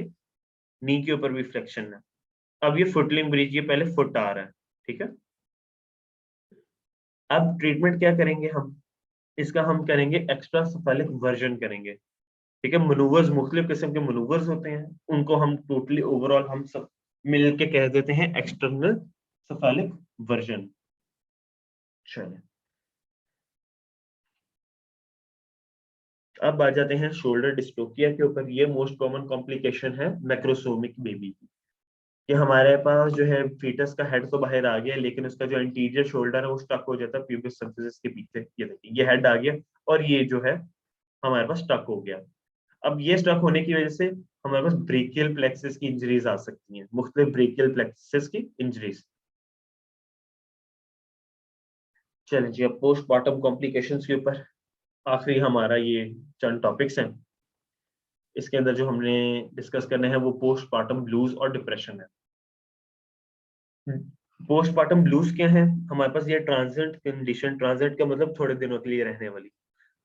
A: नी के ऊपर भी फ्लेक्शन है। अब ये फुटलिंग ब्रीच, ये पहले फुट आ रहा है, ठीक है। अब ट्रीटमेंट क्या करेंगे हम, इसका हम करेंगे एक्स्ट्रा सेफेलिक वर्जन करेंगे, ठीक है। मनूवर्स, मुख्तलिफ किस्म के मनूवर्स होते हैं, उनको हम टोटली ओवरऑल हम सब मिल के कह देते हैं एक्सटर्नल सेफेलिक वर्जन। चलिए अब आ जाते हैं शोल्डर डिस्ट्रोफिया के ऊपर। ये मोस्ट कॉमन कॉम्प्लिकेशन है मैक्रोसोमिक बेबी की, कि हमारे पास जो है फीटस का हेड तो बाहर आ गया, लेकिन उसका जो इंटीरियर शोल्डर है वो स्टक हो जाता है प्यूबिक सरफेस के पीछे। ये देखिए ये हेड आ गया और ये जो है हमारे पास स्टक हो गया। अब ये स्टक होने की वजह से हमारे पास ब्रेकियल प्लेक्सिस की इंजरीज आ सकती हैं, मुख्तलिफ ब्रेकियल प्लेक्सिस की इंजरीज। चलिए जी, अब पोस्टमार्टम कॉम्प्लिकेशंस के ऊपर आखिरी हमारा ये चंद टॉपिक्स हैं। इसके अंदर जो हमने डिस्कस करने हैं वो पोस्टमार्टम ब्लूज और डिप्रेशन है। पोस्टमार्टम ब्लूज क्या है? हमारे पास ये ट्रांजिएंट कंडीशन, ट्रांजिएंट का मतलब थोड़े दिनों के लिए रहने वाली,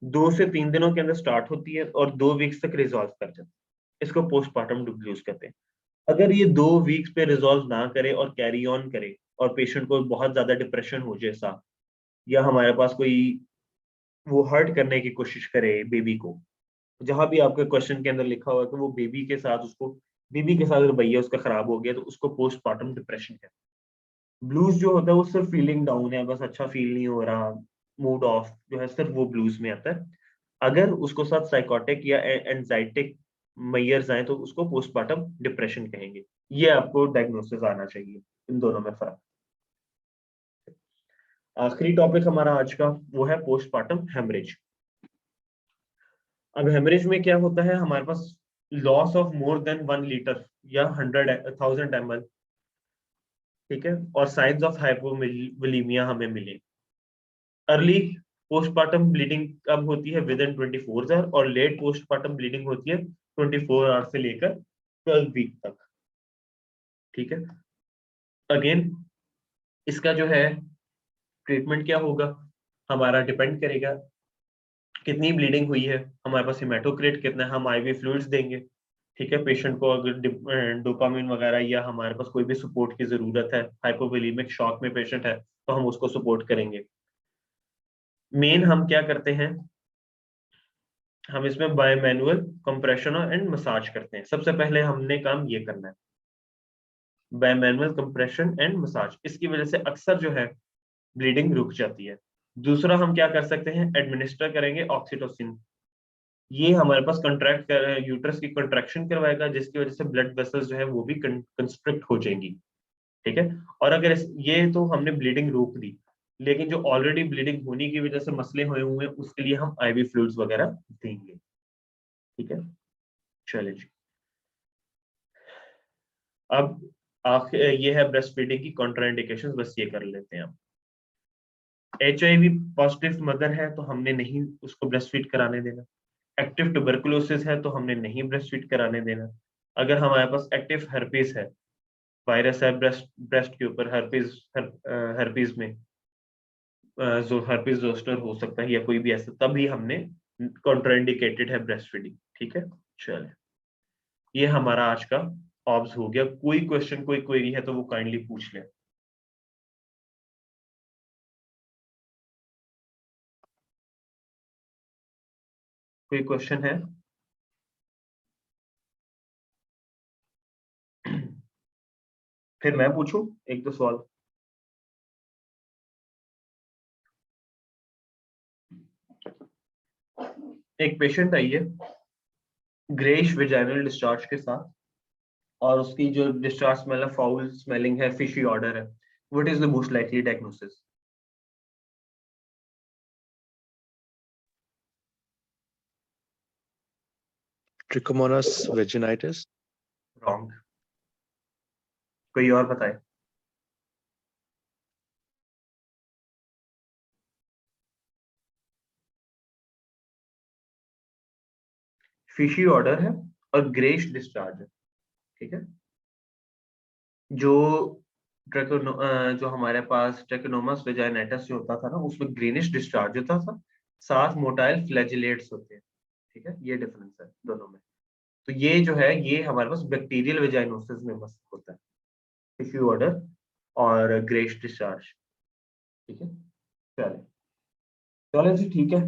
A: 2 से 3 दिनों के अंदर स्टार्ट होती है और 2 वीक्स तक रिजॉल्व कर जाती है। इसको पोस्टमार्टम ब्लूज कहते हैं। अगर ये 2 वीक्स पे रिजॉल्व ना करे और कैरी ऑन करे और पेशेंट को बहुत ज्यादा डिप्रेशन हो जैसा, या हमारे पास कोई वो हर्ट करने की कोशिश करे बेबी को, जहां भी आपके क्वेश्चन के अंदर लिखा हुआ है कि वो बेबी के साथ रवैया उसका खराब हो गया, तो उसको पोस्टमार्टम डिप्रेशन है। ब्लूज जो होता है वो सिर्फ फीलिंग डाउन है, बस अच्छा फील नहीं हो रहा, मूड ऑफ जो है, सिर्फ वो ब्लूज में आता है। अगर उसको साथ साइकोटिक या एंजाइटिक मैयर्स आए तो उसको पोस्टमार्टम डिप्रेशन कहेंगे। ये आपको डायग्नोसिस आना चाहिए, इन दोनों में फर्क। आखिरी टॉपिक हमारा आज का वो है पोस्टमार्टम हेमरेज। अब हेमरेज में क्या होता है, हमारे पास loss of more than 1 litre या 100,000 ml, ठीक है, और साइंस ऑफ हाइपोवोलेमिया हमें मिले। अर्ली पोस्टमार्टम ब्लीडिंग कब होती है? विद इन 24 आवर, और लेट पोस्टमार्टम ब्लीडिंग होती है 24 आवर से लेकर 12 वीक तक, ठीक है। अगेन इसका जो है ट्रीटमेंट क्या होगा, हमारा डिपेंड करेगा कितनी ब्लीडिंग हुई है, हमारे पास हेमाटोक्रिट कितना है, हम आईवी फ्लूइड्स देंगे, ठीक है। पेशेंट को अगर डोपामिन वगैरह या हमारे पास कोई भी सपोर्ट की जरूरत है, हाइपोवोलेमिक शॉक में पेशेंट है, तो हम उसको सपोर्ट करेंगे। मेन हम क्या करते हैं, हम इसमें बायोमैनुअल कंप्रेशन एंड मसाज करते हैं। सबसे पहले हमने काम ये करना है, बायोमैनुअल कंप्रेशन एंड मसाज। इसकी वजह से अक्सर जो है ब्लीडिंग रुक जाती है। दूसरा हम क्या कर सकते हैं, एडमिनिस्टर करेंगे ऑक्सीटोसिन। ये हमारे पास कंट्रैक्ट कर यूट्रस की कंट्रैक्शन करवाएगा, जिसकी वजह से ब्लड वेसल्स जो है वो भी कंस्ट्रिक्ट हो जाएंगी, ठीक है। और अगर ये तो हमने ब्लीडिंग रोक दी, लेकिन जो ऑलरेडी ब्लीडिंग होने की वजह से मसले हुए हैं उसके लिए हम आईवी फ्लूइड्स वगैरह देंगे, ठीक है। चलिए जी, अब आखिर ये है ब्रेस्ट फीडिंग की कॉन्ट्राइंडिकेशंस, बस ये कर लेते हैं। HIV पॉजिटिव मदर है तो हमने नहीं उसको ब्रेस्ट फीड कराने देना। एक्टिव ट्यूबरकुलोसिस है तो हमने नहीं ब्रेस्ट फीड कराने देना। अगर हमारे पास एक्टिव हर्पीज है, वायरस है ब्रेस्ट के ऊपर, हर्पीज में जो हर्पीज जोस्टर हो सकता है या कोई भी ऐसा, तभी हमने कॉन्ट्राइंडिकेटेड है ब्रेस्ट फीडिंग। ठीक है, चलिए ये हमारा आज का ऑब्स हो गया। कोई क्वेश्चन कोई क्वेरी है तो वो काइंडली पूछ लें। कोई क्वेश्चन है? फिर मैं पूछूं एक दो सवाल। एक पेशेंट आई है ग्रेइश वेजाइनल डिस्चार्ज के साथ, और उसकी जो डिस्चार्ज स्मेल है फाउल स्मेलिंग है, फिशी ऑर्डर है। What is the most likely diagnosis?
D: Trichomonas vaginitis.
A: Wrong. कोई और बताए? फिशी ऑर्डर है और ग्रेइश डिस्चार्ज है। ठीक है, जो जो हमारे पास ट्रैकोनोमस वेजाइनेटस जो होता था ना, उसमें ग्रीनिश डिस्चार्ज होता था, साथ मोटाइल फ्लैजिलेट्स होते हैं। ठीक है, ये डिफरेंस है दोनों में। तो ये जो है ये हमारे पास बैक्टीरियल वेजाइनोसिस में मस्त होता है, टिश्यू ऑर्डर और ग्रेइश डिस्चार्ज। ठीक है, चलिए चलिए जी, ठीक है,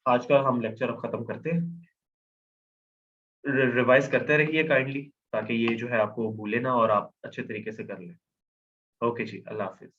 A: आज का हम लेक्चर अब खत्म करते हैं। रिवाइज करते रहिए काइंडली, ताकि ये जो है आपको भूले ना और आप अच्छे तरीके से कर लें। ओके जी, अल्लाह हाफिज।